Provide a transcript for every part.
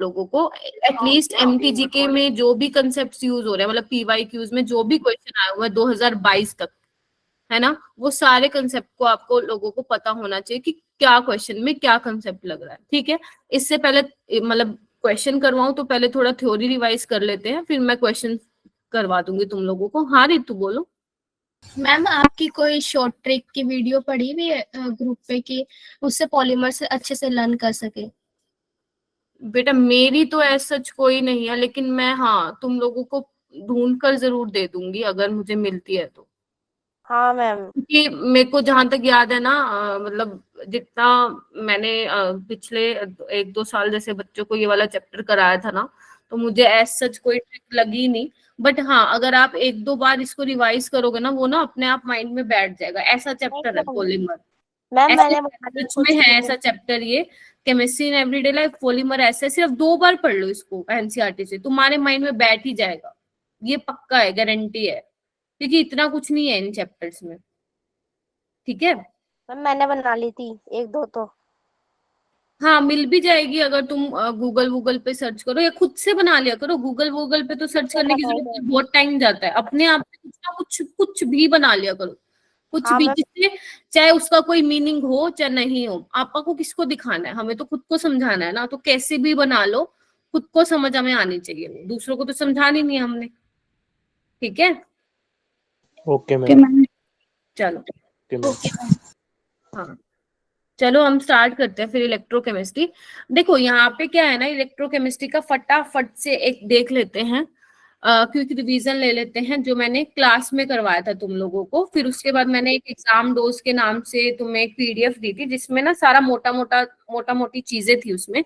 लोगों को एटलीस्ट एमटीजीके में जो भी कंसेप्ट यूज हो रहे हैं, मतलब पीवाईक्यूज में जो भी क्वेश्चन आया हुआ है 2022 तक, है ना, वो सारे कंसेप्ट को आपको लोगों को पता होना चाहिए कि क्या क्वेश्चन में क्या कंसेप्ट लग रहा है। ठीक है, इससे पहले मतलब क्वेश्चन करवाऊं तो पहले थोड़ा थ्योरी रिवाइज कर लेते हैं, फिर मैं क्वेश्चन करवा दूंगी तुम लोगों को। हाँ रितु बोलो। मैम आपकी कोई शॉर्ट ट्रिक की वीडियो पड़ी हुई है ग्रुप पे कि उससे पॉलीमर से अच्छे से लर्न कर सके? बेटा मेरी तो ऐसा सच कोई नहीं है, लेकिन मैं हाँ तुम लोगों को ढूंढ कर जरूर दे दूंगी अगर मुझे मिलती है तो। हाँ मैम। क्योंकि मेरे को जहां तक याद है ना, मतलब जितना मैंने पिछले 1-2 साल जैसे बच्चों को ये वाला चैप्टर कराया था ना, तो मुझे ऐसा सच कोई ट्रिक लगी नहीं। बट हाँ अगर आप 1-2 बार इसको रिवाइज करोगे ना, वो ना अपने आप माइंड में बैठ जाएगा। ऐसा चैप्टर है पॉलीमर, मैम ऐसे मैंने सच में है ऐसा चैप्टर ये। Chemistry in everyday life polymer ऐसे, सिर्फ 2 बार पढ़ लो इसको एनसीईआरटी से, तुम्हारे माइंड में बैठ ही जाएगा। ये पक्का है, गारंटी है, क्योंकि इतना कुछ नहीं है इन चैप्टर्स में। ठीक है मैम मैंने बना ली थी 1-2 तो। हाँ मिल भी जाएगी अगर तुम गूगल पे सर्च करो, या खुद से बना लिया करो। गूगल पे तो सर्च करने की जरूरत नहीं, बहुत टाइम जाता है। अपने आप से कुछ ना कुछ कुछ भी बना लिया करो, कुछ हाँ भी, मैम। जिससे चाहे उसका कोई मीनिंग हो चाहे नहीं हो। आपा को किसको दिखाना है, हमें तो खुद को समझाना है ना, तो कैसे भी बना लो, खुद को समझ हमें आनी चाहिए, दूसरों को तो समझानी नहीं है हमने। ठीक है ओके मैम। चलो ओके मैम। हाँ चलो हम स्टार्ट करते हैं फिर इलेक्ट्रोकेमिस्ट्री। देखो यहाँ पे क्या है ना, इलेक्ट्रोकेमिस्ट्री का फटाफट से एक देख लेते हैं, क्विक रिवीजन ले लेते हैं जो मैंने क्लास में करवाया था तुम लोगों को। फिर उसके बाद मैंने एक एग्जाम डोज के नाम से तुम्हें एक पीडीएफ दी थी, जिसमें ना सारा मोटा मोटी चीजें थी उसमें,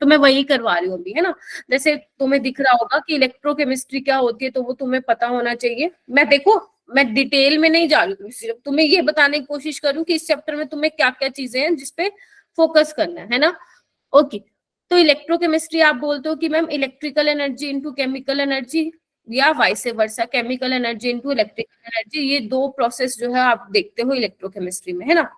तो मैं वही करवा रही हूँ अभी, है ना। जैसे तुम्हें दिख रहा होगा कि इलेक्ट्रोकेमिस्ट्री क्या होती है, तो वो तुम्हें पता होना चाहिए। मैं देखो मैं डिटेल में नहीं जा रही हूँ, सिर्फ तुम्हें ये बताने की कोशिश करूँ कि इस चैप्टर में तुम्हें क्या क्या चीजें हैं जिसपे फोकस करना है ना। ओके, तो इलेक्ट्रोकेमिस्ट्री आप बोलते हो कि ma'am electrical energy into chemical energy, या vice versa, chemical energy into electrical energy, ये 2 प्रोसेस जो है आप देखते हो इलेक्ट्रोकेमिस्ट्री में, है ना।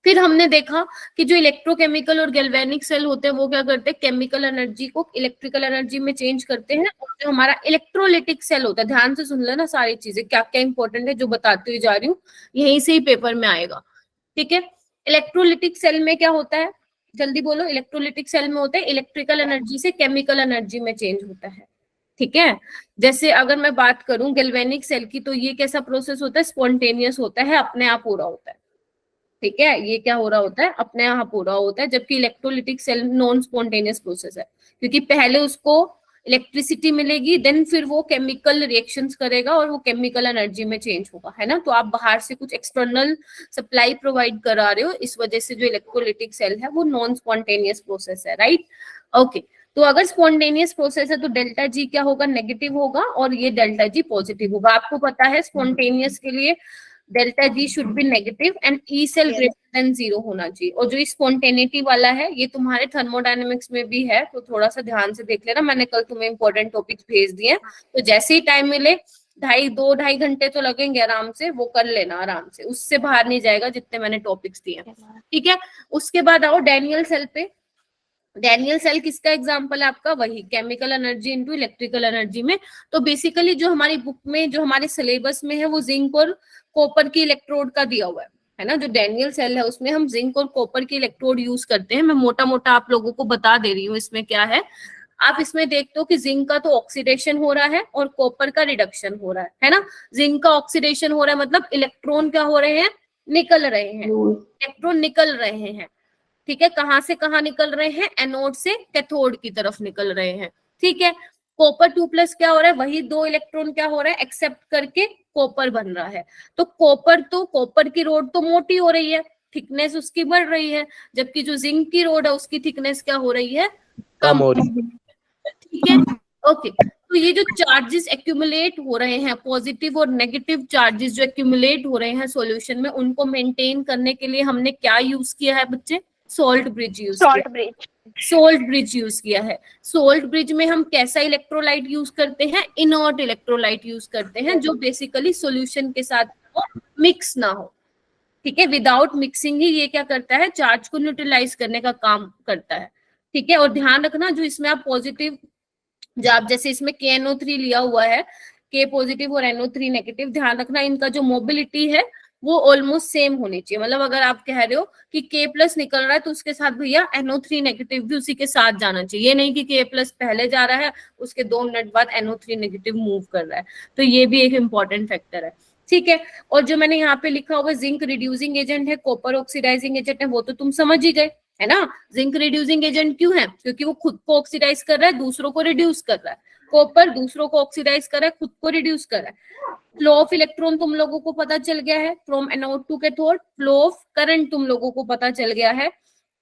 फिर हमने देखा कि जो इलेक्ट्रोकेमिकल और गैल्वेनिक सेल होते हैं वो क्या करते हैं, केमिकल एनर्जी को इलेक्ट्रिकल एनर्जी में चेंज करते हैं। और जो हमारा इलेक्ट्रोलिटिक सेल होता है, ध्यान से सुन लेना सारी चीजें क्या क्या इंपॉर्टेंट है जो बताती हुई जा रही हूँ, यहीं से ही पेपर में आएगा। ठीक है, इलेक्ट्रोलिटिक सेल में क्या होता है, जल्दी बोलो। इलेक्ट्रोलिटिक सेल में होता है इलेक्ट्रिकल एनर्जी से केमिकल एनर्जी में चेंज होता है। ठीक है, जैसे अगर मैं बात करूं गैल्वेनिक सेल की, तो ये कैसा प्रोसेस होता है, स्पॉन्टेनियस होता है, अपने आप हो रहा होता है। ठीक है, ये क्या हो रहा होता है, अपने आप हो रहा होता है। जबकि electrolytic cell non spontaneous process है, क्योंकि पहले उसको इलेक्ट्रिसिटी मिलेगी, देन फिर वो केमिकल रिएक्शंस करेगा और वो केमिकल एनर्जी में चेंज होगा, है ना। तो आप बाहर से कुछ एक्सटर्नल सप्लाई प्रोवाइड करा रहे हो, इस वजह से जो इलेक्ट्रोलिटिक सेल है वो नॉन स्पॉन्टेनियस प्रोसेस है, राइट। ओके, तो अगर स्पॉन्टेनियस प्रोसेस है तो डेल्टा जी क्या होगा, नेगेटिव होगा, और ये डेल्टा जी पॉजिटिव होगा। आपको पता है स्पॉन्टेनियस के लिए delta G should be negative and E cell greater than 0 होना चाहिए। और जो स्पॉन्टेनिटी वाला है ये तुम्हारे थर्मोडायनेमिक्स में भी है, तो थोड़ा सा ध्यान से देख लेना। मैंने कल तुम्हें इंपॉर्टेंट टॉपिक्स भेज दिए हैं, तो जैसे ही टाइम मिले 2-2.5 घंटे तो लगेंगे आराम से, वो कर लेना आराम से, उससे बाहर नहीं जाएगा जितने मैंने टॉपिक्स दिए। ठीक है, उसके बाद आओ डैनियल सेल पे। डैनियल सेल किसका एग्जांपल है आपका, वही chemical energy into electrical energy में। तो बेसिकली जो हमारी बुक में, जो हमारे सिलेबस में है, वो जिंक और कॉपर की इलेक्ट्रोड का दिया हुआ है ना। जो डैनियल सेल है उसमें हम जिंक और कॉपर की इलेक्ट्रोड यूज करते हैं। मैं मोटा मोटा आप लोगों को बता दे रही हूँ इसमें क्या है। आप इसमें देखते हो कि जिंक का तो ऑक्सीडेशन हो रहा है और कॉपर का रिडक्शन हो रहा है ना। जिंक का ऑक्सीडेशन हो रहा है मतलब इलेक्ट्रॉन क्या हो रहे हैं, निकल रहे हैं, इलेक्ट्रॉन निकल रहे हैं। ठीक है, कहां से कहां निकल रहे हैं, एनोड से कैथोड की तरफ निकल रहे हैं। ठीक है, कॉपर 2+ क्या हो रहा है, वही 2 इलेक्ट्रॉन क्या हो रहा है, एक्सेप्ट करके कॉपर बन रहा है। तो कॉपर की रोड तो मोटी हो रही है, थिकनेस उसकी बढ़ रही है, जबकि जो जिंक की रोड है उसकी थिकनेस क्या हो रही है, कम हो रही है। ठीक है, ओके। तो ये जो चार्जेस एक्यूमुलेट हो रहे हैं, पॉजिटिव और नेगेटिव चार्जेस जो एक्यूमुलेट हो रहे हैं सॉल्यूशन में, उनको मेंटेन करने के लिए हमने क्या यूज किया है बच्चे, सॉल्ट ब्रिज यूज किया। सोल्ट ब्रिज यूज किया है। सोल्ट ब्रिज में हम कैसा इलेक्ट्रोलाइट यूज करते हैं, इनर्ट इलेक्ट्रोलाइट यूज करते हैं, जो बेसिकली सॉल्यूशन के साथ मिक्स ना हो। ठीक है, विदाउट मिक्सिंग ही ये क्या करता है, चार्ज को न्यूट्रलाइज करने का काम करता है। ठीक है। और ध्यान रखना जो इसमें आप पॉजिटिव, जो आप जैसे इसमें KNO3 लिया हुआ है, K पॉजिटिव और NO3 नेगेटिव, ध्यान रखना इनका जो मोबिलिटी है वो ऑलमोस्ट सेम होनी चाहिए। मतलब अगर आप कह रहे हो कि K+ निकल रहा है तो उसके साथ भैया NO3 नेगेटिव भी उसी के साथ जाना चाहिए। ये नहीं कि K+ पहले जा रहा है उसके 2 मिनट बाद NO3 नेगेटिव मूव कर रहा है। तो ये भी एक इंपॉर्टेंट फैक्टर है, ठीक है। और जो मैंने यहाँ पे लिखा हुआ जिंक रिड्यूसिंग एजेंट है, कॉपर ऑक्सीडाइजिंग एजेंट है, वो तो तुम समझ ही गए, है ना। जिंक रिड्यूसिंग एजेंट क्यों है? क्योंकि वो खुद को ऑक्सीडाइज कर रहा है, दूसरों को रिड्यूस कर रहा है। कॉपर दूसरों को ऑक्सीडाइज कर रहा है, खुद को रिड्यूस कर रहा है। फ्लो ऑफ इलेक्ट्रॉन तुम लोगों को पता चल गया है, from anode to cathode. Flow of current तुम लोगों को पता चल गया है।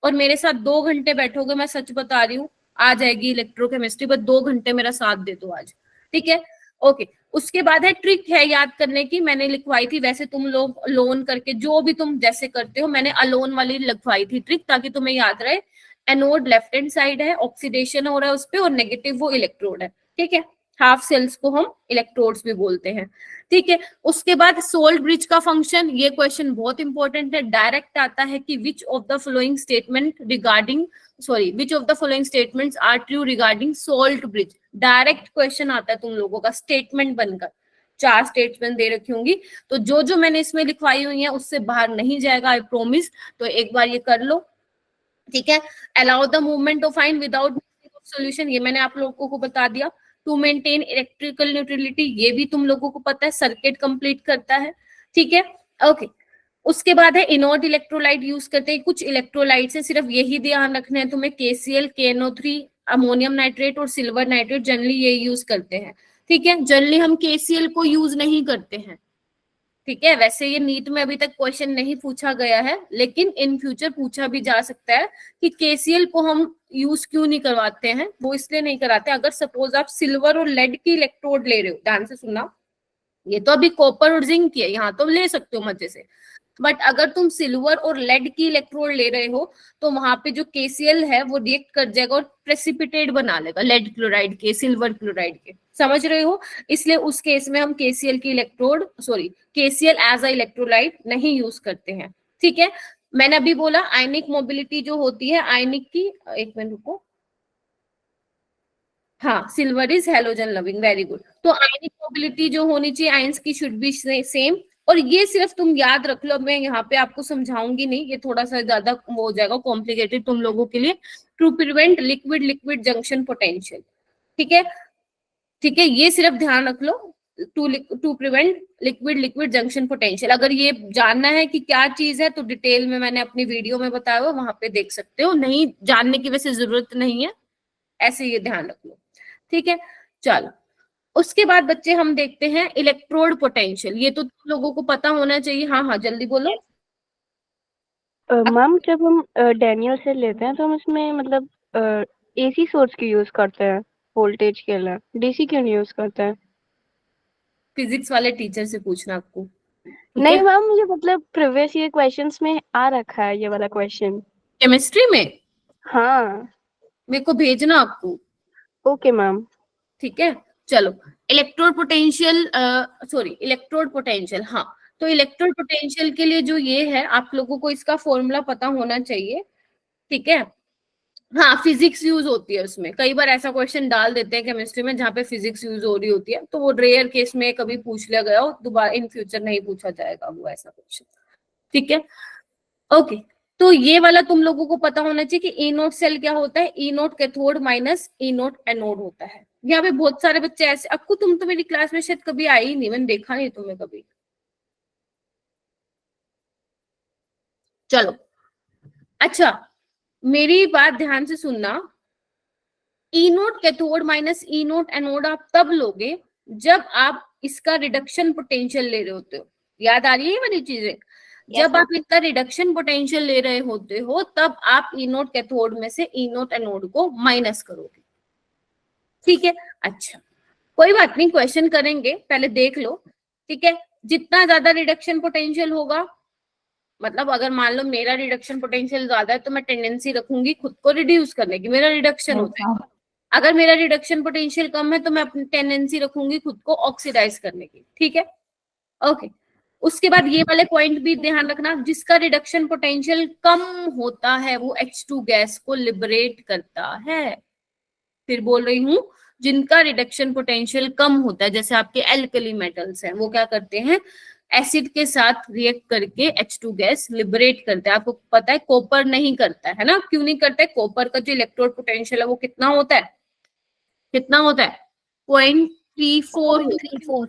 और मेरे साथ 2 घंटे बैठोगे, मैं सच बता रही हूँ आ जाएगी इलेक्ट्रोकेमिस्ट्री, बस 2 घंटे मेरा साथ दे दो आज, ठीक है। ओके, उसके बाद है ट्रिक है याद करने की, मैंने लिखवाई थी। वैसे तुम लोग लोन करके जो भी तुम जैसे करते हो, मैंने अलोन वाली लिखवाई थी ट्रिक, ताकि तुम्हें याद रहे। एनोड लेफ्ट हैंड साइड है, ऑक्सीडेशन हो रहा है उस पे, और नेगेटिव वो इलेक्ट्रोड है, ठीक है। हाफ सेल्स को हम इलेक्ट्रोड्स भी बोलते हैं, ठीक है। उसके बाद सोल्ट ब्रिज का फंक्शन, ये क्वेश्चन बहुत इंपॉर्टेंट है। डायरेक्ट आता है कि which of the following statement regarding which of the following statements are true regarding salt bridge. Direct question आता है तुम लोगों का स्टेटमेंट बनकर। 4 स्टेटमेंट दे रखी होंगी, तो जो मैंने इसमें लिखवाई हुई है उससे बाहर नहीं जाएगा, आई प्रोमिस। तो एक बार ये कर लो, ठीक है। Allow the movement of ion without solution, ये मैंने आप लोगों को बता दिया। टू मेंटेन इलेक्ट्रिकल न्यूट्रलिटी, ये भी तुम लोगों को पता है, सर्किट कंप्लीट करता है, ठीक है। ओके, उसके बाद है इनोर्ट इलेक्ट्रोलाइट यूज करते हैं। कुछ इलेक्ट्रोलाइट से सिर्फ यही ध्यान रखना है तुम्हें, KCl, KNO3, अमोनियम नाइट्रेट और सिल्वर नाइट्रेट, जनरली ये यूज करते हैं, ठीक है। जनरली हम KCl को यूज नहीं करते हैं, ठीक है। वैसे ये नीट में अभी तक क्वेश्चन नहीं पूछा गया है, लेकिन इन फ्यूचर पूछा भी जा सकता है कि KCl को हम यूज क्यों नहीं करवाते हैं। वो इसलिए नहीं कराते, अगर सपोज आप सिल्वर और लेड की इलेक्ट्रोड ले रहे हो, ध्यान से सुनना, ये तो अभी कॉपर और जिंक की है, यहाँ तो ले सकते हो मजे से। बट अगर तुम सिल्वर और लेड की इलेक्ट्रोड ले रहे हो तो वहां पे जो KCl है वो रिएक्ट कर जाएगा और प्रेसिपिटेट बना लेगा लेड क्लोराइड के, सिल्वर क्लोराइड के, समझ रहे हो। इसलिए उस केस में हम KCl की electrode KCl as a electrolyte नहीं यूज करते हैं, ठीक है। मैंने अभी बोला आयनिक मोबिलिटी जो होती है आयनिक की, एक मिनट रुको, हाँ, silver is halogen loving, very good. तो आयनिक मोबिलिटी जो होनी चाहिए आयंस की शुड बी सेम। और ये सिर्फ तुम याद रख लो, मैं यहाँ पे आपको समझाऊंगी नहीं, ये थोड़ा सा ज्यादा वो हो जाएगा कॉम्प्लिकेटेड तुम लोगों के लिए। To prevent liquid liquid junction potential, ठीक है, ठीक है, ये सिर्फ ध्यान रख लो। To prevent liquid liquid junction potential, अगर ये जानना है कि क्या चीज है तो डिटेल में मैंने अपनी वीडियो में बताया हुआ, वहां पे देख सकते हो। नहीं जानने की वैसे जरूरत नहीं है, ऐसे ये ध्यान रख लो, ठीक है। चलो, उसके बाद बच्चे हम देखते हैं इलेक्ट्रोड पोटेंशियल, ये तो तुम लोगों को पता होना चाहिए। हाँ हाँ, जल्दी बोलो। मैम जब हम डैनियल से लेते हैं तो हम इसमें मतलब AC सोर्स की यूज करते हैं वोल्टेज के लिए, DC क्यों नहीं यूज करते हैं? फिजिक्स वाले टीचर से पूछना आपको, नहीं मैम, मुझे मतलब प्रीवियस ईयर क्वेश्चंस में आ रखा है ये वाला क्वेश्चन। केमिस्ट्री में? हाँ, मेरे को भेजना आपको, ओके मैम। ठीक है। चलो, इलेक्ट्रोड पोटेंशियल, इलेक्ट्रोड पोटेंशियल, हाँ। तो इलेक्ट्रोड पोटेंशियल के लिए जो ये है, आप लोगों को इसका फॉर्मूला पता होना चाहिए, ठीक है। हाँ, फिजिक्स यूज होती है उसमें, कई बार ऐसा क्वेश्चन डाल देते हैं केमिस्ट्री में जहाँ पे फिजिक्स यूज हो रही होती है, तो वो रेयर केस में कभी पूछ लिया गया हो, दोबारा इन फ्यूचर नहीं पूछा जाएगा वो ऐसा क्वेश्चन, ठीक है। ओके, तो ये वाला तुम लोगों को पता होना चाहिए कि E0 सेल क्या होता है, E0 cathode minus E0 anode होता है। यहाँ पे बहुत सारे बच्चे ऐसे, अक्कू तुम तो मेरी क्लास में शायद कभी आई ही नहीं, मैंने देखा नहीं तुम्हें कभी। चलो, अच्छा, मेरी बात ध्यान से सुनना। E0 cathode minus E0 anode आप तब लोगे जब आप इसका रिडक्शन पोटेंशियल ले रहे होते हो। याद आ रही है ये वाली चीजें? जब आप इसका रिडक्शन पोटेंशियल ले रहे होते हो तब आप E0 कैथोड में से E0 एनोड को माइनस करोगे, ठीक है। अच्छा, कोई बात नहीं, क्वेश्चन करेंगे, पहले देख लो, ठीक है। जितना ज्यादा रिडक्शन पोटेंशियल होगा, मतलब अगर मान लो मेरा रिडक्शन पोटेंशियल ज्यादा है तो मैं टेंडेंसी रखूंगी खुद को रिड्यूस करने की, मेरा रिडक्शन होता है। अगर मेरा रिडक्शन पोटेंशियल कम है तो मैं अपनी टेंडेंसी रखूंगी खुद को ऑक्सीडाइज करने की, ठीक है। ओके, उसके बाद ये वाले पॉइंट भी ध्यान रखना, जिसका रिडक्शन पोटेंशियल कम होता है वो H2 गैस को लिबरेट करता है। फिर बोल रही हूं, जिनका रिडक्शन पोटेंशियल कम होता है, जैसे आपके एल्कली मेटल्स हैं, वो क्या करते हैं, एसिड के साथ रिएक्ट करके H2 गैस लिबरेट करते हैं। आपको पता है कॉपर नहीं करता है ना, क्यों नहीं करता है? कॉपर का जो इलेक्ट्रोड पोटेंशियल है वो कितना होता है, कितना होता है, 0.34।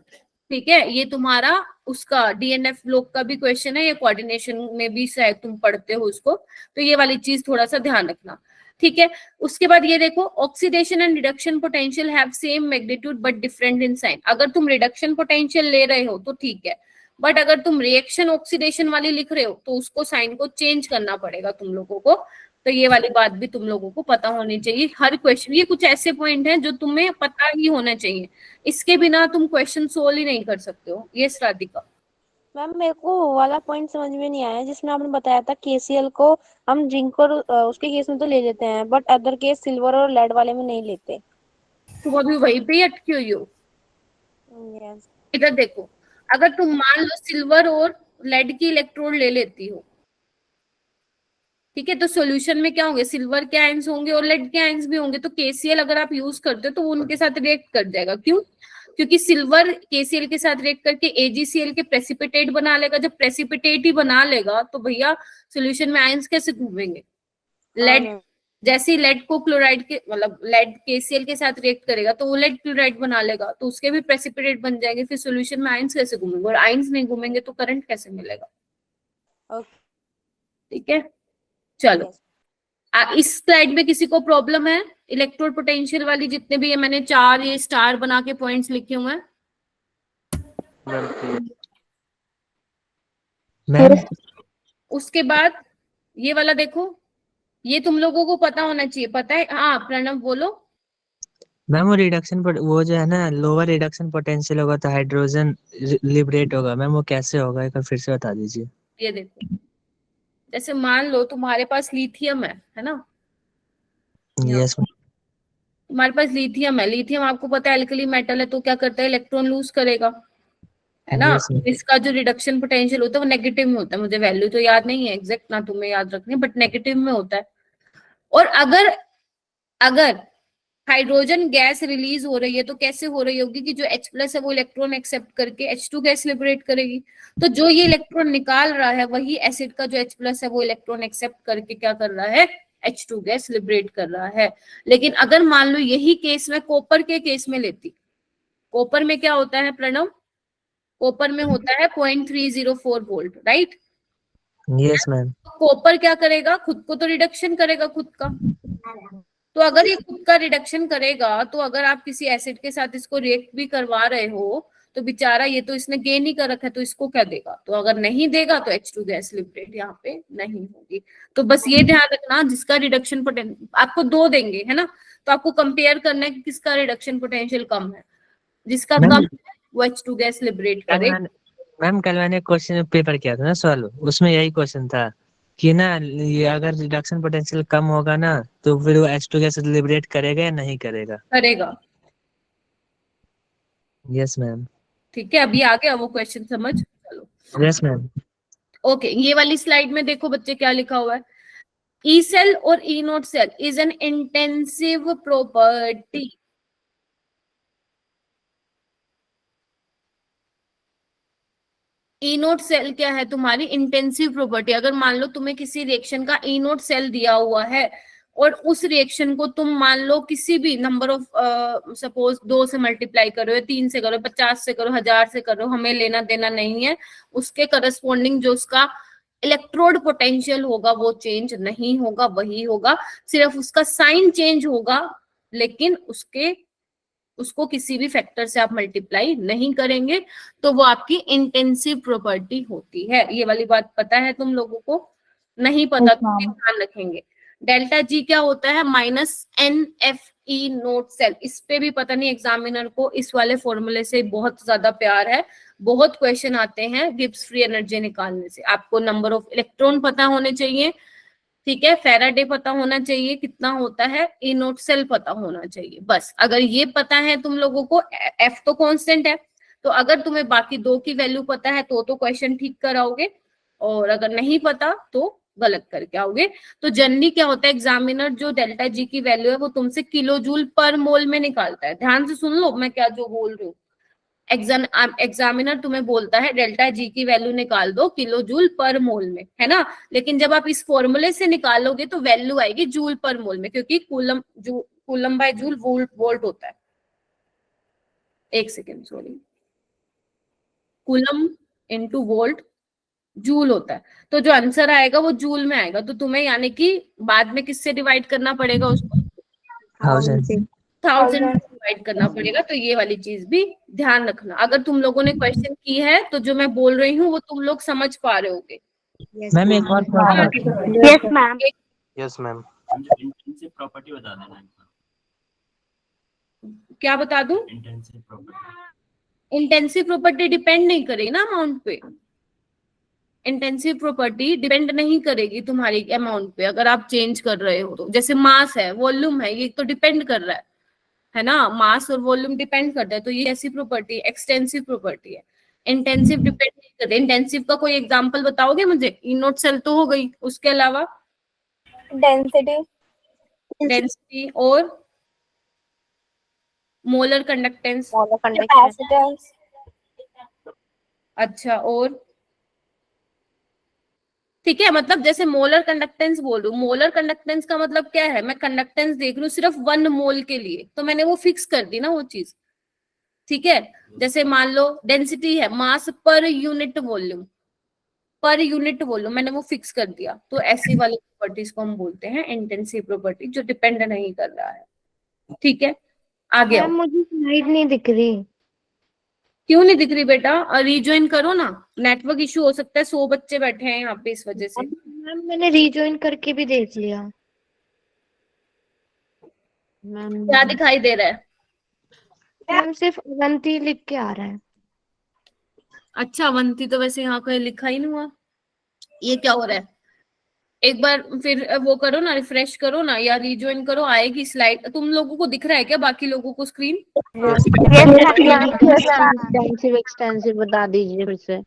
ठीक है, ये तुम्हारा उसका डीएनएफ ब्लॉक का भी क्वेश्चन है, ये कोऑर्डिनेशन में भी शायद तुम पढ़ते हो उसको, तो ये वाली चीज थोड़ा सा ध्यान रखना। ठीक है, उसके बाद ये देखो, oxidation and reduction potential have same magnitude but different in sign. अगर तुम रिडक्शन पोटेंशियल ले रहे हो तो ठीक है, बट अगर तुम रिएक्शन ऑक्सीडेशन वाली लिख रहे हो तो उसको साइन को चेंज करना पड़ेगा तुम लोगों को। तो ये वाली बात भी तुम लोगों को पता होनी चाहिए हर क्वेश्चन। ये कुछ ऐसे पॉइंट हैं जो तुम्हें पता ही होना चाहिए, इसके बिना तुम क्वेश्चन सोल्व ही नहीं कर सकते हो। ये राधिका। मैम मेरे को वो वाला पॉइंट समझ में नहीं आया जिसमें आपने बताया था KCl को हम जिंक और उसके केस में तो ले लेते हैं, बट अदर केस सिल्वर और लेड वाले में नहीं लेते। तुम अभी वहीं पे ही अटकी हुई हो। यस। इधर देखो, अगर तुम मान लो सिल्वर और लेड की इलेक्ट्रोड ले लेती हो, ठीक है, तो सॉल्यूशन में क्या होंगे, सिल्वर के आयंस होंगे और लेड के आयंस भी होंगे। तो KCl अगर आप यूज करते हो तो वो उनके साथ रिएक्ट कर जाएगा। क्यों? क्योंकि सिल्वर KCl के साथ रिएक्ट करके AgCl के प्रेसिपिटेट बना लेगा। जब प्रेसिपिटेट ही बना लेगा तो भैया सॉल्यूशन में आयंस कैसे घूमेंगे? लेड, जैसे ही लेड को क्लोराइड के मतलब लेड KCl के साथ रिएक्ट करेगा तो वो लेड क्लोराइड बना लेगा, तो उसके भी प्रेसिपिटेट बन जाएंगे। फिर सॉल्यूशन में आयंस कैसे घूमेंगे? और आयंस नहीं घूमेंगे तो करंट कैसे मिलेगा? ओके। ठीक है, चलो। इस स्लाइड में किसी को प्रॉब्लम है? इलेक्ट्रोड पोटेंशियल वाली जितने भी है, मैंने 4 ये स्टार बना के पॉइंट्स लिखे हुए हैं। मैम उसके बाद ये वाला देखो, ये तुम लोगों को पता होना चाहिए। पता है? हाँ प्रणव बोलो। मैम वो रिडक्शन वो जो है ना, लोअर रिडक्शन पोटेंशियल होगा तो हाइड्रोजन लिबरेट होगा। मैम वो कैसे होगा, एक बार फिर से बता दीजिए। ये देखो, जैसे मान लो तुम्हारे पास लिथियम है ना, यस तुम्हारे पास लिथियम है। लिथियम आपको पता है एल्कली मेटल है, तो क्या करता है, इलेक्ट्रॉन लूज करेगा, है ना। Yes, ma'am. इसका जो रिडक्शन पोटेंशियल होता है वो नेगेटिव में होता है। मुझे वैल्यू तो याद नहीं है एग्जैक्ट, ना तुम्हें याद रखनी, बट नेगेटिव में होता है। और अगर अगर हाइड्रोजन गैस रिलीज हो रही है तो कैसे हो रही होगी कि जो H+ है वो इलेक्ट्रॉन एक्सेप्ट करके H2 गैस लिबरेट करेगी। तो जो ये इलेक्ट्रॉन निकाल रहा है वही एसिड का जो H+ है वो इलेक्ट्रॉन एक्सेप्ट करके क्या कर रहा है, H2 गैस लिबरेट कर रहा है। लेकिन अगर मान लो यही केस में कॉपर के केस में लेती, कॉपर में क्या होता है प्रणव, कॉपर में होता है 0.304 volt, right. Yes ma'am. Copper क्या करेगा, खुद को तो रिडक्शन करेगा खुद का। तो अगर ये खुद का रिडक्शन करेगा तो अगर आप किसी एसिड के साथ इसको रिएक्ट भी करवा रहे हो तो बेचारा ये तो इसने गेन ही कर रखा है, तो इसको क्या देगा? तो अगर नहीं देगा तो H2 गैस लिबरेट यहाँ पे नहीं होगी। तो बस ये ध्यान रखना, जिसका रिडक्शन पोटेंशियल आपको 2 देंगे, है ना, तो आपको कंपेयर करना है कि किसका रिडक्शन पोटेंशियल कम है। जिसका कम है वो H2 गैस लिबरेट करेगा। मैम कल मैंने क्वेश्चन पेपर किया था ना सॉल्व, उसमें यही क्वेश्चन था कि ना ये अगर रिडक्शन पोटेंशियल कम होगा ना तो फिर वो H2 गैस लिबरेट करेगा या नहीं करेगा? करेगा। Yes ma'am. ठीक है, अभी आ गया वो क्वेश्चन समझ। चलो यस मैम। ओके, ये वाली स्लाइड में देखो बच्चे क्या लिखा हुआ है, ई सेल और E naught cell is an intensive property. E naught cell क्या है, तुम्हारी इंटेंसिव प्रॉपर्टी। अगर मान लो तुम्हें किसी रिएक्शन का ई नोट सेल दिया हुआ है और उस रिएक्शन को तुम मान लो किसी भी नंबर ऑफ सपोज 2 से मल्टीप्लाई करो या 3 से करो, 50 से करो, 1000 से करो, हमें लेना देना नहीं है। उसके करस्पॉन्डिंग जो उसका इलेक्ट्रोड पोटेंशियल होगा वो चेंज नहीं होगा, वही होगा, सिर्फ उसका साइन चेंज होगा, लेकिन उसको किसी भी फैक्टर से आप मल्टीप्लाई नहीं करेंगे। तो वो आपकी इंटेंसिव प्रॉपर्टी होती है। ये वाली बात पता है तुम लोगों को? नहीं पता तो ध्यान रखेंगे। डेल्टा जी क्या होता है, -NFE नोट सेल। इस पे भी पता नहीं एग्जामिनर को इस वाले फॉर्मूले से बहुत ज्यादा प्यार है, बहुत क्वेश्चन आते हैं गिब्स फ्री एनर्जी निकालने से। आपको नंबर ऑफ इलेक्ट्रॉन पता होने चाहिए, ठीक है, फैराडे पता होना चाहिए कितना होता है, ई नोट सेल पता होना चाहिए। बस अगर ये पता है तुम लोगों को, एफ तो कांस्टेंट है, तो अगर तुम्हें बाकी दो की वैल्यू पता है तो क्वेश्चन ठीक कराओगे, और अगर नहीं पता तो गलत करके आओगे। तो जनरली क्या होता है, एग्जामिनर जो डेल्टा जी की वैल्यू है वो तुमसे किलो जूल पर मोल में निकालता है। ध्यान से सुन लो मैं क्या जो बोल रही हूँ। एग्जामिनर तुम्हें बोलता है डेल्टा जी की वैल्यू निकाल दो किलो जूल पर मोल में, है ना। लेकिन जब आप इस फॉर्मूले से निकालोगे तो वैल्यू आएगी जूल पर मोल में, क्योंकि कूलम बाय जूल वोल्ट होता है। एक second, sorry, coulomb into volt joule होता है। तो जो आंसर आएगा वो जूल में आएगा। तो तुम्हें यानी कि बाद में किससे डिवाइड करना पड़ेगा उसको, 1000 डिवाइड करना पड़ेगा। तो ये वाली चीज भी ध्यान रखना। अगर तुम लोगों ने क्वेश्चन की है तो जो मैं बोल रही हूँ वो तुम लोग समझ पा रहे होगे। मैम एक और problem. Yes ma'am. Yes ma'am. Intensive property बता देना। क्या बता दूं? Intensive property. Intensive property depend नहीं करेगी ना अमाउंट पे। इंटेंसिव प्रॉपर्टी डिपेंड नहीं करेगी तुम्हारी अमाउंट पे। अगर आप चेंज कर रहे हो तो जैसे मास है, वॉल्यूम है, ये तो डिपेंड कर रहा है ना। मास और वॉल्यूम डिपेंड करता है। तो ये ऐसी प्रॉपर्टी एक्सटेंसिव प्रॉपर्टी है। इंटेंसिव डिपेंड नहीं करते। इंटेंसिव का कोई एग्जांपल बताओगे मुझे? ई नोट सेल तो हो गई, उसके अलावा डेंसिटी और मोलर कंडक्टेंस। अच्छा, और ठीक है, मतलब जैसे मोलर कंडक्टेंस बोल रही हूँ, मोलर कंडक्टेंस का मतलब क्या है, मैं कंडक्टेंस देख रही हूँ सिर्फ 1 मोल के लिए, तो मैंने वो फिक्स कर दी ना वो चीज। ठीक है, जैसे मान लो डेंसिटी है मास पर यूनिट वॉल्यूम, मैंने वो फिक्स कर दिया। तो ऐसी वाली प्रॉपर्टीज को हम बोलते हैं इंटेंसिव प्रॉपर्टी, जो डिपेंड नहीं कर रहा है। ठीक है, आगे आओ। मुझे स्लाइड नहीं दिख रही। क्यों नहीं दिख रही बेटा? रिज्वाइन करो ना, नेटवर्क इशू हो सकता है, 100 बच्चे बैठे हैं यहाँ पे इस वजह से। मैम मैंने रिज्वाइन करके भी देख लिया मैम। क्या दिखाई दे रहा है? मैम सिर्फ अवंती लिख के आ रहा है। अच्छा, अवंती तो वैसे यहाँ कहीं लिखा ही नहीं हुआ। ये क्या हो रहा है? एक बार फिर वो करो ना, रिफ्रेश करो ना या रिज्वाइन करो, आएगी स्लाइड। तुम लोगों को दिख रहा है क्या बाकी लोगों को स्क्रीन? एक्सटेंसिव एक्सटेंसिव बता दीजिए फिर से।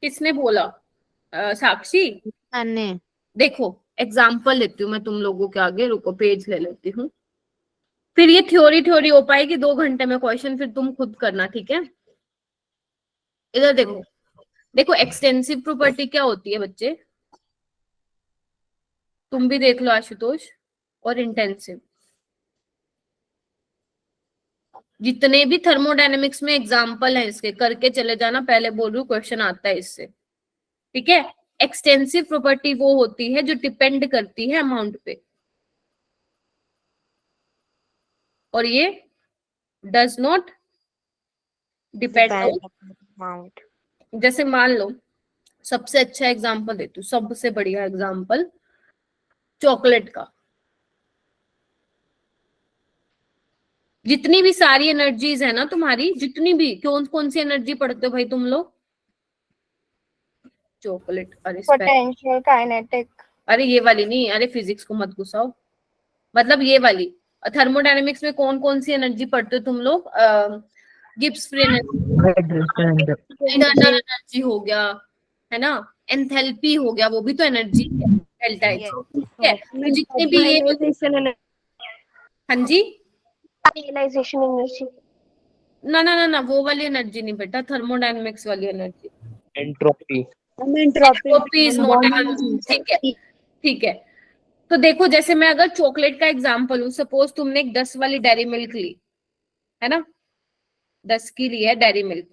किसने बोला? साक्षी। मैंने। देखो एग्जाम्पल लेती हूँ मैं तुम लोगों के आगे, रुको पेज ले लेती हूँ। फिर ये थ्योरी हो पाएगी 2 घंटे में, क्वेश्चन फिर तुम खुद करना, ठीक है। इधर देखो, देखो एक्सटेंसिव प्रॉपर्टी क्या होती है बच्चे, तुम भी देख लो आशुतोष। और इंटेंसिव, जितने भी थर्मोडायनेमिक्स में एग्जाम्पल है इसके करके चले जाना, पहले बोल रही हूँ क्वेश्चन आता है इससे, ठीक है। एक्सटेंसिव प्रॉपर्टी वो होती है जो डिपेंड करती है अमाउंट पे, और ये does not depend on amount. जैसे मान लो, सबसे अच्छा एग्जाम्पल देती हूँ, सबसे बढ़िया एग्जाम्पल चॉकलेट का। जितनी भी सारी एनर्जीज है ना तुम्हारी, जितनी भी, कौन सी एनर्जी पढ़ते हो भाई तुम लोग? चॉकलेट, अरे पोटेंशियल, काइनेटिक। अरे ये वाली नहीं, अरे फिजिक्स को मत घुसाओ, मतलब ये वाली। थर्मोडायनेमिक्स में कौन सी एनर्जी पढ़ते हो तुम लोग? गिब्स फ्री एनर्जी हो गया, है ना, एंथैल्पी हो गया, वो भी तो एनर्जी है, डेल्टा एच। ठीक है, तो जितने भी ये, हाँ जी, रियलाइजेशन एनर्जी। ना वो वाली एनर्जी नहीं बेटा, थर्मोडायनेमिक्स वाली energy. Entropy. Entropy is not energy. ठीक है, ठीक है। तो देखो जैसे मैं अगर चॉकलेट का एग्जांपल हूं, सपोज तुमने एक 10 वाली डेयरी मिल्क ली, है ना, 10 की ली है डेयरी मिल्क,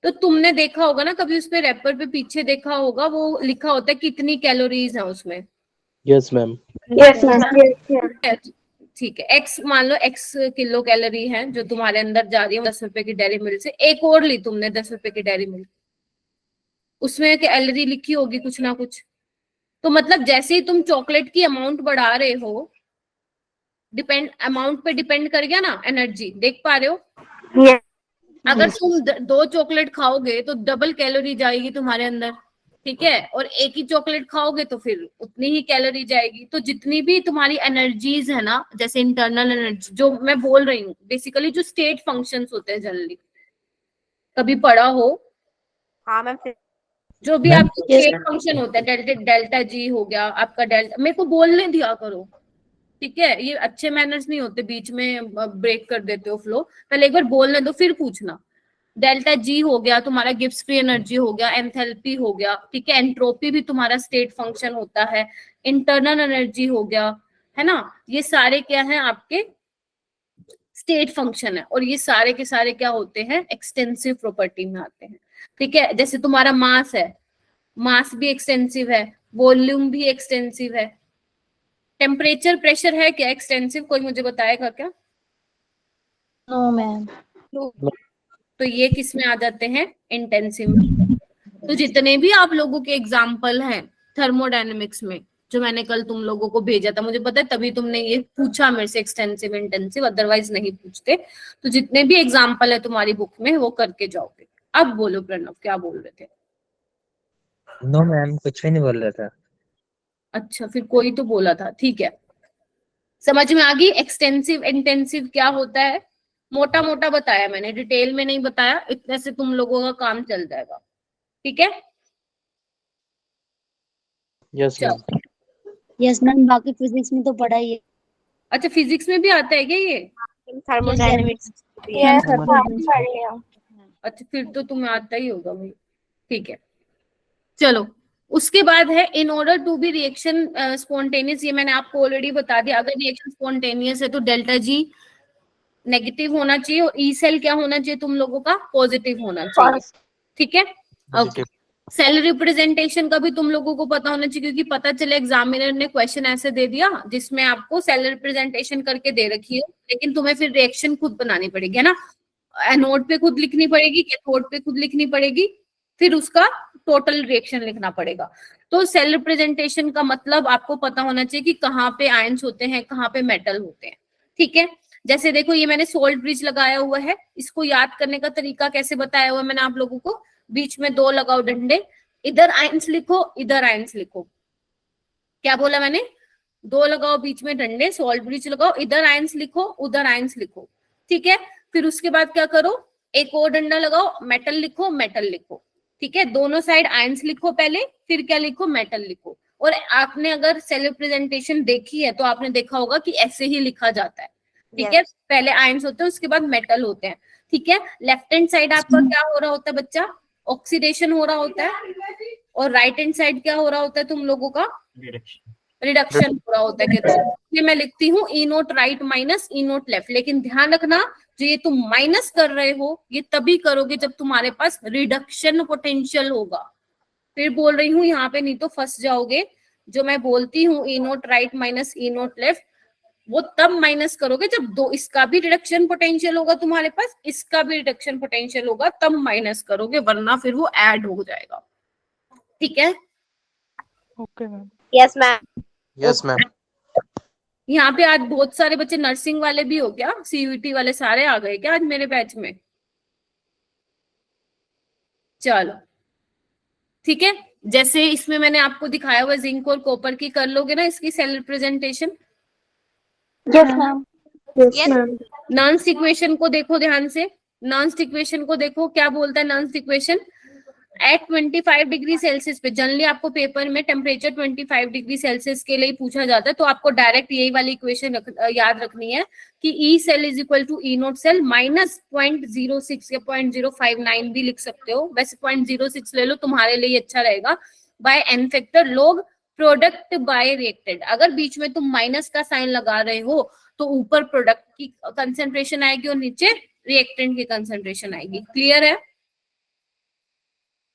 तो तुमने देखा होगा ना कभी उसपे रैपर पे पीछे देखा होगा, वो लिखा होता है कितनी कैलोरीज है उसमें। Yes ma'am. ठीक है, एक्स मान लो, एक्स किलो कैलोरी है जो तुम्हारे अंदर जा रही है 10 रुपए की डेयरी मिल्क से। एक और ली तुमने 10 रुपए की डेयरी मिल्क, उसमें कैलोरी लिखी होगी कुछ ना कुछ। तो मतलब जैसे ही तुम चॉकलेट की अमाउंट बढ़ा रहे हो, अमाउंट पे डिपेंड कर गया ना एनर्जी, देख पा रहे हो? अगर तुम 2 चॉकलेट खाओगे तो डबल कैलोरी जाएगी तुम्हारे अंदर, ठीक है, और एक ही चॉकलेट खाओगे तो फिर उतनी ही कैलोरी जाएगी। तो जितनी भी तुम्हारी एनर्जीज है ना, जैसे इंटरनल एनर्जी जो मैं बोल रही हूँ, बेसिकली जो स्टेट फंक्शंस होते हैं जनरली, कभी पढ़ा हो, हाँ मैम। जो भी मैम आपके स्टेट फंक्शन होता है, डेल्टा जी हो गया आपका, डेल्टा, मेरे को बोलने दिया करो, ठीक है, ये अच्छे मैनर्स नहीं होते, बीच में ब्रेक कर देते हो फ्लो, पहले एक बार बोलने दो फिर पूछना। डेल्टा जी हो गया तुम्हारा गिब्स फ्री एनर्जी हो गया, एंथैल्पी हो गया, ठीक है, एंट्रोपी भी तुम्हारा स्टेट फंक्शन होता है, इंटरनल एनर्जी हो गया, है ना, ये सारे क्या है आपके स्टेट फंक्शन है, और ये सारे के सारे क्या होते हैं, एक्सटेंसिव प्रॉपर्टी में आते हैं। ठीक है, जैसे तुम्हारा मास है, मास भी एक्सटेंसिव है, वॉल्यूम भी एक्सटेंसिव है, टेम्परेचर प्रेशर है क्या एक्सटेंसिव, कोई मुझे बताएगा क्या? No ma'am. तो ये किस में आ जाते हैं, इंटेंसिव में। तो जितने भी आप लोगों के एग्जाम्पल हैं थर्मोडायनेमिक्स में, जो मैंने कल तुम लोगों को भेजा था, मुझे पता है तभी तुमने ये पूछा मेरे से एक्सटेंसिव इंटेंसिव, अदरवाइज नहीं पूछते। तो जितने भी एग्जाम्पल है तुम्हारी बुक में वो करके जाओगे। अब बोलो प्रणव, क्या बोल रहे थे? नो मैम, कुछ भी नहीं बोल रहा था। अच्छा, फिर कोई तो बोला था, ठीक है, समझ में आ गई एक्सटेंसिव इंटेंसिव क्या होता है? मोटा मोटा बताया मैंने, डिटेल में नहीं बताया, इतने से तुम लोगों का काम चल जाएगा, ठीक है। Yes ma'am. यस मैम, बाकी फिजिक्स में तो पढ़ा ही है। अच्छा, फिजिक्स में भी आता है क्या ये? थर्मोडायनेमिक्स। अच्छा, फिर तो तुम्हें आता ही होगा भाई, ठीक है। चलो, उसके बाद है in order to be reaction spontaneous, ये मैंने आपको ऑलरेडी बता दिया। अगर रिएक्शन स्पॉन्टेनियस है तो डेल्टा जी नेगेटिव होना चाहिए, और ई सेल क्या होना चाहिए तुम लोगों का, पॉजिटिव होना चाहिए, ठीक है। ओके, सेल रिप्रेजेंटेशन का भी तुम लोगों को पता होना चाहिए, क्योंकि पता चले एग्जामिनर ने क्वेश्चन ऐसे दे दिया जिसमें आपको सेल रिप्रेजेंटेशन करके दे रखी है, लेकिन तुम्हें फिर रिएक्शन खुद बनानी पड़ेगी, है ना, एनोड पे खुद लिखनी पड़ेगी, कैथोड पे खुद लिखनी पड़ेगी, फिर उसका टोटल रिएक्शन लिखना पड़ेगा। तो सेल रिप्रेजेंटेशन का मतलब आपको पता होना चाहिए कि कहाँ पे आयंस होते हैं, कहाँ पे मेटल होते हैं, ठीक है। जैसे देखो, ये मैंने सोल्ट ब्रिज लगाया हुआ है, इसको याद करने का तरीका कैसे बताया हुआ है मैंने आप लोगों को, बीच में दो लगाओ डंडे, इधर आयंस लिखो, इधर आयंस लिखो। क्या बोला मैंने? दो लगाओ बीच में डंडे, सोल्ट ब्रिज लगाओ, इधर आयंस लिखो, उधर आयंस लिखो, ठीक है। फिर उसके बाद क्या करो, एक और डंडा लगाओ, मेटल लिखो, मेटल लिखो, ठीक है। दोनों साइड आयंस लिखो पहले, फिर क्या लिखो, मेटल लिखो। और आपने अगर सेल रिप्रेजेंटेशन देखी है तो आपने देखा होगा कि ऐसे ही लिखा जाता है, ठीक है। पहले आयंस होते हैं, उसके बाद मेटल होते हैं, ठीक है। लेफ्ट हैंड साइड आपका क्या हो रहा होता है बच्चा, ऑक्सीडेशन हो रहा होता है, और राइट हैंड साइड क्या हो रहा होता है तुम लोगों का, रिडक्शन हो रहा होता है। तो मैं लिखती हूँ ई नोट राइट माइनस ई नोट लेफ्ट, लेकिन ध्यान रखना जो ये तुम माइनस कर रहे हो ये तभी करोगे जब तुम्हारे पास रिडक्शन पोटेंशियल होगा। फिर बोल रही हूँ यहाँ पे, नहीं तो फंस जाओगे। जो मैं बोलती हूँ ई नोट राइट माइनस ई नोट लेफ्ट, वो तब माइनस करोगे जब दो, इसका भी रिडक्शन पोटेंशियल होगा तुम्हारे पास, इसका भी रिडक्शन पोटेंशियल होगा, तब माइनस करोगे, वरना फिर वो ऐड हो जाएगा, ठीक है। Okay ma'am. Yes ma'am. Yes ma'am. यहाँ पे आज बहुत सारे बच्चे नर्सिंग वाले भी हो क्या, सीयूटी वाले सारे आ गए क्या आज मेरे बैच में? चलो ठीक है, जैसे इसमें मैंने आपको दिखाया हुआ जिंक और कॉपर की, कर लोगे ना इसकी cell representation? Yes ma'am. Yes ma'am. Nernst equation को देखो ध्यान से, नर्न्स इक्वेशन को देखो, क्या बोलता है नर्न्स इक्वेशन, एट 25 डिग्री सेल्सियस पे, जनरली आपको पेपर में टेम्परेचर 25 डिग्री सेल्सियस के लिए पूछा जाता है, तो आपको डायरेक्ट यही वाली इक्वेशन याद रखनी है कि E cell is equal to E naught cell minus 0.06 या 0.059 भी लिख सकते हो, वैसे 0.06 ले लो तुम्हारे लिए अच्छा रहेगा, बाय एन फैक्टर लोग प्रोडक्ट बाय रिएक्टेड। अगर बीच में तुम माइनस का साइन लगा रहे हो तो ऊपर प्रोडक्ट की कंसेंट्रेशन आएगी और नीचे रिएक्टेंट की कंसेंट्रेशन आएगी, क्लियर है?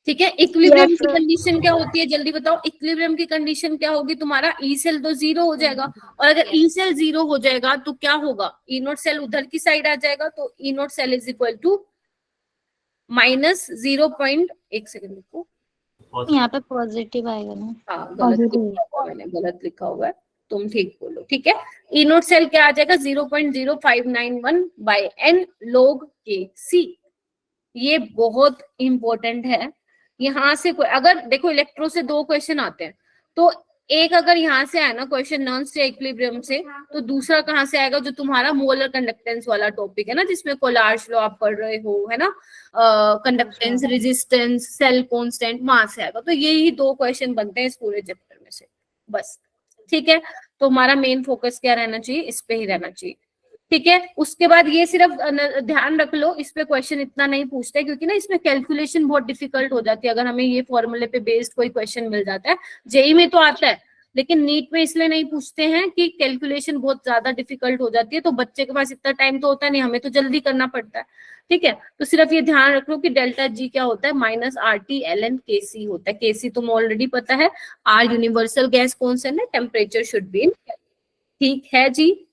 ठीक है। इक्विलिब्रियम की कंडीशन क्या होती है, जल्दी बताओ, इक्विलिब्रियम की कंडीशन क्या होगी, तुम्हारा ई सेल तो जीरो हो जाएगा, और अगर ई सेल जीरो हो जाएगा तो क्या होगा, ई नोट सेल उधर की साइड आ जाएगा, तो E naught cell is equal to minus 0.1 second लिखो, यहाँ पे पॉजिटिव आएगा ना? हाँ गलत लिखा हुआ मैंने, गलत लिखा हुआ है, तुम ठीक बोलो, ठीक है। ई नोट सेल क्या आ जाएगा, 0.0591 बाय एन log के सी। ये बहुत इंपॉर्टेंट है, यहाँ से अगर देखो इलेक्ट्रो से 2 क्वेश्चन आते हैं, तो एक अगर यहाँ से आया ना क्वेश्चन नॉन स्टेट इक्विलिब्रियम से, तो दूसरा कहाँ से आएगा, जो तुम्हारा मोलर कंडक्टेंस वाला टॉपिक है ना, जिसमें कोलार्स लॉ आप पढ़ रहे हो, है ना, कंडक्टेंस, रेजिस्टेंस, सेल कांस्टेंट, वहां से आएगा। तो यही 2 क्वेश्चन बनते हैं इस पूरे चैप्टर में से, बस। ठीक है, तो हमारा मेन फोकस क्या रहना चाहिए, इस पे ही रहना चाहिए। ठीक है, उसके बाद ये सिर्फ ध्यान रख लो, इस पे क्वेश्चन इतना नहीं पूछते, क्योंकि ना इसमें कैलकुलेशन बहुत डिफिकल्ट हो जाती है अगर हमें ये फॉर्मूले पे बेस्ड कोई क्वेश्चन मिल जाता है। जेई में तो आता है, लेकिन नीट में इसलिए नहीं पूछते हैं कि कैलकुलेशन बहुत ज्यादा डिफिकल्ट हो जाती है, तो बच्चे के पास इतना टाइम तो होता नहीं, हमें तो जल्दी करना पड़ता है। ठीक है, तो सिर्फ ये ध्यान रख लो कि डेल्टा जी क्या होता है, माइनस RT ln KC होता है। KC तुम ऑलरेडी पता है, R यूनिवर्सल गैस कांस्टेंट है, टेम्परेचर शुड बी। ठीक है जी,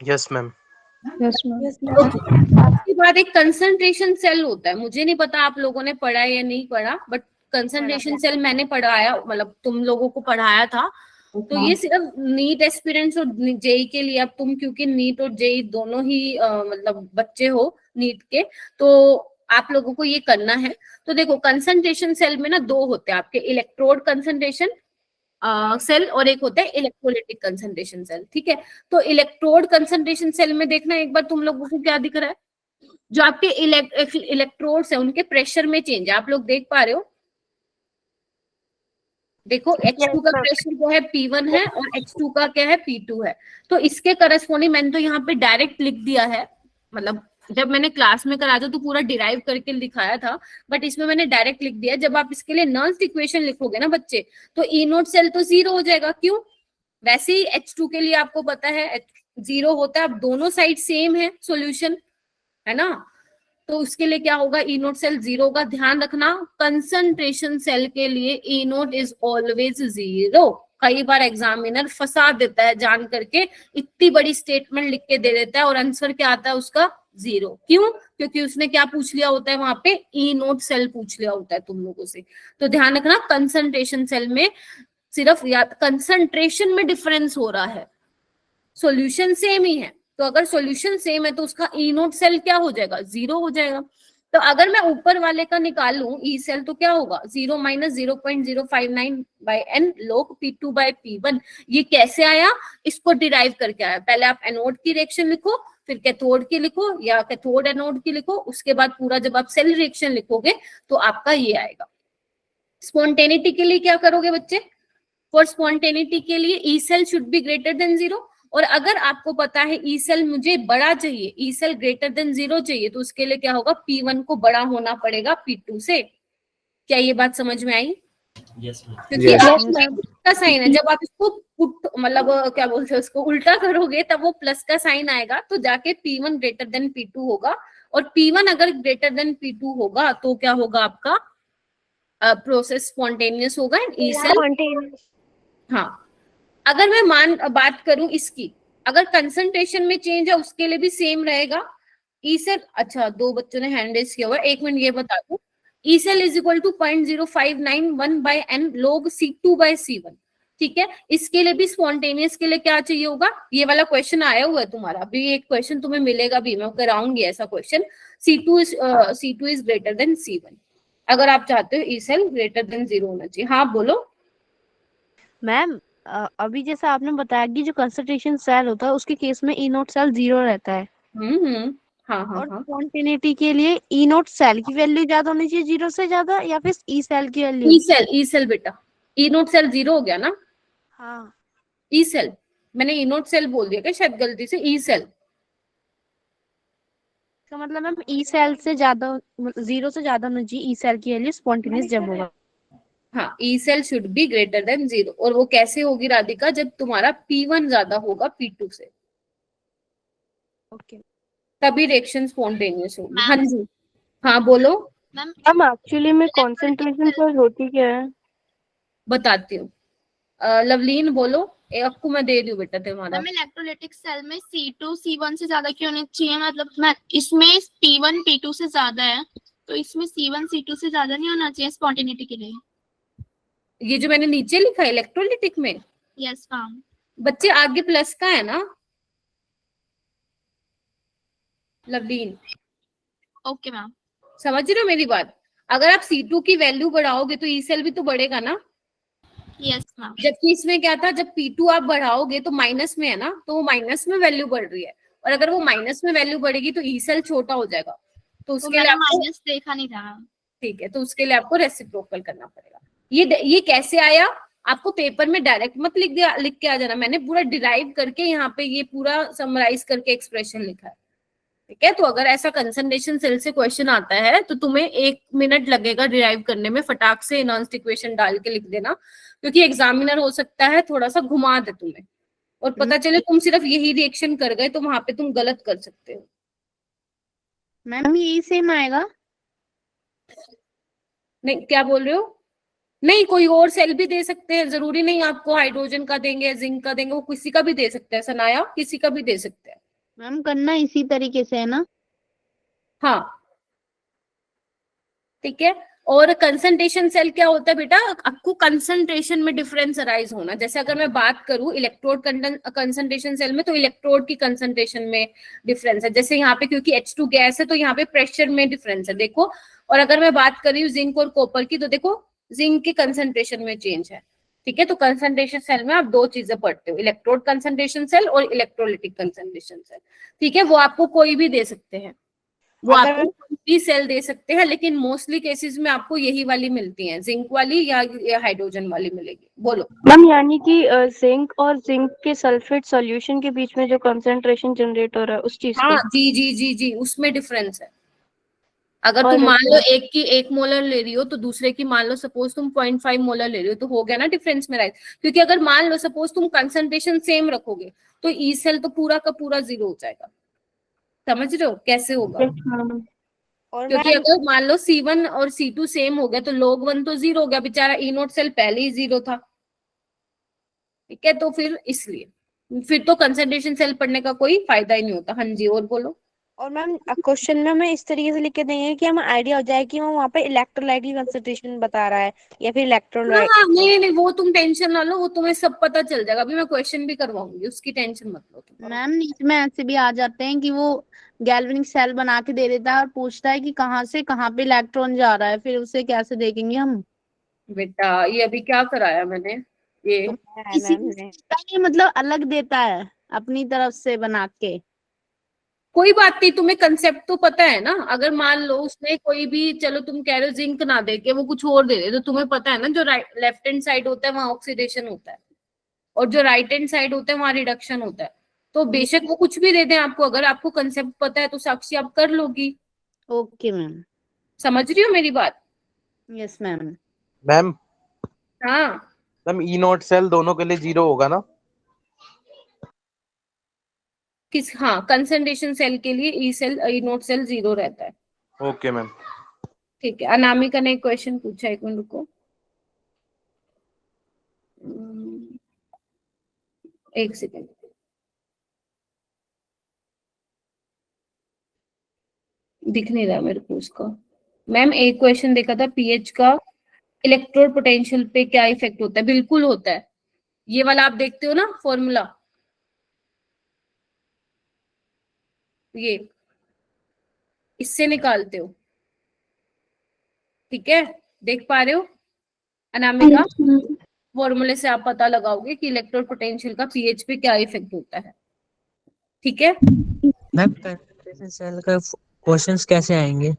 यस मैम। उसके बाद एक कंसंट्रेशन सेल होता है, मुझे नहीं पता आप लोगों ने पढ़ा या नहीं पढ़ा, बट कंसंट्रेशन सेल मैंने पढ़ाया, मतलब तुम लोगों को पढ़ाया था। तो ये सिर्फ नीट एस्पिरेंट्स और जेई के लिए, अब तुम क्योंकि नीट और जेई दोनों ही मतलब बच्चे हो नीट के, तो आप लोगों को ये करना है। तो देखो कंसंट्रेशन सेल में ना 2 होते हैं आपके, इलेक्ट्रोड कंसंट्रेशन सेल और एक होता है इलेक्ट्रोलिटिक कंसंट्रेशन सेल। ठीक है, तो इलेक्ट्रोड कंसंट्रेशन सेल में देखना एक बार तुम लोगों को क्या दिख रहा है, जो आपके इलेक्ट्रोड्स है उनके प्रेशर में चेंज है, आप लोग देख पा रहे हो। देखो H2 का प्रेशर जो है P1 है और H2 का क्या है P2 है। तो इसके करस्पॉन्डिंग मैंने तो यहाँ पे डायरेक्ट लिख दिया है, मतलब जब मैंने क्लास में कराया था तो पूरा डिराइव करके दिखाया था, बट इसमें मैंने डायरेक्ट लिख दिया। जब आप इसके लिए नर्न्स इक्वेशन लिखोगे ना बच्चे, तो E नोट सेल तो 0 हो जाएगा, क्यों, वैसे ही H2 के लिए आपको पता है 0 होता है, अब दोनों साइड सेम है सॉल्यूशन, है ना, तो उसके लिए क्या होगा, E नोट सेल 0 होगा। ध्यान रखना कंसंट्रेशन सेल के लिए E नोट इज ऑलवेज 0। कई बार एग्जामिनर फंसा देता है जान करके, इतनी बड़ी स्टेटमेंट लिख के दे देता है और आंसर क्या आता है उसका 0। क्यों, क्योंकि उसने क्या पूछ लिया होता है वहां पे, E नोट सेल पूछ लिया होता है तुम लोगों से। तो ध्यान रखना कंसंट्रेशन सेल में सिर्फ या कंसंट्रेशन में डिफरेंस हो रहा है, सॉल्यूशन सेम ही है। तो अगर सॉल्यूशन सेम है तो उसका E नोट सेल क्या हो जाएगा, 0 हो जाएगा। तो अगर मैं ऊपर वाले का निकाल लूं E सेल, तो क्या होगा, 0 minus 0.059 by n log P2 by P1। ये कैसे आया, इसको डिराइव करके आया। पहले आप एनोड की रिएक्शन लिखो, फिर कैथोड की लिखो, या कैथोड एनोड की लिखो, उसके बाद पूरा जब आप सेल रिएक्शन लिखोगे तो आपका ये आएगा। स्पॉन्टेनिटी के लिए क्या करोगे बच्चे, फॉर स्पॉन्टेनिटी के लिए E cell should be greater than 0। और अगर आपको पता है E सेल मुझे बड़ा चाहिए, E सेल ग्रेटर देन 0 चाहिए, तो उसके लिए क्या होगा, P1 को बड़ा होना पड़ेगा P2 से। क्या ये बात समझ में आई? Yes ma'am. क्योंकि का साइन है, जब आप इसको पुट मतलब क्या बोलते हैं उसको उल्टा करोगे तब वो प्लस का साइन आएगा, तो जाके P1 ग्रेटर देन P2 होगा। और P1 अगर ग्रेटर देन P2 होगा तो क्या होगा आपका प्रोसेस स्पॉन्टेनियस होगा एंड E सेल। हाँ, अगर मैं बात करूं इसकी, अगर कंसंट्रेशन में चेंज है उसके लिए भी सेम रहेगा। ई सेल, अच्छा 2 बच्चों ने हैंड रेज किया हुआ, एक मिनट ये बता दूं, E cell is equal to 0.0591 by n log C2 by C1। ठीक है, इसके लिए भी स्पॉन्टेनियस के लिए क्या चाहिए होगा, ये वाला क्वेश्चन आया हुआ है तुम्हारा, अभी एक क्वेश्चन तुम्हें मिलेगा भी, मैं कराऊंगी ऐसा question. C2 is greater than C1 अगर आप चाहते हो ई सेल ग्रेटर देन 0 होना चाहिए। हाँ बोलो मैम। अभी जैसा आपने बताया कि जो कंसंट्रेशन सेल होता है उसके केस में E नोट सेल 0 रहता है, हाँ हाँ और हाँ। स्पॉन्टेनिटी के लिए E नोट सेल की वैल्यू ज्यादा होनी चाहिए 0 से ज्यादा, या फिर E सेल की वैल्यू? ई सेल बेटा, ई नोट सेल 0 हो गया ना। हाँ, ई सेल, मैंने ई नोट सेल बोल दिया क्या शायद गलती से, ई सेल। इसका मतलब मैम E सेल से ज्यादा, 0 से ज्यादा होना चाहिए E सेल की वैल्यू स्पॉन्टेनियस जब होगा। हाँ, E cell should be greater than 0। और वो कैसे होगी राधिका, जब तुम्हारा P1 ज्यादा होगा P2 से, ओके तभी रिएक्शन स्पॉन्टेनियस होगी। हाँ जी, हाँ बोलो। मैम एक्चुअली में कंसंट्रेशन पर होती क्या है? बताती हूँ, लवलीन बोलो, आपको मैं दे दूं बेटा तुम्हारा। मैम इलेक्ट्रोलिटिक सेल में C2 C1 से ज्यादा क्यों होनी चाहिए, मतलब मैं इसमें P1 P2 से ज्यादा है, तो इसमें C1 C2 से ज्यादा नहीं होना चाहिए स्पॉन्टेनिटी के लिए? ये जो मैंने नीचे लिखा है इलेक्ट्रोलिटिक में, यस मैम। बच्चे आगे प्लस का है ना लवलीन, ओके मैम। समझ रहे हो मेरी बात। अगर आप C2 की वैल्यू बढ़ाओगे तो ई सेल भी तो बढ़ेगा ना, यस मैम। जबकि इसमें क्या था, जब P2 आप बढ़ाओगे तो माइनस में है ना, तो वो माइनस में वैल्यू बढ़ रही है, और अगर वो माइनस में वैल्यू बढ़ेगी तो ई सेल छोटा हो जाएगा, तो तो उसके लिए मैंने आपको, माइनस देखा नहीं था। ठीक है, तो उसके लिए आपको रेसिप्रोकल करना पड़ेगा। ये कैसे आया, आपको पेपर में डायरेक्ट मत लिख के आ जाना, मैंने पूरा डिराइव करके यहाँ पे ये पूरा समराइज करके एक्सप्रेशन लिखा है, ठीक है। तो अगर ऐसा कंसंट्रेशन सेल से क्वेश्चन आता है तो तुम्हें 1 मिनट लगेगा डिराइव करने में, फटाक से इनवर्स इक्वेशन डाल के लिख देना, क्योंकि एग्जामिनर हो सकता है थोड़ा सा घुमा दे तुम्हें, और पता चले तुम सिर्फ यही रिएक्शन कर गए, तो वहां पे तुम गलत कर सकते हो। मैम यही सेम आएगा? नहीं, क्या बोल रहे हो? नहीं, कोई और सेल भी दे सकते हैं, जरूरी नहीं आपको हाइड्रोजन का देंगे, जिंक का देंगे, वो किसी का भी दे सकते हैं, सनाया किसी का भी दे सकते हैं। मैम करना इसी तरीके से है ना? हाँ, ठीक है। और कंसंट्रेशन सेल क्या होता है बेटा, आपको कंसंट्रेशन में डिफरेंस अराइज होना, जैसे अगर मैं बात करूं इलेक्ट्रोड कंसंट्रेशन सेल में, तो इलेक्ट्रोड की कंसंट्रेशन में डिफरेंस है, जैसे यहाँ पे क्योंकि H2 गैस है तो यहाँ पे प्रेशर में डिफरेंस है, देखो। और अगर मैं बात कर रही हूँ जिंक और कॉपर की, तो देखो जिंक की कंसंट्रेशन में चेंज है, ठीक है। तो कंसंट्रेशन सेल में आप 2 चीजें पढ़ते हो, इलेक्ट्रोड कंसंट्रेशन सेल और इलेक्ट्रोलिटिक कंसंट्रेशन सेल, ठीक है। वो आपको कोई भी दे सकते हैं, वो अगर आपको कोई भी सेल दे सकते हैं, लेकिन मोस्टली केसेस में आपको यही वाली मिलती है, जिंक वाली या हाइड्रोजन वाली मिलेगी। बोलो। मैम यानी कि जिंक और जिंक के सल्फेट सॉल्यूशन के बीच में जो कंसंट्रेशन जनरेट हो रहा है उस चीज हाँ को। जी जी जी जी, उसमें डिफरेंस है। अगर और तुम मान लो एक की 1 मोलर ले रही हो, तो दूसरे की मान लो सपोज तुम 0.5 मोलर ले रही हो, तो हो गया ना डिफरेंस में, राइट। क्योंकि अगर मान लो सपोज तुम कंसंट्रेशन सेम रखोगे, तो ई सेल तो पूरा का पूरा 0 हो जाएगा, समझ रहे हो कैसे होगा? और क्योंकि मैम अगर मान लो C1 और C2 सेम हो गया, तो log 1 तो 0 हो गया, बेचारा ई नोट सेल पहले ही 0 था, ठीक है। तो फिर इसलिए फिर तो कंसंट्रेशन सेल पढ़ने का कोई फायदा ही नहीं होता। हाँ जी, और बोलो। और मैम क्वेश्चन में हमें इस तरीके से लिख के देंगे कि हमें आइडिया हो जाए कि वो वहाँ पे इलेक्ट्रोलाइट की कंसंट्रेशन बता रहा है या फिर हाँ इलेक्ट्रोलाइट। हाँ, नहीं नहीं, वो तुम टेंशन ना लो, वो तुम्हें सब पता चल जाएगा, अभी मैं क्वेश्चन भी करवाऊंगी, उसकी टेंशन मत लो तुम। मैम नीचे में ऐसे भी आ जाते हैं कि वो गैल्वेनिक सेल बना के दे देता है और पूछता है कि कहाँ से कहाँ पे इलेक्ट्रॉन जा रहा है, फिर उसे कैसे देखेंगे हम? बेटा ये अभी क्या कराया मैंने, ये किसी किसी मतलब अलग देता है अपनी तरफ से बना के। कोई बात नहीं, तुम्हें कंसेप्ट तो पता है ना। अगर मान लो उसने कोई भी, चलो तुम कह रहे हो जिंक ना दे के वो कुछ और दे दे, तो तुम्हें पता है ना जो लेफ्ट हैंड साइड होता है वहां ऑक्सीडेशन होता है, और जो राइट हैंड साइड होता है वहां रिडक्शन होता है। तो बेशक वो कुछ भी दे दें आपको, अगर आपको कंसेप्ट पता है तो साक्षी आप कर लोगी। Okay ma'am. समझ रही हो मेरी बात? Yes ma'am. मैम हाँ, मैम ई नोट सेल दोनों के लिए 0 होगा ना? हाँ, कंसंट्रेशन सेल के लिए E cell E naught cell 0 रहता है, ओके मैम। ठीक है। अनामिका ने एक क्वेश्चन पूछा, एक मिनट रुको, एक सेकेंड। दिख नहीं रहा मेरे को उसका। मैम एक क्वेश्चन देखा था पीएच का, इलेक्ट्रोड पोटेंशियल पे क्या इफेक्ट होता है? बिल्कुल होता है, ये वाला आप देखते हो ना फॉर्मूला, ये इससे निकालते हो, ठीक है। देख पा रहे हो अनामिका? फॉर्मूले से आप पता लगाओगे कि इलेक्ट्रोड पोटेंशियल का पीएच पे क्या इफेक्ट होता है, ठीक है। मैम कंसंट्रेशन सेल का क्वेश्चंस कैसे आएंगे?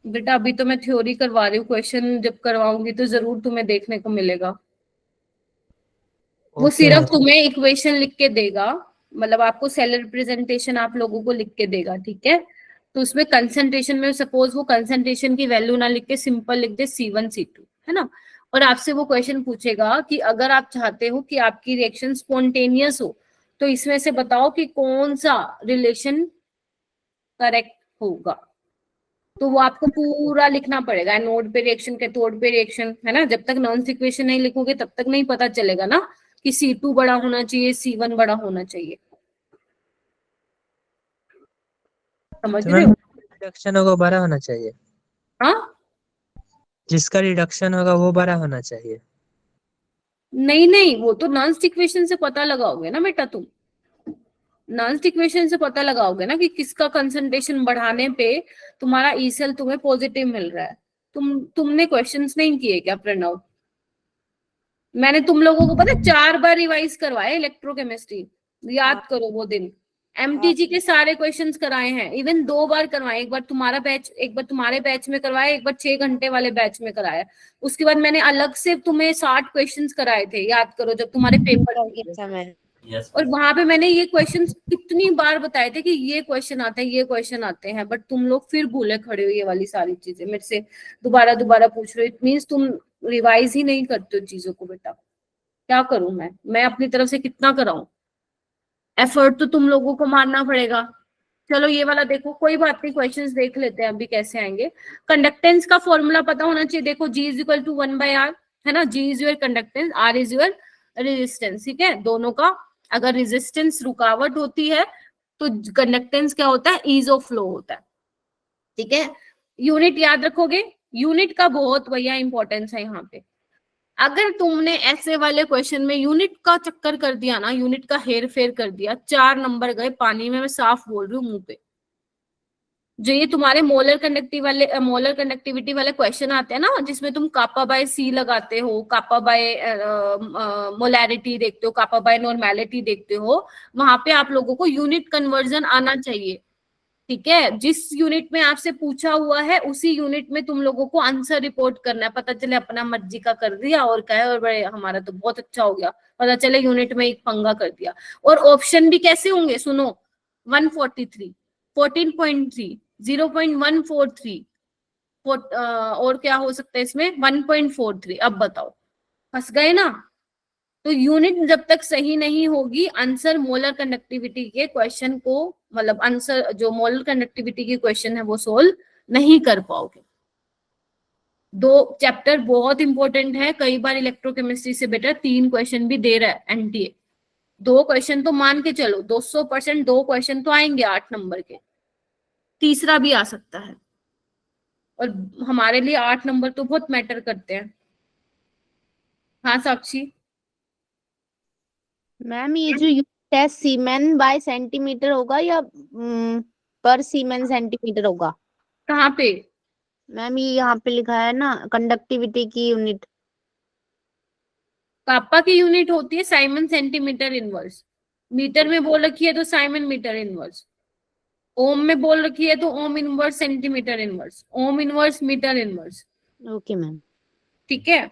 बेटा अभी तो मैं थ्योरी करवा रही हूँ, क्वेश्चन जब करवाऊंगी तो जरूर तुम्हें देखने को मिलेगा। वो ओके सिर्फ मैम। तुम्हें इक्वेशन लिख के देगा, मतलब आपको सेल रिप्रेजेंटेशन आप लोगों को लिख के देगा, ठीक है। तो उसमें कंसंट्रेशन में सपोज वो कंसंट्रेशन की वैल्यू ना लिख के सिंपल लिख दे C1 C2, है ना। और आपसे वो क्वेश्चन पूछेगा कि अगर आप चाहते हो कि आपकी रिएक्शन स्पॉन्टेनियस हो, तो इसमें से बताओ कि कौन सा रिलेशन करेक्ट होगा। तो वो आपको पूरा लिखना पड़ेगा, एनोड पे रिएक्शन, कैथोड पे रिएक्शन, है ना। जब तक नॉन इक्वेशन नहीं लिखोगे तब तक नहीं पता चलेगा ना कि C2 बड़ा होना चाहिए, C1 बड़ा होना चाहिए, समझ तो रहे मैम हो? रिडक्शन होगा वो बड़ा होना चाहिए, हाँ, जिसका रिडक्शन होगा वो बड़ा होना चाहिए। नहीं नहीं, वो तो नॉन इक्वेशन से पता लगाओगे ना बेटा, तुम नॉन इक्वेशन से पता लगाओगे ना कि किसका कंसंट्रेशन बढ़ाने पे तुम्हारा ई सेल तुम्हें पॉजिटिव मिल रहा है, तुमने क्वेश्चंस नहीं किए क्या प्रणव? मैंने तुम लोगों को पता 4 बार रिवाइज करवाया इलेक्ट्रोकेमिस्ट्री, याद करो वो दिन। एमटीजी के सारे क्वेश्चंस कराए हैं, इवन 2 बार करवाए, एक बार तुम्हारा बैच, एक बार तुम्हारे बैच में करवाया, एक बार 6 घंटे वाले बैच में कराया। उसके बाद मैंने अलग से तुम्हें 60 क्वेश्चंस कराए थे, याद करो, जब तुम्हारे पेपर थे। यस और वहां पे मैंने ये क्वेश्चंस कितनी बार बताए थे कि ये क्वेश्चन आते हैं, ये क्वेश्चन आते हैं, बट तुम लोग फिर भूले खड़े हो ये वाली सारी चीजें, मेरे से दोबारा दोबारा पूछ रहे हो। इट मीन्स तुम रिवाइज ही नहीं करते हो चीजों को। बेटा क्या करूं मैं अपनी तरफ से कितना कराऊं? एफर्ट तो तुम लोगों को मारना पड़ेगा। चलो ये वाला देखो, कोई बात नहीं, क्वेश्चंस देख लेते हैं अभी कैसे आएंगे। कंडक्टेंस का फॉर्मूला पता होना चाहिए। देखो G is equal to 1/R है ना, G is your conductance, R is your resistance. ठीक है, दोनों का अगर रेजिस्टेंस रुकावट होती है तो कंडक्टेंस क्या होता है? ईज ऑफ फ्लो होता है। ठीक है, यूनिट याद रखोगे, यूनिट का बहुत भैया इंपॉर्टेंस है यहाँ पे। अगर तुमने ऐसे वाले क्वेश्चन में यूनिट का चक्कर कर दिया ना, यूनिट का हेर फेर कर दिया, 4 नंबर गए पानी में। मैं साफ बोल रही हूँ मुंह पे। जो ये तुम्हारे मोलर कंडक्टिविटी वाले क्वेश्चन आते हैं ना, जिसमें तुम कापा बाय सी लगाते हो, कापा बाय मोलैरिटी देखते हो, कापा बाय नॉर्मेलिटी देखते हो, वहां पे आप लोगों को यूनिट कन्वर्जन आना चाहिए। ठीक है, जिस यूनिट में आपसे पूछा हुआ है उसी यूनिट में तुम लोगों को आंसर रिपोर्ट करना है। पता चले अपना मर्जी का कर दिया और कहे और बड़े हमारा तो बहुत अच्छा हो गया, पता चले यूनिट में एक पंगा कर दिया। और ऑप्शन भी कैसे होंगे सुनो, 143, 14.3, 0.143, और क्या हो सकता है इसमें, 1.43। अब बताओ, फंस गए ना? तो यूनिट जब तक सही नहीं होगी, आंसर मोलर कंडक्टिविटी के क्वेश्चन को, मतलब आंसर जो मोलर कंडक्टिविटी के क्वेश्चन है वो सोल्व नहीं कर पाओगे। 2 चैप्टर बहुत इंपॉर्टेंट है। कई बार इलेक्ट्रोकेमिस्ट्री से बेटर 3 क्वेश्चन भी दे रहा है एनटीए। 2 क्वेश्चन तो मान के चलो, 200% 2 क्वेश्चन तो आएंगे 8 नंबर के, तीसरा भी आ सकता है। और हमारे लिए 8 नंबर तो बहुत मैटर करते हैं। हाँ साक्षी? मैम ये जो यूनिट है सीमेन बाय सेंटीमीटर होगा या पर सीमेन सेंटीमीटर होगा? कहाँ पे? मैम ये यहाँ पे लिखा है ना, कंडक्टिविटी की यूनिट। कापा की यूनिट होती है साइमन सेंटीमीटर इनवर्स। मीटर में बोल रखी है तो साइमन मीटर इनवर्स। ओम में बोल रखी है तो ohm inverse centimetre inverse, ohm inverse metre inverse. Okay ma'am. ठीक है,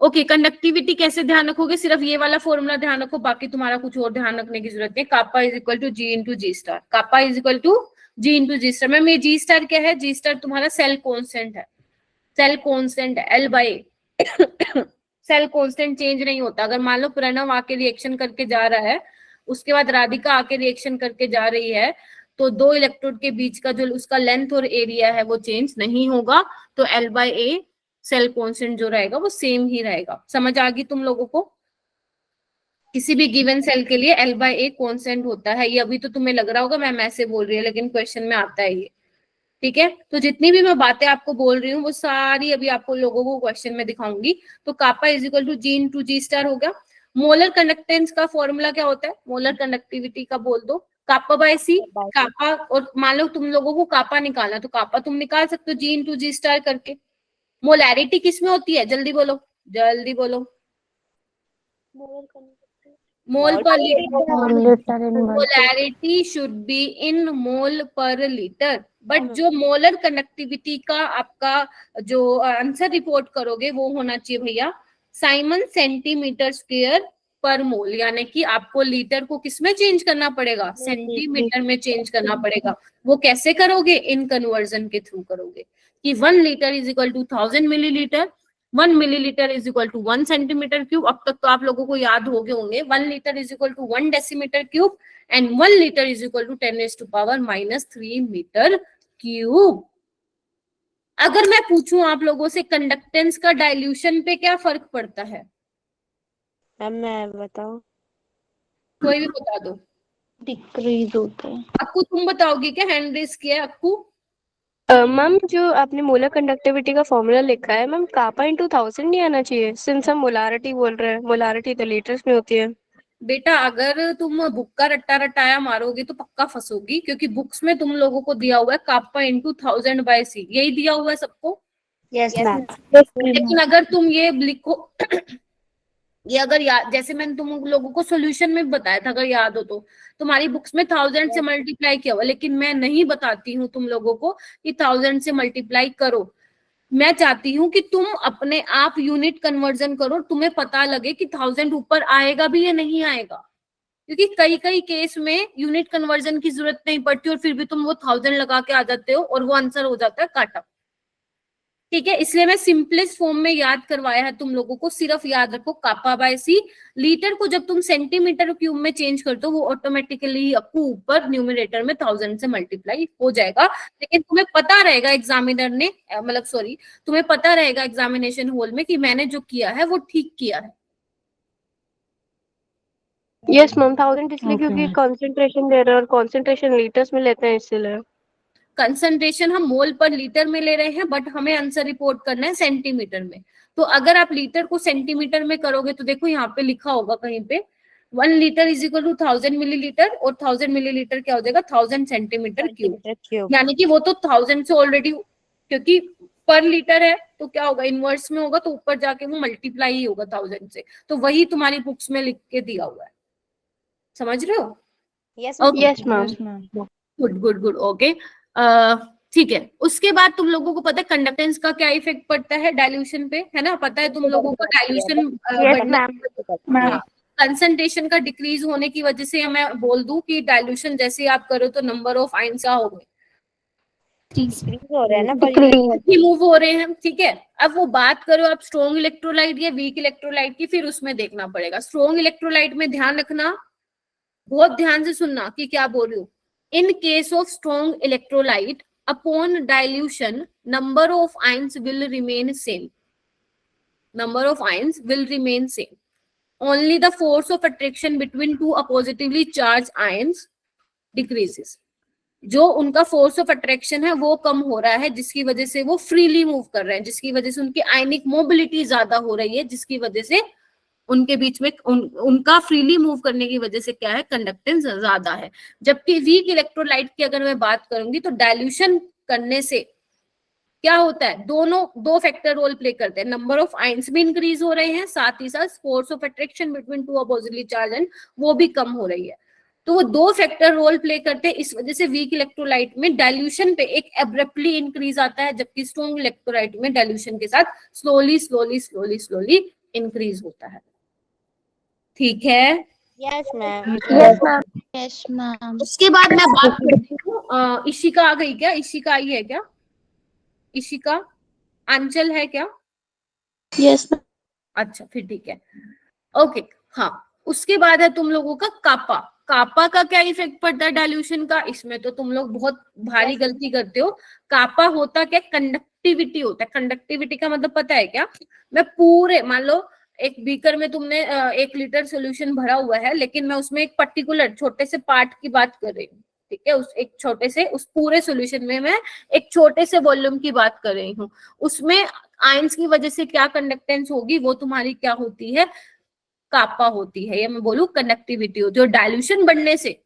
ओके। कंडक्टिविटी कैसे ध्यान रखोगे? सिर्फ ये वाला फॉर्मूला ध्यान रखो, बाकी तुम्हारा कुछ और ध्यान रखने की जरूरत नहीं। Kappa is equal to G into G star, kappa is equal to G into G star. Ma'am ये जी स्टार क्या है? जी स्टार तुम्हारा सेल कांस्टेंट है, सेल कांस्टेंट है, L by cell constant change नहीं होता। अगर मान लो प्रणव आके रिएक्शन करके जा रहा है, उसके बाद राधिका आके रिएक्शन करके जा रही है, तो 2 इलेक्ट्रोड के बीच का जो उसका लेंथ और एरिया है वो चेंज नहीं होगा। तो L by A cell constant जो रहेगा वो सेम ही रहेगा। समझ आ गई तुम लोगों को? किसी भी गिवन सेल के लिए L बाय A कांस्टेंट होता है। ये अभी तो तुम्हें लग रहा होगा मैम ऐसे बोल रही है, लेकिन क्वेश्चन में आता है ये। ठीक है, तो जितनी भी मैं बातें आपको बोल रही हूँ वो सारी अभी आपको लोगों को क्वेश्चन में दिखाऊंगी। तो kappa is equal to G into G star हो गया। मोलर कंडक्टेंस का फॉर्मूला क्या होता है? मोलर कंडक्टिविटी का बोल दो, कापा बाय सी। कापा, और मान लो तुम लोगों को कापा निकालना, तो कापा तुम निकाल सकते हो जी इंटू जी स्टार करके। मोलैरिटी किसमें होती है? जल्दी बोलो, जल्दी बोलो। Mole per litre. Molarity should be in mole per litre. But जो मोलर कंडक्टिविटी का आपका जो आंसर रिपोर्ट करोगे वो होना चाहिए भैया साइमन सेंटीमीटर स्क्वायर पर मोल, यानी कि आपको लीटर को किसमें चेंज करना पड़ेगा? सेंटीमीटर में चेंज करना पड़ेगा। वो कैसे करोगे? इन कन्वर्जन के थ्रू करोगे कि 1 litre is equal to 1000 millilitre, 1 millilitre is equal to 1 centimetre cube. अब तक तो आप लोगों को याद हो गए होंगे 1 litre is equal to 1 decimetre cube and 1 litre is equal to 10⁻³ metre cube. अगर मैं पूछूं आप लोगों से कंडक्टेंस का डाइल्यूशन पे क्या फर्क पड़ता है? मैम मैं बताऊं? कोई भी बता दो। डिक्रीज होता है। अक्कू तुम बताओगी क्या? हैंड रेस किया है अक्कू? मैम जो आपने मोलर कंडक्टिविटी का फॉर्मूला लिखा है मैम, कापा इंटू 1000 नहीं आना चाहिए, सिंस हम मोलारिटी बोल रहे हैं, मोलारिटी तो लीटर्स में होती है। बेटा अगर तुम बुक का रट्टा रटाया मारोगे तो पक्का फंसोगी, क्योंकि बुक्स में तुम लोगों को दिया हुआ है कापा इंटू 1000 बाय सी, यही दिया हुआ है सबको। Yes ma'am. लेकिन अगर तुम ये लिखो ये अगर याद, जैसे मैंने तुम लोगों को सॉल्यूशन में बताया था, अगर याद हो तो तुम्हारी बुक्स में 1000 से मल्टीप्लाई किया हुआ, लेकिन मैं नहीं बताती हूँ तुम लोगों को कि 1000 से मल्टीप्लाई करो। मैं चाहती हूँ कि तुम अपने आप यूनिट कन्वर्जन करो, तुम्हें पता लगे कि 1000 ऊपर आएगा भी या नहीं आएगा, क्योंकि कई कई केस में यूनिट कन्वर्जन की जरूरत नहीं पड़ती और फिर भी तुम वो 1000 लगा के आ जाते हो और वो आंसर हो जाता है काटा। ठीक है, इसलिए मैं सिंपलेस्ट फॉर्म में याद करवाया है तुम लोगों को। सिर्फ याद रखो कापा बाय सी। लीटर को जब तुम सेंटीमीटर क्यूब में चेंज करते हो वो ऑटोमेटिकली आपको ऊपर न्यूमरेटर में 1000 से मल्टीप्लाई हो जाएगा। लेकिन तुम्हें पता रहेगा एग्जामिनर ने, मतलब सॉरी, तुम्हें पता रहेगा एग्जामिनेशन हॉल में कि मैंने जो किया है वो ठीक किया है। यस मैम 1000 इसलिए Okay, क्योंकि ma'am. कंसंट्रेशन दे रहे हैं और कंसंट्रेशन लीटर्स में लेते हैं इसलिए। कंसंट्रेशन हम मोल पर लीटर में ले रहे हैं, बट हमें आंसर रिपोर्ट करना है सेंटीमीटर में। तो अगर आप लीटर को सेंटीमीटर में करोगे तो देखो यहाँ पे लिखा होगा कहीं पे 1 litre is equal to 1000 millilitre, और 1000 मिलीलीटर क्या हो जाएगा 1000 सेंटीमीटर क्यूब। यानी कि वो तो 1000 से ऑलरेडी, क्योंकि पर लीटर है तो क्या होगा इनवर्स में होगा, तो ऊपर जाके वो मल्टीप्लाई ही होगा 1000 से। तो वही तुम्हारी बुक्स में लिख के दिया हुआ है, समझ रहे हो? Yes yes ma'am. Yes, ma'am. Good good good, okay. ठीक है, उसके बाद तुम लोगों को पता है कंडक्टेंस का क्या इफेक्ट पड़ता है डाइल्यूशन पे, है ना? पता है तुम लोगों को डाइल्यूशन यस मैम। कंसंट्रेशन का डिक्रीज होने की वजह से मैं बोल दूं कि डाइल्यूशन जैसे आप करो तो नंबर ऑफ आयंस क्या हो गए, हो रहा है ना पर मूव हो रहे हैं। ठीक है, अब वो बात करो आप स्ट्रॉन्ग इलेक्ट्रोलाइट या वीक इलेक्ट्रोलाइट की, फिर उसमें देखना पड़ेगा। स्ट्रॉन्ग इलेक्ट्रोलाइट में ध्यान रखना, बहुत ध्यान से सुनना कि क्या बोल रही हूँ। In case of strong electrolyte, upon dilution, number of ions will remain same. Number of ions will remain same. Only the force of attraction between two oppositively charged ions decreases. जो उनका फोर्स ऑफ अट्रैक्शन है वो कम हो रहा है, जिसकी वजह से वो फ्रीली मूव कर रहे हैं, जिसकी वजह से उनकी आयनिक मोबिलिटी ज्यादा हो रही है, जिसकी वजह से उनके बीच में उनका फ्रीली मूव करने की वजह से क्या है कंडक्टेंस ज्यादा है। जबकि वीक इलेक्ट्रोलाइट की अगर मैं बात करूंगी तो डाइल्यूशन करने से क्या होता है, दोनों दो फैक्टर रोल प्ले करते हैं। नंबर ऑफ आयंस भी इंक्रीज हो रहे हैं, साथ ही साथ force of attraction between two oppositely charge and वो भी कम हो रही है। तो वो दो फैक्टर रोल प्ले करते हैं, इस वजह से वीक इलेक्ट्रोलाइट में डाइल्यूशन पे एक एब्रप्टली इंक्रीज आता है, जबकि स्ट्रॉन्ग इलेक्ट्रोलाइट में डाइल्यूशन के साथ slowly slowly slowly slowly increase होता है। ठीक है, yes ma'am. Yes ma'am. Yes ma'am. उसके बाद मैं बात करती हूँ, इशिका आ गई क्या? इशिका आई है क्या? इशिका, आंचल है क्या? Yes ma'am. अच्छा फिर ठीक है, ओके। हाँ, उसके बाद है तुम लोगों का कापा। कापा का क्या इफेक्ट पड़ता है डाइल्यूशन का? इसमें तो तुम लोग बहुत भारी गलती करते हो। कापा होता क्या, कंडक्टिविटी होता है। कंडक्टिविटी का मतलब पता है क्या? मैं पूरे, मान लो एक बीकर में तुमने 1 लीटर सोल्यूशन भरा हुआ है, लेकिन मैं उसमें एक पर्टिकुलर छोटे से पार्ट की बात कर रही हूँ। ठीक है, उस एक छोटे से, उस पूरे सोल्यूशन में मैं एक छोटे से वॉल्यूम की बात कर रही हूँ। उसमें आयंस की वजह से क्या कंडक्टेंस होगी, वो तुम्हारी क्या होती है, कापा होती है, या मैं बोलूं कंडक्टिविटी हो। जो डाइल्यूशन बढ़ने से,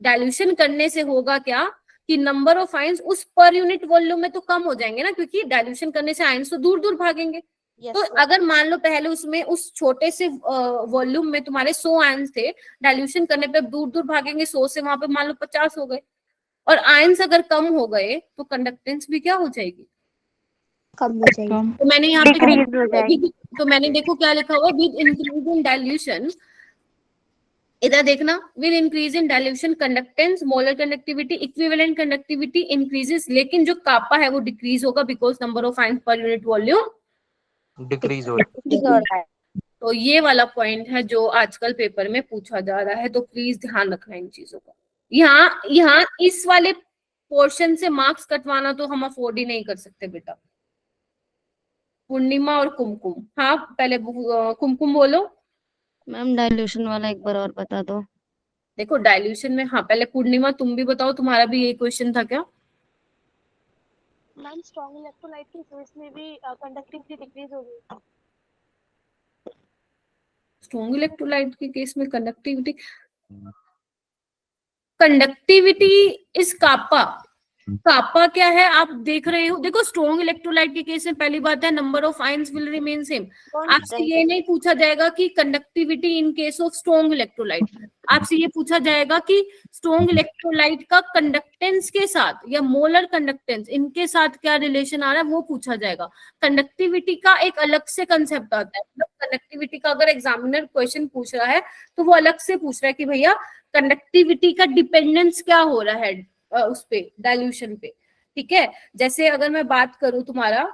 डाइल्यूशन करने से होगा क्या कि नंबर ऑफ आयंस उस पर यूनिट वॉल्यूम में तो कम हो जाएंगे ना, क्योंकि डाइल्यूशन करने से आयंस तो दूर दूर भागेंगे। तो अगर मान लो पहले उसमें उस छोटे से वॉल्यूम में तुम्हारे 100 आयंस थे, डाइल्यूशन करने पे दूर दूर भागेंगे, 100 से वहां पे मान लो 50 हो गए, और आयंस अगर कम हो गए तो कंडक्टेंस भी क्या हो जाएगी, कम हो जाएगी। कम। तो मैंने यहाँ Decrease हो जाएगी। पे तो मैंने देखो क्या लिखा हुआ, विद इंक्रीज इन डाइल्यूशन, इधर देखना, with increase in dilution conductance, molar conductivity, equivalent conductivity increases, लेकिन जो कापा है वो डिक्रीज होगा because number of ions per unit volume decrease हो रहा है। तो ये वाला पॉइंट है जो आजकल पेपर में पूछा जा रहा है, तो प्लीज ध्यान रखना इन चीजों का। यहाँ इस वाले पोर्शन से मार्क्स कटवाना तो हम अफोर्ड ही नहीं कर सकते बेटा। पूर्णिमा और कुमकुम, हाँ पहले कुमकुम बोलो। मैम डाइल्यूशन वाला एक बार और बता दो। देखो डाइल्यूशन में, हाँ पहले पूर्णिमा तुम भी बताओ, तुम्हारा भी यही क्वेश्चन था क्या? मैम स्ट्रॉन्ग इलेक्ट्रोलाइट के केस में भी कंडक्टिविटी डिक्रीज होगी। स्ट्रॉन्ग इलेक्ट्रोलाइट के केस में कंडक्टिविटी इज कापा, कापा क्या है आप देख रहे हो, देखो स्ट्रॉन्ग इलेक्ट्रोलाइट के केस में पहली बात है number of ions will remain same. आपसे ये नहीं पूछा जाएगा कि conductivity in case of strong electrolyte, आपसे ये पूछा जाएगा कि स्ट्रॉन्ग इलेक्ट्रोलाइट का कंडक्टेंस के साथ या मोलर कंडक्टेंस इनके साथ क्या रिलेशन आ रहा है वो पूछा जाएगा। कंडक्टिविटी का एक अलग से कंसेप्ट आता है, मतलब कंडक्टिविटी का अगर एग्जामिनर क्वेश्चन पूछ रहा है तो वो अलग से पूछ रहा है कि भैया कंडक्टिविटी का डिपेंडेंस क्या हो रहा है उस पे, डाइल्यूशन पे। ठीक है, जैसे अगर मैं बात करूं तुम्हारा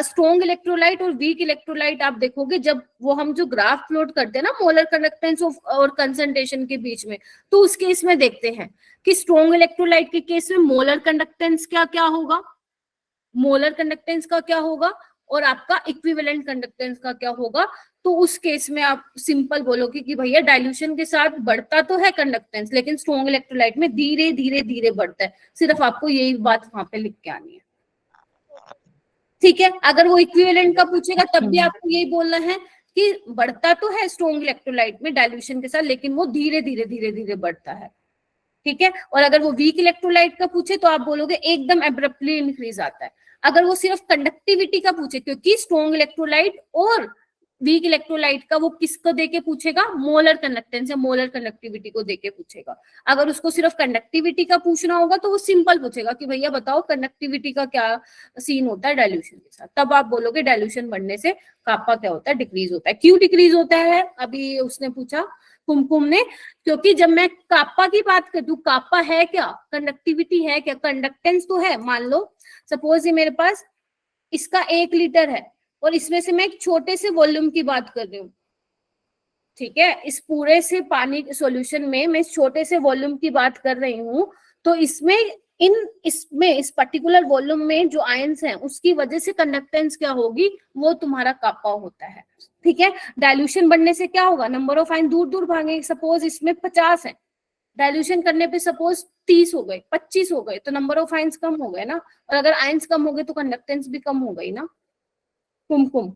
स्ट्रॉन्ग इलेक्ट्रोलाइट और वीक इलेक्ट्रोलाइट, आप देखोगे जब वो हम जो ग्राफ प्लॉट करते हैं ना मोलर कंडक्टेंस और कंसंट्रेशन के बीच में, तो उस केस में देखते हैं कि स्ट्रॉन्ग इलेक्ट्रोलाइट के केस में मोलर कंडक्टेंस क्या क्या होगा, मोलर कंडक्टेंस का क्या होगा और आपका इक्विवेलेंट कंडक्टेंस का क्या होगा। तो उस केस में आप सिंपल बोलोगे कि भैया डाइल्यूशन के साथ बढ़ता तो है कंडक्टेंस लेकिन स्ट्रॉन्ग इलेक्ट्रोलाइट में धीरे धीरे धीरे बढ़ता है। सिर्फ आपको यही बात वहां पे लिख के आनी है, ठीक है। अगर वो इक्विवेलेंट का पूछेगा तब भी आपको यही बोलना है कि बढ़ता तो है स्ट्रॉन्ग इलेक्ट्रोलाइट में डाइल्यूशन के साथ लेकिन वो धीरे धीरे धीरे धीरे बढ़ता है, ठीक है। और अगर वो वीक इलेक्ट्रोलाइट का पूछे तो आप बोलोगे एकदम एब्रप्टली इंक्रीज आता है। अगर वो सिर्फ कंडक्टिविटी का पूछे, क्योंकि स्ट्रॉन्ग इलेक्ट्रोलाइट और वीक इलेक्ट्रोलाइट का वो किसको देके पूछेगा, मोलर कंडक्टेंस या मोलर कंडक्टिविटी को देके पूछेगा। अगर उसको सिर्फ कंडक्टिविटी का पूछना होगा तो वो सिंपल पूछेगा कि भैया बताओ कंडक्टिविटी का क्या सीन होता है डाइल्यूशन के साथ, तब आप बोलोगे डाइल्यूशन बढ़ने से कापा क्या होता है, डिक्रीज होता है। क्यों डिक्रीज होता है अभी उसने पूछा कुमकुम ने, क्योंकि जब मैं कापा की बात करती हूँ, कापा है क्या, कंडक्टिविटी है क्या, कंडक्टेंस तो है। मान लो सपोज ये मेरे पास इसका 1 लीटर है और इसमें से मैं एक छोटे से वॉल्यूम की बात कर रही हूँ, ठीक है। इस पूरे से पानी के सॉल्यूशन में मैं छोटे से वॉल्यूम की बात कर रही हूँ, तो इसमें इस पर्टिकुलर वॉल्यूम में जो आयंस हैं उसकी वजह से कंडक्टेंस क्या होगी, वो तुम्हारा कापा होता है, ठीक है। डाइल्यूशन बढ़ने से क्या होगा, नंबर ऑफ आयन दूर दूर भागेंगे। सपोज इसमें 50 है, डाइल्यूशन करने पे सपोज 30 हो गए, 25 हो गए, तो नंबर ऑफ आयंस कम हो गए ना, और अगर आयंस कम हो गए तो कंडक्टेंस भी कम हो गई ना। कुमकुम,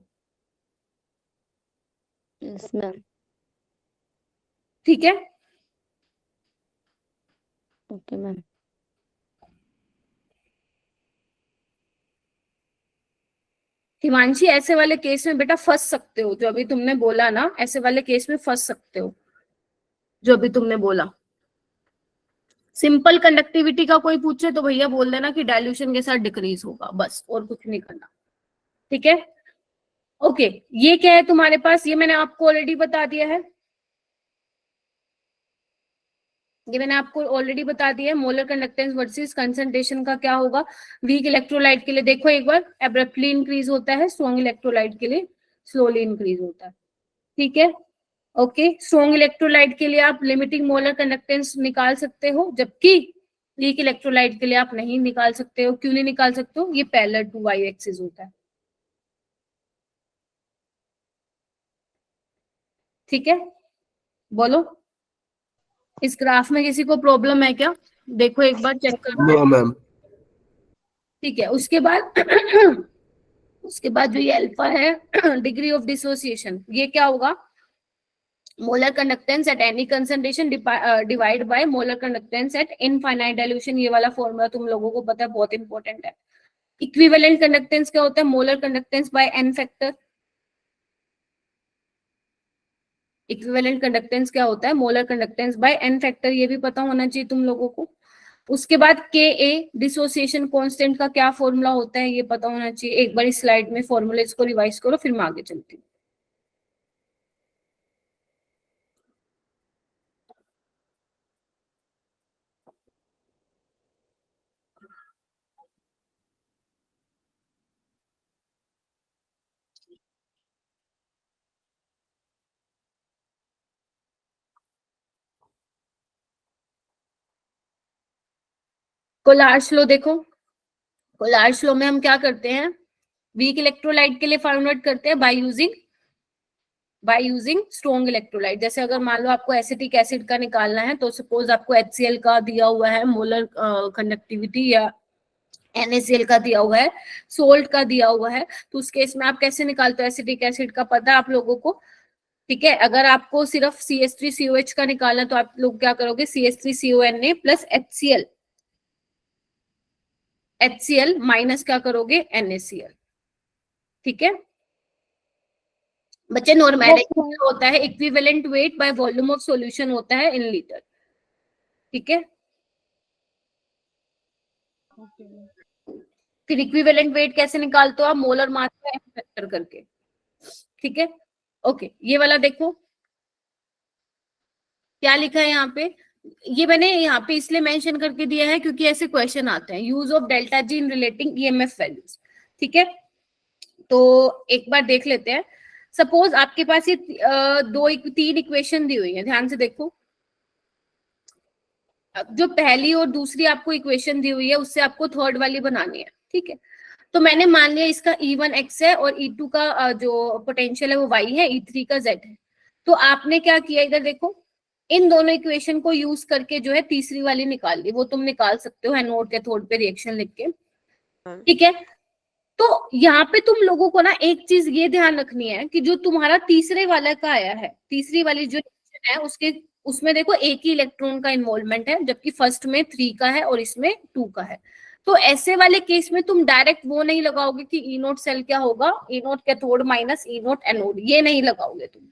यस मैम। ठीक है। Okay ma'am. हिमांशी ऐसे वाले केस में बेटा फंस सकते हो, जो अभी तुमने बोला ना, ऐसे वाले केस में फंस सकते हो जो अभी तुमने बोला। सिंपल कंडक्टिविटी का कोई पूछे तो भैया बोल देना कि डाइल्यूशन के साथ डिक्रीज होगा, बस, और कुछ नहीं करना, ठीक है। ओके, ये क्या है तुम्हारे पास, ये मैंने आपको ऑलरेडी बता दिया है, ये मैंने आपको ऑलरेडी बता दिया है। मोलर कंडक्टेंस वर्सेस कंसंट्रेशन का क्या होगा। वीक इलेक्ट्रोलाइट के लिए देखो एक बार एब्रप्टली इंक्रीज होता है, स्ट्रॉन्ग इलेक्ट्रोलाइट के लिए स्लोली इंक्रीज होता है, ठीक है। ओके, स्ट्रॉन्ग इलेक्ट्रोलाइट के लिए आप लिमिटिंग मोलर कंडक्टेंस निकाल सकते हो, जबकि वीक इलेक्ट्रोलाइट के लिए आप नहीं निकाल सकते हो। क्यों नहीं निकाल सकते हो, ये पैरेलल टू वाई एक्सिस होता है, ठीक है। बोलो, इस ग्राफ में किसी को प्रॉब्लम है क्या, देखो एक बार चेक करो। No ma'am. ठीक है, उसके बाद जो ये अल्फा है डिग्री ऑफ डिसोसिएशन, ये क्या होगा, molar conductance at any concentration divide by molar conductance eight infinite dilution. ये वाला फॉर्मूला तुम लोगों को पता है, बहुत इंपॉर्टेंट है। इक्विवेलेंट कंडक्टेंस क्या होता है, molar conductance by N factor. Equivalent conductance क्या होता है, molar conductance by N factor, ये भी पता होना चाहिए तुम लोगों को। उसके बाद के ए डिसोसिएशन कांस्टेंट का क्या फॉर्मूला होता है, ये पता होना चाहिए। एक बार इस स्लाइड में फॉर्मूले इसको रिवाइज करो, फिर मैं आगे चलती हूँ। कोलार्स लो देखो, कोलार्स लो में हम क्या करते हैं, वीक इलेक्ट्रोलाइट के लिए फाइंड आउट करते हैं बाय यूजिंग स्ट्रॉन्ग इलेक्ट्रोलाइट। जैसे अगर मान लो आपको एसिटिक एसिड का निकालना है, तो सपोज आपको HCl का दिया हुआ है मोलर कंडक्टिविटी, या NaCl का दिया हुआ है, सोल्ट का दिया हुआ है, तो उस केस में आप कैसे निकालते हो, एसिटिक एसिड का पता है आप लोगों को, ठीक है। अगर आपको सिर्फ CH3COH का निकालना तो आप लोग क्या करोगे, CH3CONA plus HCl, HCl minus क्या करोगे, NaCl। ठीक है बच्चे, नॉर्मैलिटी होता है equivalent weight by volume of solution होता है इन लीटर। ठीक है फिर इक्विवेलेंट वेट कैसे निकालते हो आप, मोलर मास का M फैक्टर करके। ठीक है ओके, ये वाला देखो क्या लिखा है यहाँ पे, ये मैंने यहाँ पे इसलिए मेंशन करके दिया है क्योंकि ऐसे क्वेश्चन आते हैं, use of delta G in relating EMF values. ठीक है तो एक बार देख लेते हैं। सपोज आपके पास ये तीन इक्वेशन दी हुई है, ध्यान से देखो। जो पहली और दूसरी आपको इक्वेशन दी हुई है उससे आपको थर्ड वाली बनानी है। ठीक है तो मैंने मान लिया इसका E1 x है और E2 का जो पोटेंशियल है वो y है, E3 का z है। तो आपने क्या किया, इधर देखो, इन दोनों इक्वेशन को यूज करके जो है तीसरी वाली निकाल ली, वो तुम निकाल सकते हो एनोड कैथोड पे रिएक्शन लिख के। ठीक है तो यहाँ पे तुम लोगों को ना एक चीज ये ध्यान रखनी है कि जो तुम्हारा तीसरे वाला का आया है, तीसरी वाली जो रिएक्शन है उसमें देखो एक ही इलेक्ट्रॉन का इन्वॉल्वमेंट है, जबकि फर्स्ट में 3 का है और इसमें 2 का है। तो ऐसे वाले केस में तुम डायरेक्ट वो नहीं लगाओगे कि ई नोट सेल क्या होगा, ई नोट कैथोड माइनस ई नोट एनोड, ये नहीं लगाओगे तुम,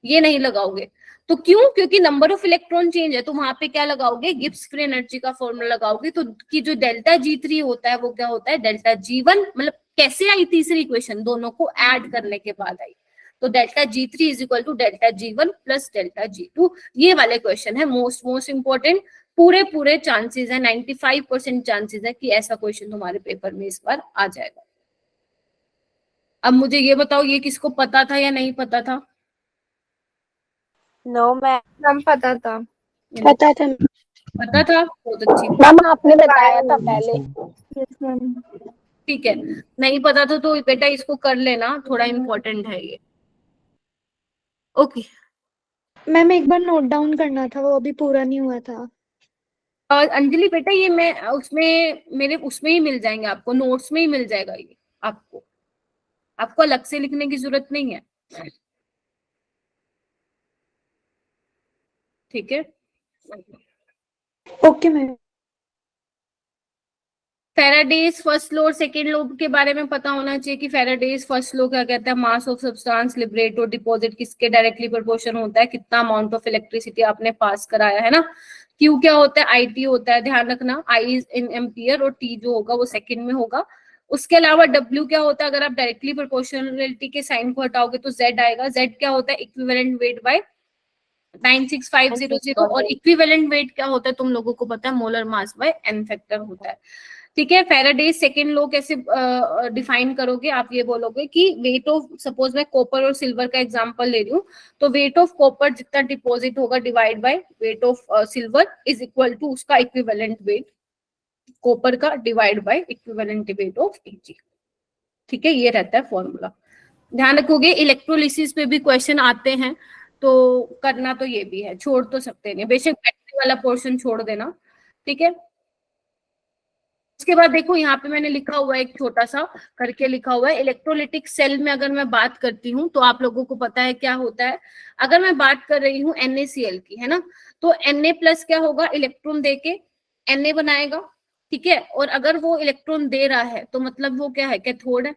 ये नहीं लगाओगे। तो क्यों, क्योंकि नंबर ऑफ इलेक्ट्रॉन चेंज है, तो वहां पे क्या लगाओगे, गिब्स फ्री एनर्जी का फॉर्मूला लगाओगे। तो कि जो डेल्टा G3 होता है वो क्या होता है, डेल्टा G1, मतलब कैसे आई तीसरी इक्वेशन, दोनों को ऐड करने के बाद आई। तो delta G3 is equal to delta G1 plus delta G2। ये वाले क्वेश्चन है मोस्ट इंपॉर्टेंट, पूरे चांसेस है, 95% चांसेस है कि ऐसा क्वेश्चन तुम्हारे पेपर में इस बार आ जाएगा। अब मुझे ये बताओ, ये किसको पता था या नहीं पता था? नो मैम पता था। पता था पता था, बहुत अच्छी। मैम, आपने बताया था पहले। ठीक है, नहीं पता था तो बेटा इसको कर लेना, थोड़ा इम्पोर्टेंट है ये। ओके मैम एक बार नोट डाउन करना था, वो अभी पूरा नहीं हुआ था। और अंजलि बेटा ये मैं मेरे उसमें ही मिल जाएंगे आपको, नोट्स में ही मिल जाएगा ये आपको अलग से लिखने की जरूरत नहीं है। ठीक है okay ma'am. Faraday's first law और सेकेंड लॉ के बारे में पता होना चाहिए कि फेराडेज फर्स्ट लॉ क्या कहता है, मास ऑफ सब्सटेंस लिबरेट और डिपॉजिट किसके डायरेक्टली प्रोपोर्शन होता है, कितना अमाउंट ऑफ इलेक्ट्रिसिटी आपने पास कराया है ना। क्यू क्या होता है, IT होता है, ध्यान रखना, आई इन एम्पियर और T जो होगा वो सेकंड में होगा। उसके अलावा W क्या होता है, अगर आप डायरेक्टली प्रोपोर्शनलिटी के साइन को हटाओगे तो Z आएगा। Z क्या होता है, इक्विवेलेंट वेट बाय 96500, और इक्विवेलेंट वेट क्या होता है तुम लोगों को पता है, molar mass by N factor होता है। ठीक है फेराडेज सेकेंड लॉ कैसे डिफाइन करोगे, आप ये बोलोगे कि वेट ऑफ, सपोज मैं कॉपर और सिल्वर का एग्जांपल ले रही हूँ, तो वेट ऑफ कॉपर जितना डिपॉजिट होगा divide by weight of silver is equal to उसका इक्विवेलेंट वेट कॉपर का divide by equivalent weight of Ag। ठीक है ये रहता है फॉर्मूला, ध्यान रखोगे। इलेक्ट्रोलिसिस पे भी क्वेश्चन आते हैं तो करना तो ये भी है, छोड़ तो सकते नहीं, बेशक बैटरी वाला पोर्शन छोड़ देना। ठीक है उसके बाद देखो यहाँ पे मैंने लिखा हुआ है, एक छोटा सा करके लिखा हुआ है, इलेक्ट्रोलिटिक सेल में अगर मैं बात करती हूँ तो आप लोगों को पता है क्या होता है। अगर मैं बात कर रही हूँ NaCl की, है ना, तो Na+ क्या होगा, इलेक्ट्रॉन देके Na बनाएगा। ठीक है और अगर वो इलेक्ट्रॉन दे रहा है तो मतलब वो क्या है, कैथोड है,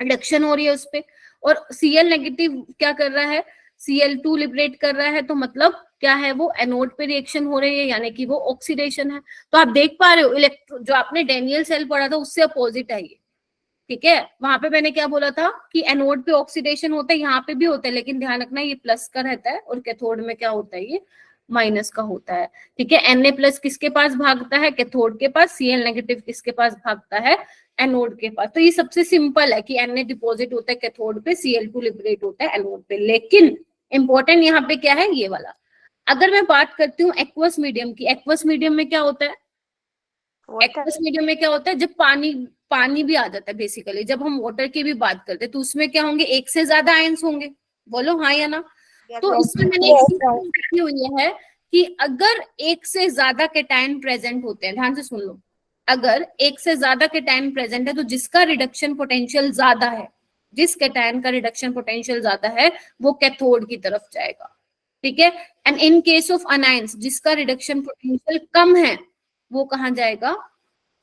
रिडक्शन हो रही है उस पे। और Cl- क्या कर रहा है, Cl2 लिबरेट कर रहा है, तो मतलब क्या है, वो एनोड पे रिएक्शन हो रही है, यानी कि वो ऑक्सीडेशन है। तो आप देख पा रहे हो इलेक्ट्रॉन, जो आपने डेनियल सेल पढ़ा था उससे अपोजिट है ये। ठीक है वहां पे मैंने क्या बोला था कि एनोड पे ऑक्सीडेशन होता है, यहाँ पे भी होता है, लेकिन ध्यान रखना ये प्लस का रहता है और कैथोड में क्या होता है, ये माइनस का होता है। ठीक है Na+ किसके पास भागता है, कैथोड के पास। Cl- किसके पास भागता है, एनोड के पास। तो ये सबसे सिंपल है कि Na डिपॉजिट होता है कैथोड पे, Cl2 लिबरेट होता है एनोड पे। लेकिन इंपॉर्टेंट यहाँ पे क्या है, ये वाला। अगर मैं बात करती हूँ एक्वस मीडियम की, एक्वस मीडियम में क्या होता है, एक्वस मीडियम में क्या होता है, जब पानी भी आ जाता है बेसिकली, जब हम वाटर की भी बात करते हैं तो उसमें क्या होंगे, एक से ज्यादा आयंस होंगे, बोलो हाँ या ना। तो इसमें मैंने एक चीज लिखी हुई है कि अगर एक से ज्यादा कैटायन प्रेजेंट होते हैं, ध्यान से सुन लो, अगर एक से ज्यादा कैटायन प्रेजेंट है तो जिसका रिडक्शन पोटेंशियल ज्यादा है, जिस कैटायन का रिडक्शन पोटेंशियल ज्यादा है वो कैथोड की तरफ जाएगा। ठीक है and in case of anions जिसका रिडक्शन पोटेंशियल कम है वो कहाँ जाएगा,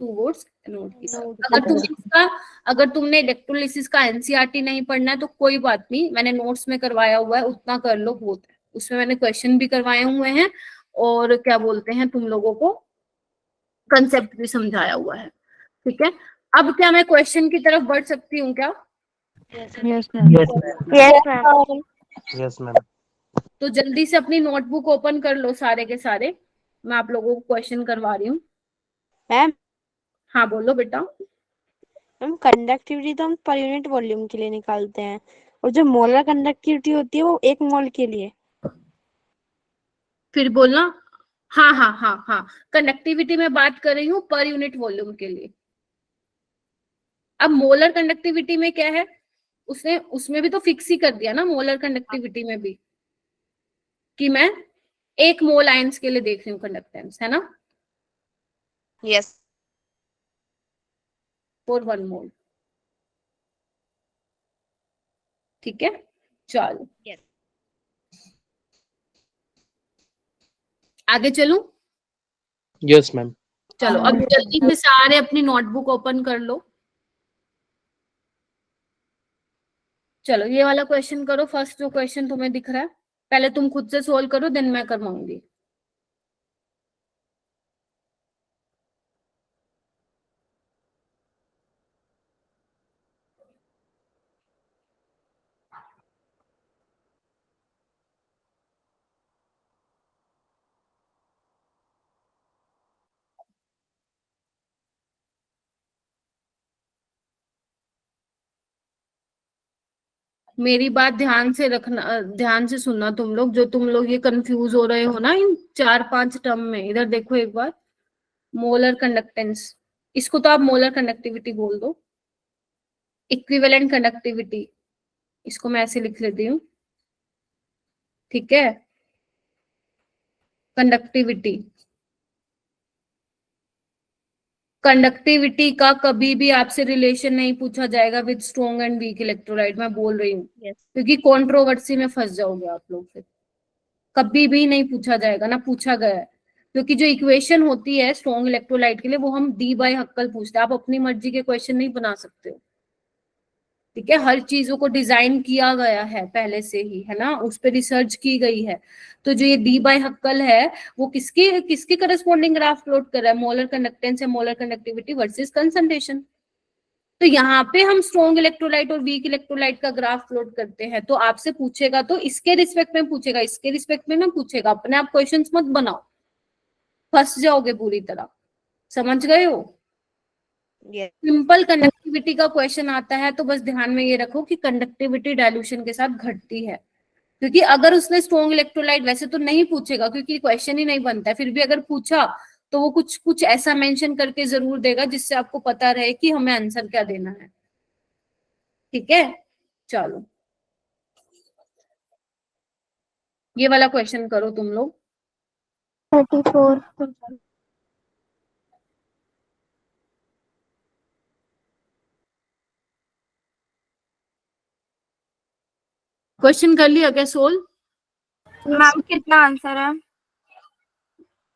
टूवर्ड्स एनोड की तरफ। अगर तुमने इलेक्ट्रोलिसिस का एनसीईआरटी नहीं पढ़ना है तो कोई बात नहीं, मैंने नोट्स में करवाया हुआ है, उतना कर लो बहुत है। उसमें मैंने क्वेश्चन भी करवाए हुए हैं और क्या बोलते हैं तुम लोगों को कंसेप्ट भी समझाया हुआ है। ठीक है, अब क्या मैं क्वेश्चन की तरफ बढ़ सकती हूँ क्या? Yes yes ma'am. Yes ma'am. Yes ma'am. तो जल्दी से अपनी नोटबुक ओपन कर लो सारे के सारे, मैं आप लोगों को क्वेश्चन करवा रही हूँ। मैम। हाँ बोलो बेटा। मैम कंडक्टिविटी तो हम पर यूनिट वॉल्यूम के लिए निकालते हैं, और जो मोलर कंडक्टिविटी होती है वो 1 मोल के लिए। फिर बोलना। हाँ हाँ हाँ हाँ, कंडक्टिविटी में बात कर रही हूँ पर यूनिट वॉल्यूम के लिए। अब मोलर कंडक्टिविटी में क्या है, उसने उसमें भी तो फिक्स ही कर दिया ना, मोलर कंडक्टिविटी में भी कि मैं 1 मोल आयंस के लिए देख रही हूँ कंडक्टेंस, है ना, यस। फॉर 1 मोल। ठीक है, चलो यस। आगे चलूं? Yes ma'am. चलो अब जल्दी से सारे अपनी नोटबुक ओपन कर लो। चलो ये वाला क्वेश्चन करो, फर्स्ट जो क्वेश्चन तुम्हें दिख रहा है, पहले तुम खुद से सोल्व करो, देन मैं करवाऊंगी। मेरी बात ध्यान से रखना, ध्यान से सुनना तुम लोग, जो तुम लोग ये कंफ्यूज हो रहे हो ना इन 4-5 टर्म में, इधर देखो एक बार। मोलर कंडक्टेंस, इसको तो आप मोलर कंडक्टिविटी बोल दो। इक्विवेलेंट कंडक्टिविटी, इसको मैं ऐसे लिख लेती हूँ। ठीक है, कंडक्टिविटी, कंडक्टिविटी का कभी भी आपसे रिलेशन नहीं पूछा जाएगा with strong and weak electrolyte, मैं बोल रही हूँ, क्योंकि कंट्रोवर्सी में फंस जाओगे आप लोग। फिर कभी भी नहीं पूछा जाएगा, ना पूछा गया है, क्योंकि जो इक्वेशन होती है स्ट्रॉन्ग इलेक्ट्रोलाइट के लिए वो हम डी बाई हक्कल पूछते हैं। आप अपनी मर्जी के क्वेश्चन नहीं बना सकते हो। ठीक है, हर चीजों को डिजाइन किया गया है पहले से ही, है ना, उस पर रिसर्च की गई है। तो जो ये डी बाई हक्कल है वो किसकी किसकी करस्पॉन्डिंग ग्राफ प्लॉट कर रहा है, मोलर कंडक्टेंस या मोलर कंडक्टिविटी वर्सेस कंसंट्रेशन। तो यहाँ पे हम स्ट्रॉन्ग इलेक्ट्रोलाइट और वीक इलेक्ट्रोलाइट का ग्राफ प्लॉट करते हैं। तो आपसे पूछेगा तो इसके रिस्पेक्ट में पूछेगा, इसके रिस्पेक्ट में ना पूछेगा, अपने आप क्वेश्चंस मत बनाओ, फंस जाओगे पूरी तरह। समझ गए हो? सिंपल कंडक्टिविटी का क्वेश्चन आता है तो बस ध्यान में ये रखो कि कंडक्टिविटी डाइल्यूशन के साथ घटती है, क्योंकि अगर उसने स्ट्रॉन्ग इलेक्ट्रोलाइट, वैसे तो नहीं पूछेगा क्योंकि क्वेश्चन ही नहीं बनता है, फिर भी अगर पूछा तो वो कुछ कुछ ऐसा मेंशन करके जरूर देगा जिससे आपको पता रहे कि हमें आंसर क्या देना है। ठीक है, चलो ये वाला क्वेश्चन करो तुम लोग। 34। क्वेश्चन कर लिया क्या सोल्व? मैम कितना आंसर है?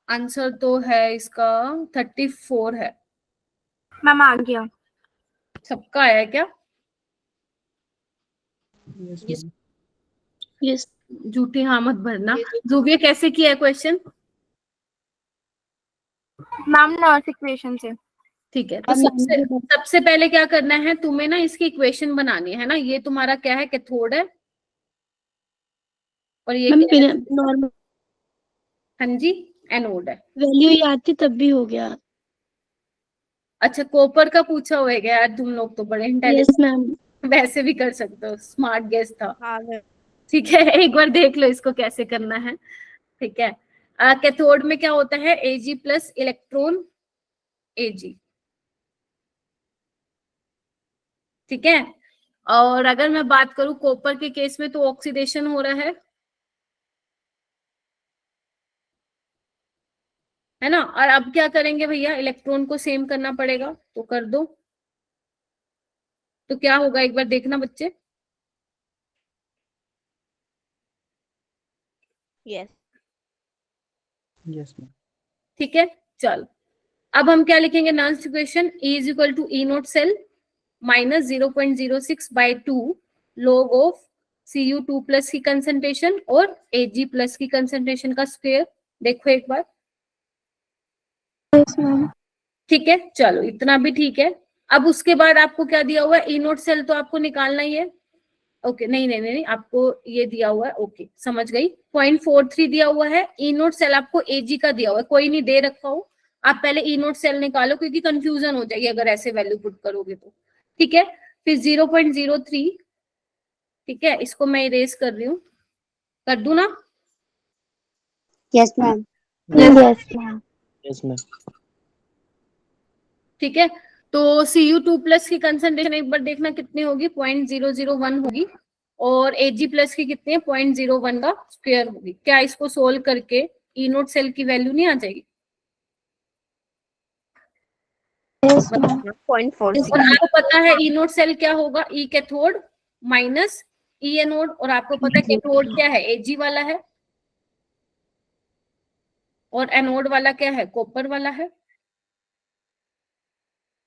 आंसर तो है इसका 34 है। मैम आ गया। सबका आया है क्या? यस। झूठी हाँ मत भरना। जूबिया कैसे किया है क्वेश्चन? मैम नॉर्थ इक्वेशन से। ठीक है, तो सबसे पहले क्या करना है तुम्हें ना, इसकी इक्वेशन बनानी है ना। ये तुम्हारा क्या है, कैथोड है, और ये क्या है? नॉर्मल हाँ जी, एनोड है। वैल्यू याद थी तब भी हो गया। अच्छा कॉपर का पूछा हुआ है क्या यार, तुम लोग तो बड़े यस इंटेलिजेंट, मैम। वैसे भी कर सकते हो, स्मार्ट गेस था। ठीक है, एक बार देख लो इसको कैसे करना है। ठीक है, कैथोड में क्या होता है, Ag प्लस इलेक्ट्रॉन Ag। ठीक है, और अगर मैं बात करूं कॉपर के केस में तो ऑक्सीडेशन हो रहा है ना। और अब क्या करेंगे भैया, इलेक्ट्रॉन को सेम करना पड़ेगा, तो कर दो। तो क्या होगा एक बार देखना बच्चे। यस। Yes ma'am. ठीक है, चल अब हम क्या लिखेंगे नॉन्स equation, E is equal to E naught cell minus 0.06 by 2 log of Cu2 plus की कंसंट्रेशन और Ag प्लस की कंसंट्रेशन का स्क्वायर। देखो एक बार, ठीक है, चलो इतना भी ठीक है। अब उसके बाद आपको क्या दिया हुआ है, ई नोट सेल तो आपको निकालना ही है। ओके नहीं नहीं नहीं, आपको ये दिया हुआ है, ओके समझ गई। 0.43 दिया हुआ है, ई नोट सेल आपको Ag का दिया हुआ है, कोई नहीं दे रखा हो, आप पहले ई नोट सेल निकालो क्योंकि कंफ्यूजन हो जाएगी अगर ऐसे वैल्यू पुट करोगे तो, ठीक है। फिर 0.03, ठीक है, इसको मैं इरेज कर रही हूँ, कर दूं ना? Yes ma'am. Yes ma'am. Yes, ma'am. ठीक है, तो Cu2 प्लस की कंसंट्रेशन एक बार देखना कितनी होगी, 0.001 होगी, और Ag प्लस की कितनी है, 0.01 का स्क्वायर होगी। क्या इसको सोल्व करके ई नोट सेल की वैल्यू नहीं आ जाएगी? Yes ma'am. 0.46 और आपको पता है ई नोट सेल क्या होगा, ई कैथोड माइनस ई एनोड, और आपको पता है कैथोड क्या है, Ag वाला है, और एनोड वाला क्या है, कॉपर वाला है,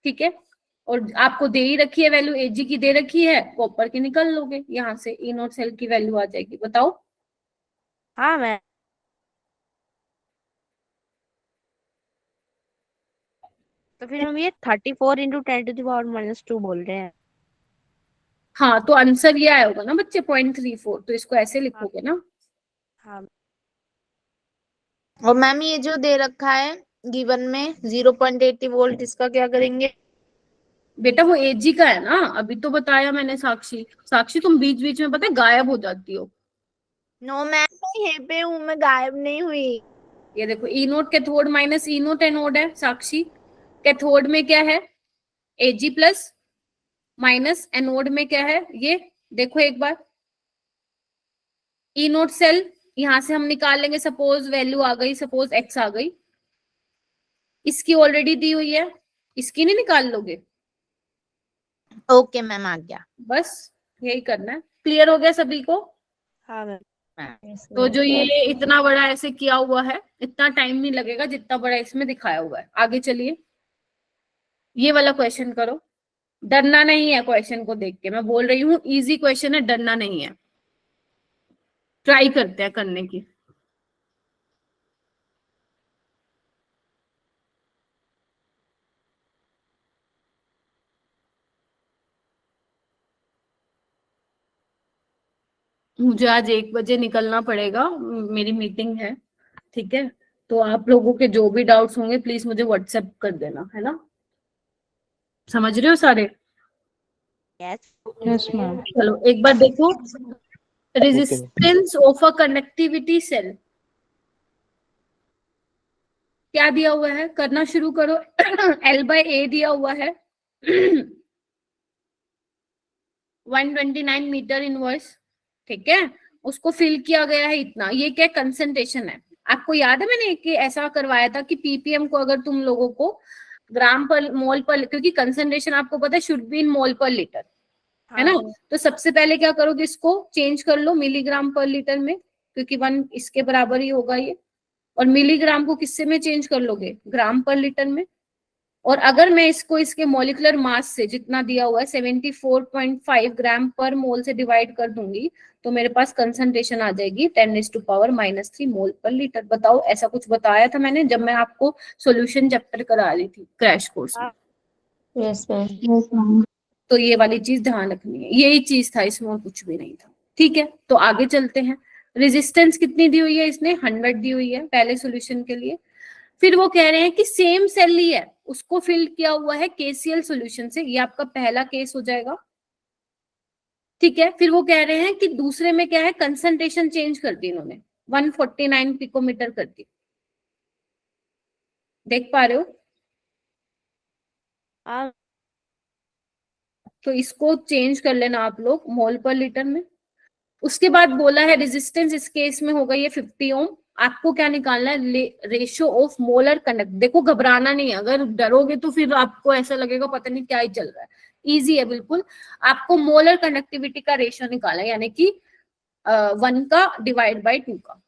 ठीक है। और आपको दे ही रखी है वैल्यू, Ag की दे रखी है, कॉपर की निकल लोगे यहाँ से, ई नोट सेल की वैल्यू आ जाएगी। बताओ, हाँ मैम। तो फिर हम ये 34 इंटू 10⁻⁻² बोल रहे हैं। हाँ तो आंसर ये आया होगा ना बच्चे 0.34, तो इसको ऐसे लिखोगे ना। हाँ और मैम ये जो दे रखा है गिवन में 0.80 वोल्ट, इसका क्या करेंगे? बेटा वो Ag का है ना, अभी तो बताया मैंने। साक्षी, साक्षी तुम बीच बीच में पता है गायब हो जाती हो। नो मैम, मैं यहीं पे हूँ, मैं गायब नहीं हुई। ये देखो, ई नोट कैथोड माइनस ई नोट एनोड है साक्षी। कैथोड में क्या है, Ag प्लस, माइनस एनोड में क्या है, ये देखो एक बार। ई नोट सेल यहां से हम निकाल लेंगे, सपोज वैल्यू आ गई, सपोज x आ गई, इसकी ऑलरेडी दी हुई है, इसकी नहीं निकाल लोगे? ओके मैम, आ गया। बस यही करना है। क्लियर हो गया सभी को? हाँ मैम। तो जो ये इतना बड़ा ऐसे किया हुआ है, इतना टाइम नहीं लगेगा जितना बड़ा इसमें दिखाया हुआ है। आगे चलिए, ये वाला क्वेश्चन करो। डरना नहीं है क्वेश्चन को देख के, मैं बोल रही हूँ इजी क्वेश्चन है, डरना नहीं है। ट्राई करते हैं करने की। मुझे आज 1 बजे निकलना पड़ेगा, मेरी मीटिंग है, ठीक है। तो आप लोगों के जो भी डाउट्स होंगे प्लीज मुझे व्हाट्सएप कर देना, है ना? समझ रहे हो सारे? यस। Yes ma'am. चलो एक बार देखो, resistance of a conductivity cell क्या दिया हुआ है, करना शुरू करो। L/A दिया हुआ है 129 मीटर इनवर्स, ठीक है। उसको फिल किया गया है इतना, ये क्या कंसंट्रेशन है? आपको याद है मैंने कि ऐसा करवाया था कि पीपीएम को अगर तुम लोगों को ग्राम पर मोल पर, क्योंकि कंसंट्रेशन आपको पता है should be in mole per litre, है ना? तो सबसे पहले क्या करोगे, इसको चेंज कर लो मिलीग्राम पर लीटर में, क्योंकि 1 इसके बराबर ही होगा ये। और मिलीग्राम को किससे में चेंज कर लोगे, ग्राम पर लीटर में। और अगर मैं इसको इसके मॉलिक्यूलर मास से, जितना दिया हुआ है 74.5 ग्राम पर मोल से डिवाइड कर दूंगी, तो मेरे पास कंसंट्रेशन आ जाएगी 10⁻³ मोल पर लीटर। बताओ, ऐसा कुछ बताया था मैंने जब मैं आपको सॉल्यूशन चैप्टर करा रही थी क्रैश कोर्स में? Yes ma'am. तो ये वाली चीज ध्यान रखनी है, यही चीज था इसमें और कुछ भी नहीं था, ठीक है। तो आगे चलते हैं। रेजिस्टेंस कितनी दी हुई है इसने, 100 दी हुई है पहले सॉल्यूशन के लिए। फिर वो कह रहे हैं कि सेम सेल ही है, उसको फिल किया हुआ है KCl सॉल्यूशन से, ये आपका पहला केस हो जाएगा, ठीक है। फिर वो कह रहे हैं कि दूसरे में क्या है, कंसंट्रेशन चेंज कर दी इन्होंने, 149 पिकोमीटर कर दी। देख पा रहे हो? तो इसको चेंज कर लेना आप लोग मोल पर लीटर में। उसके बाद बोला है रेजिस्टेंस इस केस में होगा ये 50 ओम। आपको क्या निकालना है, रेशियो ऑफ मोलर कंडक्ट। देखो घबराना नहीं है, अगर डरोगे तो फिर आपको ऐसा लगेगा पता नहीं क्या ही चल रहा है। इजी है बिल्कुल। आपको मोलर कंडक्टिविटी का रेशियो निकालना है, यानी कि 1 का डिवाइड बाय 2 का।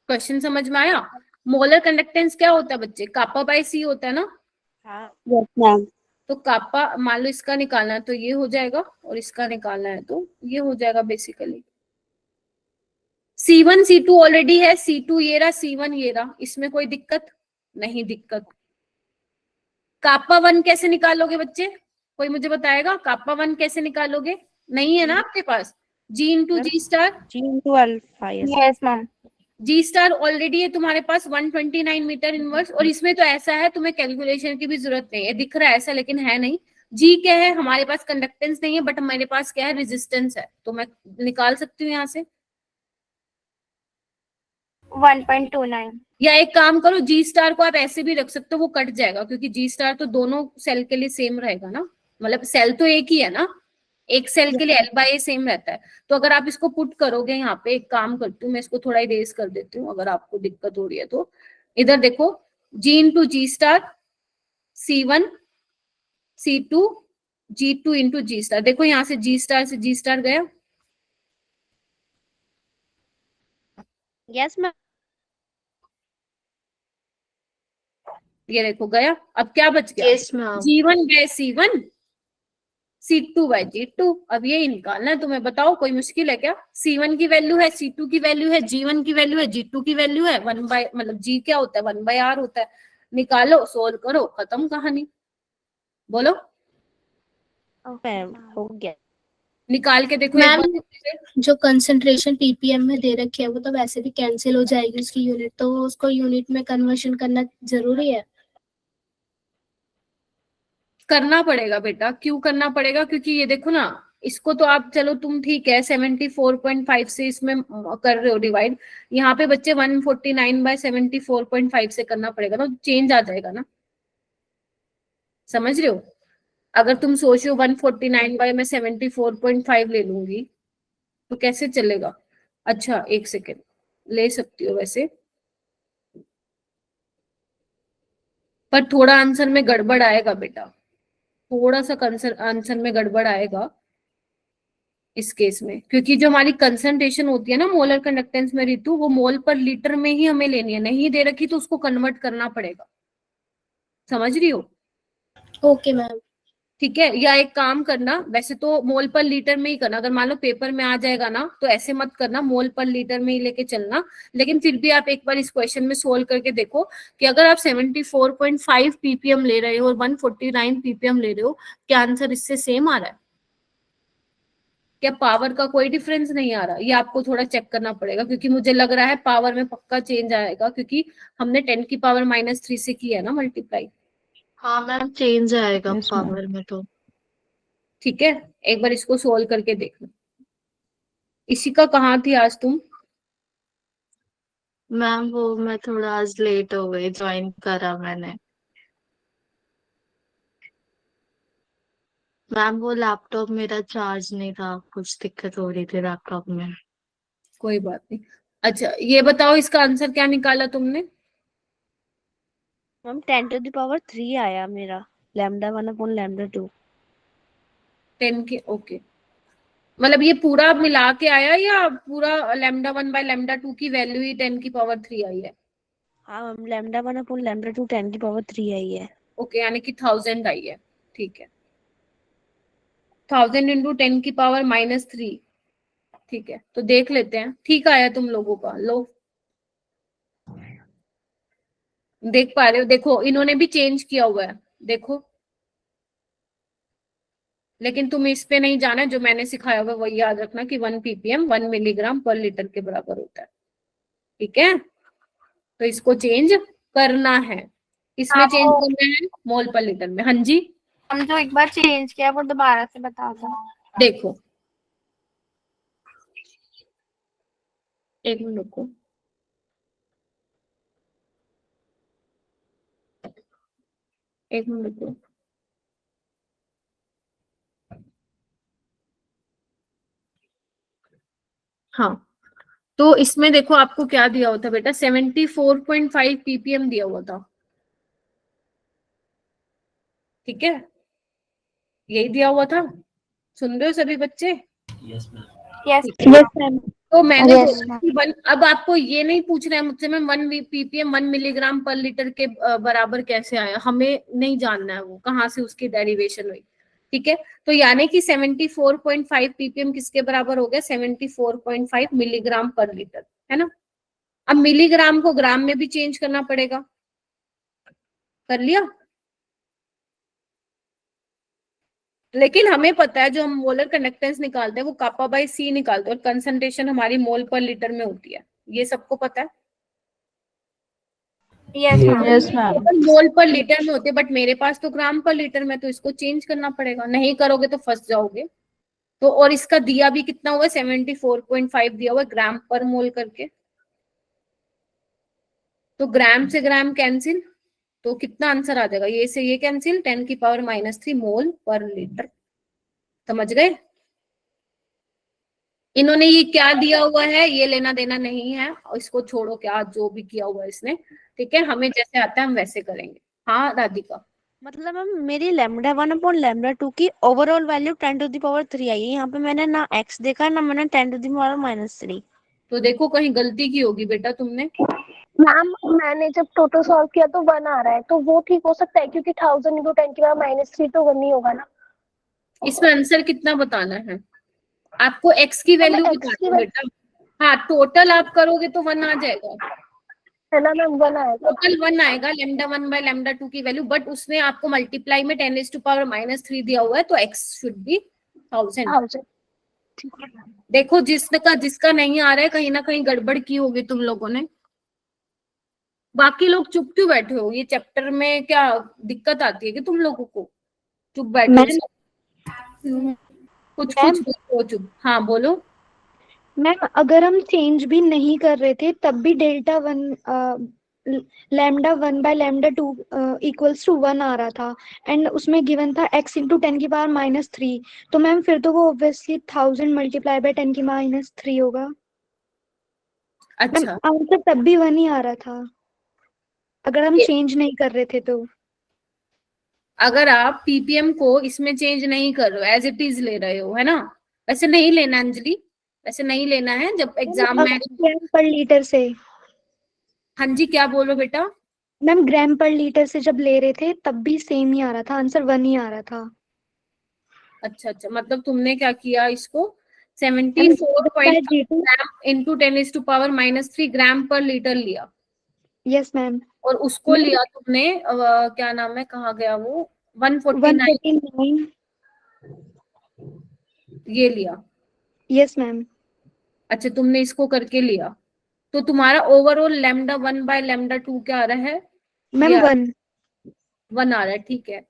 क्वेश्चन समझ में आया? मोलर कंडक्टेंस क्या होता है बच्चे? कापा बाय सी होता है ना। हाँ Yes, ma'am. तो कापा, मान लो इसका निकालना है तो ये हो जाएगा, और इसका निकालना है तो ये हो जाएगा बेसिकली। C1 C2 ऑलरेडी है, C2 ये रहा, C1 ये रहा, इसमें कोई दिक्कत नहीं। दिक्कत कापा 1 कैसे निकालोगे बच्चे? कोई मुझे बताएगा कापा 1 कैसे निकालोगे? नहीं है ना आपके पास? G into G star, G into alpha, yes. Yes, ma'am. G star already है तुम्हारे पास 129 मीटर इनवर्स, और इसमें तो ऐसा है तुम्हें कैलकुलेशन की भी जरूरत नहीं है, दिख रहा है ऐसा लेकिन है नहीं। जी क्या है? हमारे पास कंडक्टेंस नहीं है, बट हमारे पास क्या है? रेजिस्टेंस है, तो मैं निकाल सकती हूँ यहाँ से। 1.29. या एक काम करो, जी स्टार को आप ऐसे भी रख सकते हो, वो कट जाएगा, क्योंकि जी स्टार तो दोनों सेल के लिए सेम रहेगा ना, मतलब सेल तो एक ही है ना, एक सेल के लिए L बाय A सेम रहता है। तो अगर आप इसको पुट करोगे यहाँ पे, एक काम करती हूँ मैं, इसको थोड़ा इरेज कर देती हूँ अगर आपको दिक्कत हो रही है तो। इधर देखो, G into G star, C1 C2 G2 into G star. देखो यहाँ से जी स्टार गया। Yes, ma'am. ये देखो गया। अब क्या बच गया? Yes ma'am. G1 by C1, C2 by G2। अब ये निकालना है तुम्हें, बताओ कोई मुश्किल है क्या? C1 की वैल्यू है, C2 की वैल्यू है, G1 की वैल्यू है, G2 की वैल्यू है, 1 बाय मतलब G क्या होता है? 1 बाय R होता है। निकालो, सोल्व करो, खत्म कहानी। बोलो, मैम हो गया। निकाल के देखो एक मैम बार। जो कंसंट्रेशन पीपीएम में दे रखी है वो तो वैसे भी कैंसिल हो जाएगी उसकी यूनिट, तो उसको यूनिट में कन्वर्शन करना जरूरी है। करना पड़ेगा बेटा। क्यों करना पड़ेगा? क्योंकि ये देखो ना, इसको तो आप चलो तुम ठीक है 74.5 से इसमें कर रहे हो डिवाइड, यहाँ पे बच्चे 149 बाय 74.5 से करना पड़ेगा, तो चेंज आ जाएगा ना। समझ रहे हो? अगर तुम सोच रहे हो 149 बाय मैं 74.5 ले लूंगी तो कैसे चलेगा? अच्छा एक सेकेंड, ले सकती हो वैसे, पर थोड़ा आंसर में गड़बड़ आएगा बेटा, थोड़ा सा आंसर में गड़बड़ आएगा इस केस में, क्योंकि जो हमारी कंसंट्रेशन होती है ना मोलर कंडक्टेंस में ऋतु, वो मोल पर लीटर में ही हमें लेनी है, नहीं दे रखी तो उसको कन्वर्ट करना पड़ेगा। समझ रही हो? Okay ma'am. ठीक है। या एक काम करना, वैसे तो मोल पर लीटर में ही करना, अगर मान लो पेपर में आ जाएगा ना तो ऐसे मत करना, मोल पर लीटर में ही लेके चलना, लेकिन फिर भी आप एक बार इस क्वेश्चन में सोल्व करके देखो कि अगर आप 74.5 पीपीएम ले रहे हो और 149 पीपीएम ले रहे हो, क्या आंसर इससे सेम आ रहा है? क्या पावर का कोई डिफरेंस नहीं आ रहा? ये आपको थोड़ा चेक करना पड़ेगा, क्योंकि मुझे लग रहा है पावर में पक्का चेंज आएगा, क्योंकि हमने 10 की पावर -3 से किया है ना मल्टीप्लाई। हाँ मैम, चेंज आएगा Yes, ma'am. पावर में तो। ठीक है, एक बार इसको सोल्व करके देखना। इशिका कहाँ थी आज तुम? मैम वो मैं थोड़ा आज लेट हो गई, ज्वाइन करा मैंने। मैम वो लैपटॉप मेरा चार्ज नहीं था, कुछ दिक्कत हो रही थी लैपटॉप में। कोई बात नहीं। अच्छा ये बताओ, इसका आंसर क्या निकाला तुमने? मैम 10 to the power 3 आया मेरा, λ1 upon λ2। 10 के, ओके, मतलब ये पूरा मिला के आया या पूरा λ1 बाय λ2 की वैल्यू ही 10 की पावर 3 आई है? हाँ मैम λ1 upon λ2 10 की पावर 3 आई है। ओके, यानी कि 1000 आई है। ठीक है, 1000 इंटू 10 की पावर -3। ठीक है, तो देख लेते हैं ठीक आया तुम लोगों का। लो देख पा रहे हो? देखो इन्होंने भी चेंज किया हुआ है, देखो, लेकिन तुम इस पे नहीं जाना, जो मैंने सिखाया हुआ है वही याद रखना कि 1 ppm 1 मिलीग्राम पर लीटर के बराबर होता है। ठीक है, तो इसको चेंज करना है, इसमें हाँ, चेंज वो करना है मोल पर लीटर में। हाँ जी, हम जो एक बार चेंज किया वो दोबारा से बता दो। देखो एक मिनट रुको, एक मिनट रुको। हाँ, तो इसमें देखो आपको क्या दिया हुआ था बेटा, 74.5 ppm दिया हुआ था। ठीक है, यही दिया हुआ था। सुन रहे हो सभी बच्चे? Yes ma'am. यस ठीक है। मैम। तो मैंने Yes, बोला ma'am. कि अब आपको ये नहीं पूछ रहे हैं मुझसे मैं 1 ppm 1 मिलीग्राम पर लीटर के बराबर कैसे आया, हमें नहीं जानना है वो कहाँ से उसकी डेरिवेशन हुई। ठीक है, तो यानी कि 74.5 ppm किसके बराबर हो गया, 74.5 मिलीग्राम पर लीटर, है ना। अब मिलीग्राम को ग्राम में भी चेंज करना पड़ेगा, कर लिया। लेकिन हमें पता है जो हम मोलर कंडक्टेंस निकालते हैं वो कापा बाई सी निकालते हैं और कंसंट्रेशन हमारी मोल पर लीटर में होती है, ये सबको पता है। Yes ma'am. Yes ma'am. Mole per litre में होते, बट मेरे पास तो ग्राम पर लीटर में, तो इसको चेंज करना पड़ेगा, नहीं करोगे तो फंस जाओगे। तो और इसका दिया भी कितना हुआ है, 74.5 दिया हुआ है ग्राम पर मोल करके। तो ग्राम से ग्राम कैंसिल, तो कितना आंसर आ जाएगा, ये से ये कैंसिल, 10⁻³ मोल पर लीटर। समझ गए। इन्होंने ये क्या दिया हुआ है ये लेना देना नहीं है, और इसको छोड़ो, क्या जो भी किया हुआ है इसने, ठीक है, हमें जैसे आता है हम वैसे करेंगे। हाँ राधिका। मतलब मैम मेरी λ1/λ2 की ओवरऑल वैल्यू 10⁻³ आई है, यहाँ पे मैंने ना x देखा ना मैंने 10⁻³ तो देखो कहीं गलती की होगी बेटा तुमने। मैम मैंने जब टोटल सॉल्व किया तो 1 आ रहा है, तो वो ठीक हो सकता है क्योंकि 1000 × 10⁻³ तो 1 ही होगा ना। इसमें आंसर कितना बताना है आपको, x की वैल्यू x बतानी की है वैल्यू बेटा। हाँ टोटल आप करोगे तो 1 आ जाएगा, है ना मैम, 1 आएगा। टोटल 1 आएगा λ1/λ2 की वैल्यू, बट उसने आपको मल्टीप्लाई में 10⁻³ दिया हुआ है, तो x शुड बी 1000। 1000 ठीक है। देखो जिसका नहीं आ रहा है कहीं ना कहीं गड़बड़ की होगी तुम लोगों ने। बाकी लोग चुप क्यों बैठे हो, ये चैप्टर में क्या दिक्कत आती है कि तुम लोगों को, चुप बैठे हो मैम सब? कुछ मैम बोलो चुप। हाँ बोलो। मैम अगर हम चेंज भी नहीं कर रहे थे तब भी λ1/λ2 =1 आ रहा था, एंड उसमें गिवन था x × 10⁻³ तो मैम फिर तो वो ऑब्वियसली 1000 × 10⁻³ होगा। मैम अच्छा आंसर तब भी 1 ही आ रहा था अगर हम ये- चेंज नहीं कर रहे थे तो। अगर आप पीपीएम को इसमें चेंज नहीं कर रहे हो, एज इट इज ले रहे हो, है ना, वैसे नहीं लेना अंजलि, वैसे नहीं लेना है जब एग्जाम में। ग्राम पर लीटर से, हाँ जी क्या बोल रहे हो बेटा। मैम ग्राम पर लीटर से जब ले रहे थे तब भी सेम ही आ रहा था, आंसर 1 ही आ रहा था। अच्छा अच्छा, मतलब तुमने क्या किया इसको, मैम 74.5 G2 ग्राम इंटू 10⁻³ ग्राम पर लीटर लिया, यस मैम। और उसको लिया तुमने क्या नाम है, कहाँ गया वो, 149 149 ये लिया। Yes ma'am. अच्छा तुमने इसको करके लिया, तो तुम्हारा ओवरऑल λ1/λ2 क्या आ रहा है, मैम ये 1। 1 आ रहा है। ठीक है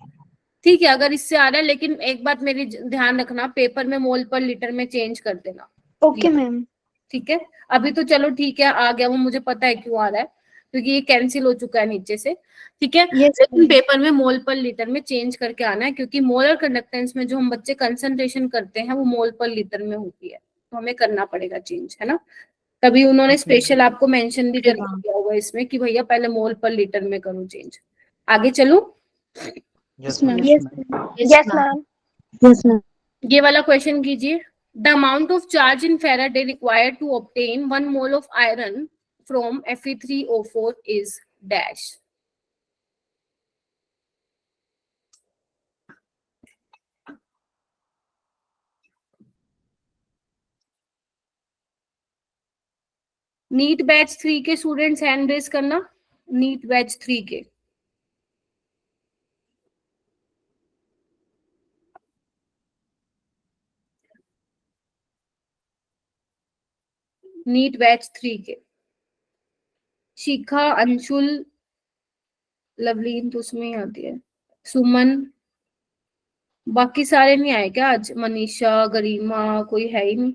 ठीक है, अगर इससे आ रहा है, लेकिन एक बात मेरी ध्यान रखना, पेपर में मोल पर लीटर में चेंज कर देना। Okay ma'am. ठीक है, अभी तो चलो ठीक है आ गया वो, मुझे पता है क्यों आ रहा है, क्योंकि ये कैंसिल हो चुका है नीचे से। ठीक है, यस लेकिन मैम। पेपर में मोल पर लीटर में चेंज करके आना है, क्योंकि मोलर कंडक्टेंस में जो हम बच्चे कंसंट्रेशन करते हैं वो मोल पर लीटर में होती है, तो हमें करना पड़ेगा चेंज, है ना। तभी उन्होंने स्पेशल आपको मेंशन भी करके दिया हुआ है इसमें कि भैया पहले मोल पर लीटर में करो चेंज। आगे चलो। Yes, ma'am. Yes ma'am. Yes, ma'am. ये वाला क्वेश्चन कीजिए। The amount of charge in Faraday required to obtain 1 mole of iron from Fe3O4 is dash. NEET batch 3 के स्टूडेंट्स हैंड रेज करना, NEET batch 3 के। NEET batch 3 के, शिखा, अंशुल, लवलीन तो उसमें ही आती है, सुमन, बाकी सारे नहीं आए क्या आज, मनीषा, गरिमा, कोई है ही नहीं।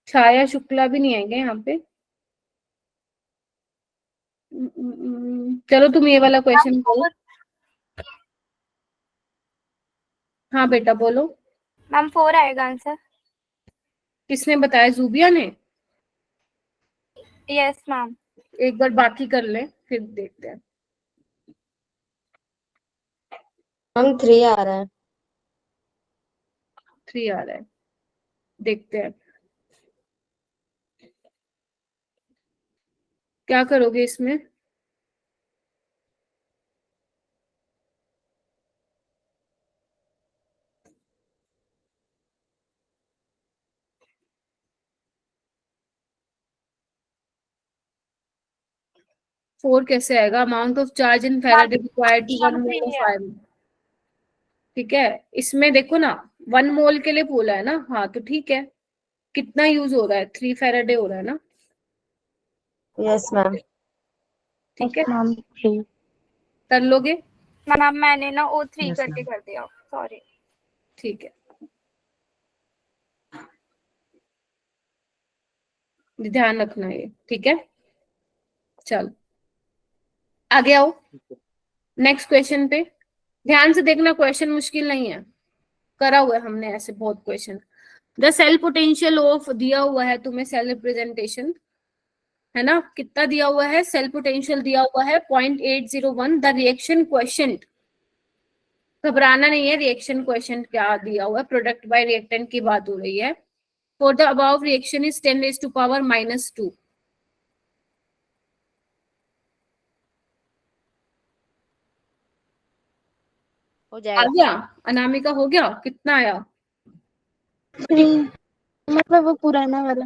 छाया शुक्ला भी नहीं आएंगे यहाँ पे। चलो तुम ये वाला क्वेश्चन करो। हाँ बेटा बोलो। मैम 4 आएगा आंसर। किसने बताया, जूबिया ने। Yes ma'am. एक बार बाकी कर ले फिर देखते हैं। हम 3 आ रहा है। 3 आ रहा है, देखते हैं क्या करोगे इसमें। फोर कैसे आएगा? Amount of charge in Faraday required to 1 mole of iron. ठीक है, इसमें देखो ना 1 मोल के लिए बोला है ना, हाँ तो ठीक है। कितना यूज हो रहा है? 3 फैराडे हो रहा है ना। Yes ma'am. ठीक है, मैम कर लोगे? मैम मैंने ना O3 Yes, करके ma'am. कर दिया, सॉरी। ठीक है, ध्यान रखना ये, ठीक है। चलो आगे आओ नेक्स्ट क्वेश्चन पे। ध्यान से देखना, क्वेश्चन मुश्किल नहीं है, करा हुआ है हमने ऐसे बहुत question. The cell potential of, दिया हुआ है तुम्हें सेल रिप्रेजेंटेशन, है ना, कितना दिया हुआ है? सेल पोटेंशियल दिया हुआ है 0.801। द रिएक्शन क्वेश्चन, घबराना नहीं है, रिएक्शन क्वेश्चन क्या दिया हुआ है, प्रोडक्ट बाय रिएक्टेंट की बात हो रही है। For the above reaction is 10⁻⁻²। हो आ जाएगा। गया? अनामिका हो गया? कितना आया? 3 मतलब वो पुराना वाला।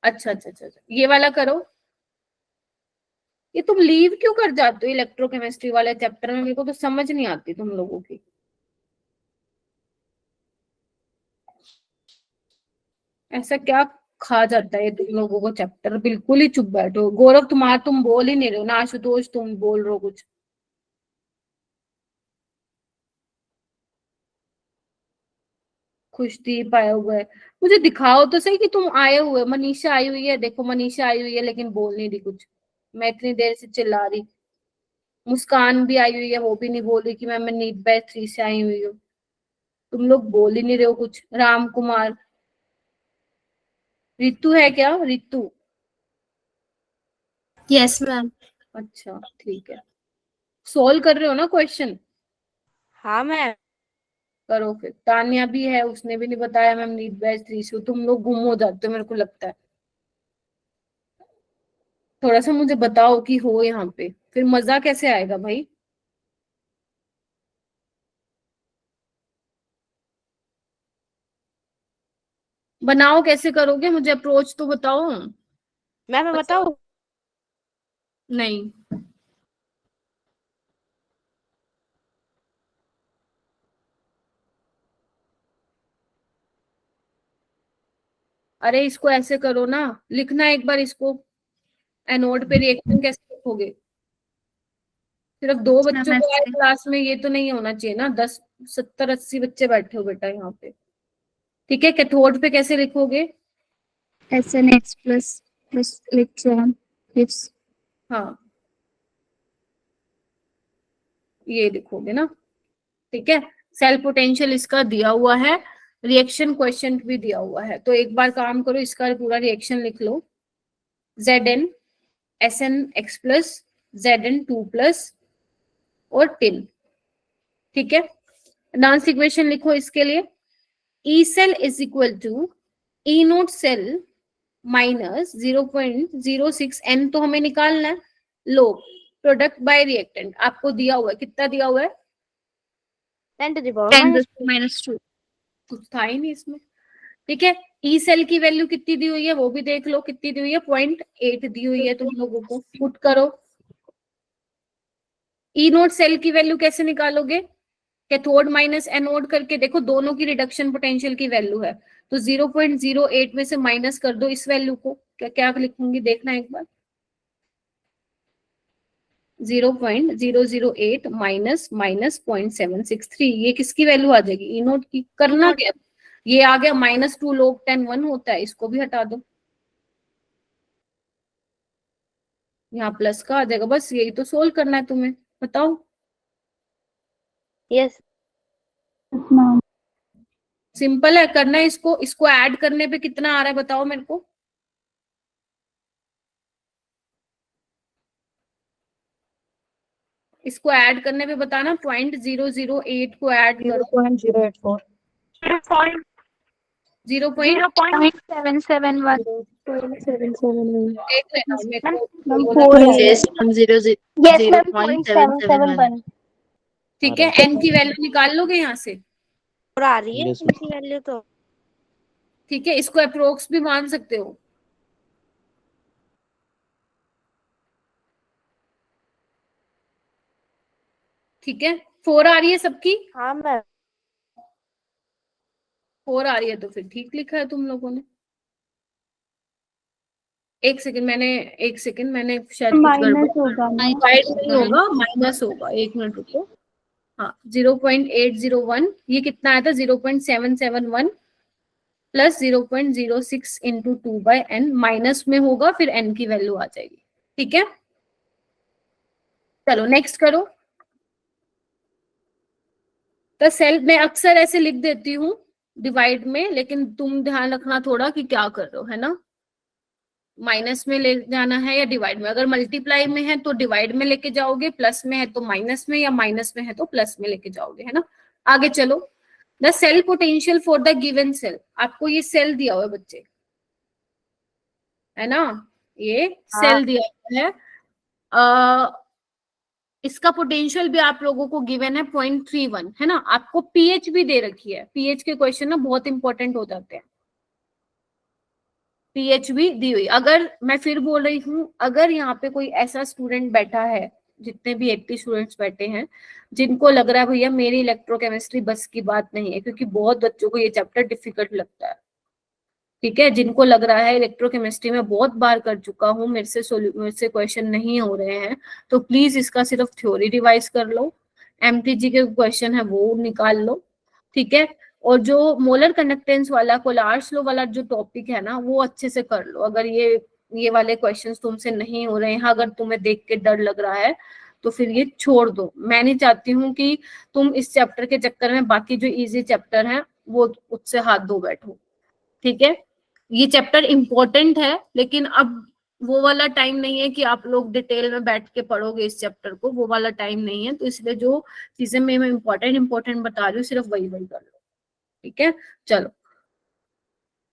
अच्छा अच्छा अच्छा अच्छा, ये वाला करो। ये तुम लीव क्यों कर जाते हो इलेक्ट्रोकेमिस्ट्री वाले चैप्टर में? मेरे को तो समझ नहीं आती तुम लोगों की। ऐसा क्या खा जाता है तुम लोगों को चैप्टर? बिल्कुल ही चुप बैठो। गौरव तुम बोल ही नहीं रहे हो ना, आशुतोष तुम बोल रहे हो कुछ। खुशदीप आया हुआ है, मुझे दिखाओ तो सही कि तुम आए हुए। मनीषा आई हुई है, देखो मनीषा आई हुई है लेकिन बोल नहीं रही कुछ, मैं इतनी देर से चिल्ला रही। मुस्कान भी आई हुई है, वो भी नहीं बोल रही कि मैं नीट बैच 3 से आई हुई हूँ। तुम लोग बोल ही नहीं रहे हो कुछ। राम कुमार, रितु है क्या? Ritu, yes ma'am. अच्छा ठीक है। सोल्व कर रहे हो ना क्वेश्चन? हाँ मैम। करो फिर। तान्या भी है, उसने भी नहीं बताया मैम नीट बैच 3 से। तुम लोग गुम हो जाते हो मेरे को लगता है। थोड़ा सा मुझे बताओ कि हो यहाँ पे, फिर मजा कैसे आएगा भाई। बनाओ, कैसे करोगे? मुझे अप्रोच तो बताओ। मैम मैं बताऊँ? नहीं, अरे इसको ऐसे करो ना, लिखना एक बार इसको। एनोड पे रिएक्शन कैसे लिखोगे? सिर्फ 2 बच्चों को आए क्लास में, ये तो नहीं होना चाहिए ना। 10 70 80 बच्चे बैठे हो बेटा यहाँ पे। ठीक है, कैथोड पे कैसे लिखोगे? SnH plus electron gives। हाँ, ये लिखोगे ना। ठीक है, सेल पोटेंशियल इसका दिया हुआ है, रिएक्शन क्वेश्चन भी दिया हुआ है। तो एक बार काम करो, इसका पूरा रिएक्शन लिख लो। Zn SnX plus Zn2 plus और टिन। ठीक है, डांस इक्वेशन लिखो इसके लिए। E cell is equal to E naught cell minus 0.06 n, तो हमें निकालना है। लो, प्रोडक्ट बाय रिएक्टेंट आपको दिया हुआ है, कितना दिया हुआ है? 10⁻²। कुछ था ही नहीं इसमें। ठीक है, ई सेल की वैल्यू कितनी दी हुई है वो भी देख लो, कितनी दी हुई है? 0.8 दी हुई है तुम लोगों को। पुट करो। ई नोट सेल की वैल्यू कैसे निकालोगे? कैथोड माइनस एनोड करके देखो, दोनों की रिडक्शन पोटेंशियल की वैल्यू है। तो 0.08 में से माइनस कर दो इस वैल्यू को। क्या क्या लिखूंगी देखना एक बार। 0.008 माइनस माइनस 0.763, ये किसकी वैल्यू आ जाएगी? ई नोट की। करना क्या? ये आ गया -2 log 10 1 होता है, इसको भी हटा दो। यहाँ प्लस का आ जाएगा। बस यही तो सोल्व करना है तुम्हें, बताओ। यस। सिंपल है करना है इसको। इसको ऐड करने पे कितना आ रहा है बताओ मेरे को। इसको ऐड करने पे बताना। 0.008 को ऐड करो। 0.084। 0.771 देख लेना मेरे मैम को मैम बोलना 4 तो है है। यस मैम यस मैम 0.771 ठीक है, एन की वैल्यू निकाल लोगे यहाँ से। और आ रही है Yes, ma'am. इनकी वैल्यू तो। ठीक है, इसको अप्रोक्स भी मान सकते हो। ठीक है, 4 आ रही है सबकी। हाँ मैम। 4 आ रही है तो फिर ठीक लिखा है तुम लोगों ने। एक सेकंड मैंने शायद कुछ गड़बड़। माइनस होगा मैम। डिवाइड नहीं होगा, माइनस होगा। एक मिनट रुको। हाँ, 0.801, ये कितना आया था? 0.771 प्लस 0.06 इंटू 2/n, माइनस में होगा, फिर n की वैल्यू आ जाएगी। ठीक है, चलो नेक्स्ट करो। तो सेल में अक्सर ऐसे लिख देती हूँ डिवाइड में, लेकिन तुम ध्यान रखना थोड़ा कि क्या कर रहे हो, है ना। माइनस में ले जाना है या डिवाइड में। अगर मल्टीप्लाई में है तो डिवाइड में लेके जाओगे, प्लस में है तो माइनस में, या माइनस में है तो प्लस में लेके जाओगे, है ना। आगे चलो। The cell potential for the given cell, आपको ये सेल दिया हुआ है बच्चे, है ना, ये सेल दिया हुआ है। इसका पोटेंशियल भी आप लोगों को गिवन है 0.31, है ना। आपको पीएच भी दे रखी है। पीएच के क्वेश्चन ना बहुत इंपॉर्टेंट हो जाते हैं। पीएच भी दी हुई। अगर मैं फिर बोल रही हूँ, अगर यहाँ पे कोई ऐसा स्टूडेंट बैठा है, जितने भी 80 स्टूडेंट्स बैठे हैं, जिनको लग रहा है भैया मेरी इलेक्ट्रोकेमिस्ट्री बस की बात नहीं है, क्योंकि बहुत बच्चों को ये चैप्टर डिफिकल्ट लगता है। ठीक है, जिनको लग रहा है इलेक्ट्रोकेमिस्ट्री में बहुत बार कर चुका हूँ, मेरे से क्वेश्चन नहीं हो रहे हैं, तो प्लीज इसका सिर्फ थ्योरी रिवाइज कर लो। एमटीजी के क्वेश्चन है वो निकाल लो। ठीक है, और जो मोलर कंडक्टेंस वाला कोलार्स लो वाला जो टॉपिक है ना, वो अच्छे से कर लो। अगर ये वाले क्वेश्चंस तुमसे नहीं हो रहे हैं, अगर तुम्हें देख के डर लग रहा है, तो फिर ये छोड़ दो। मैं नहीं चाहती हूँ कि तुम इस चैप्टर के चक्कर में बाकी जो इजी चैप्टर हैं वो उससे हाथ धो बैठो। ठीक है, ये चैप्टर इंपॉर्टेंट है, लेकिन अब वो वाला टाइम नहीं है कि आप लोग डिटेल में बैठ के पढ़ोगे इस चैप्टर को, वो वाला टाइम नहीं है। तो इसलिए जो चीजें मैं इंपॉर्टेंट बता रही हूँ, सिर्फ वही कर लो। ठीक है, चलो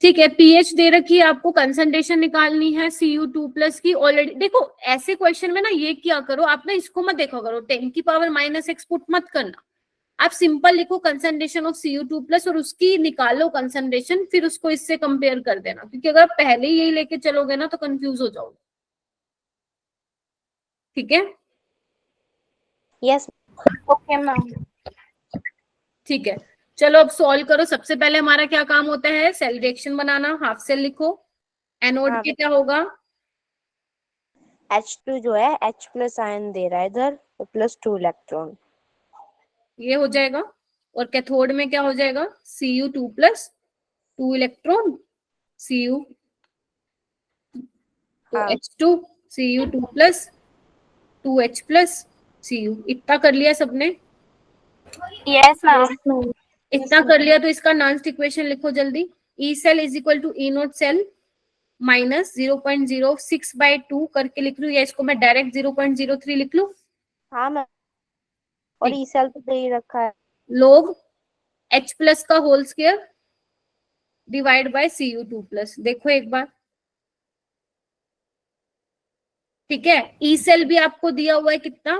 ठीक है। पीएच दे रखी है आपको, कंसंट्रेशन निकालनी है Cu2+ की। ऑलरेडी देखो, ऐसे क्वेश्चन में ना ये क्या करो आप, ना इसको मत देखा करो, 10⁻⁻⁻⁻⁻ पुट मत करना। आप सिंपल लिखो कंसंट्रेशन ऑफ Cu2+ और उसकी निकालो कंसंट्रेशन, फिर उसको इससे कंपेयर कर देना, क्योंकि अगर पहले ही यही लेके चलोगे ना तो कंफ्यूज हो जाओगे। ठीक है, यस। Okay ma'am. ठीक है, चलो अब सॉल्व करो। सबसे पहले हमारा क्या काम होता है? सेल रिएक्शन बनाना। हाफ सेल लिखो। एनोड हाँ। के क्या होगा? H2 जो है H+ आयन दे रहा है इधर, +2 इलेक्ट्रॉन। ये हो जाएगा। और कैथोड में क्या हो जाएगा? Cu2+, 2 इलेक्ट्रॉन Cu, तो हाँ। H2 Cu2+, 2H+, Cu। इतना कर लिया सबने? Yes ma'am. इतना कर लिया तो इसका नॉन्स्ट इक्वेशन लिखो जल्दी। E cell is equal to E naught cell minus 0.06/2 करके लिख लू, या इसको मैं डायरेक्ट 0.03 लिख लू? हाँ मैम। और ई सेल तो दे ही रखा है। लोग H+ का whole square divide by Cu2+। देखो एक बार। ठीक है, ई सेल भी आपको दिया हुआ है कितना?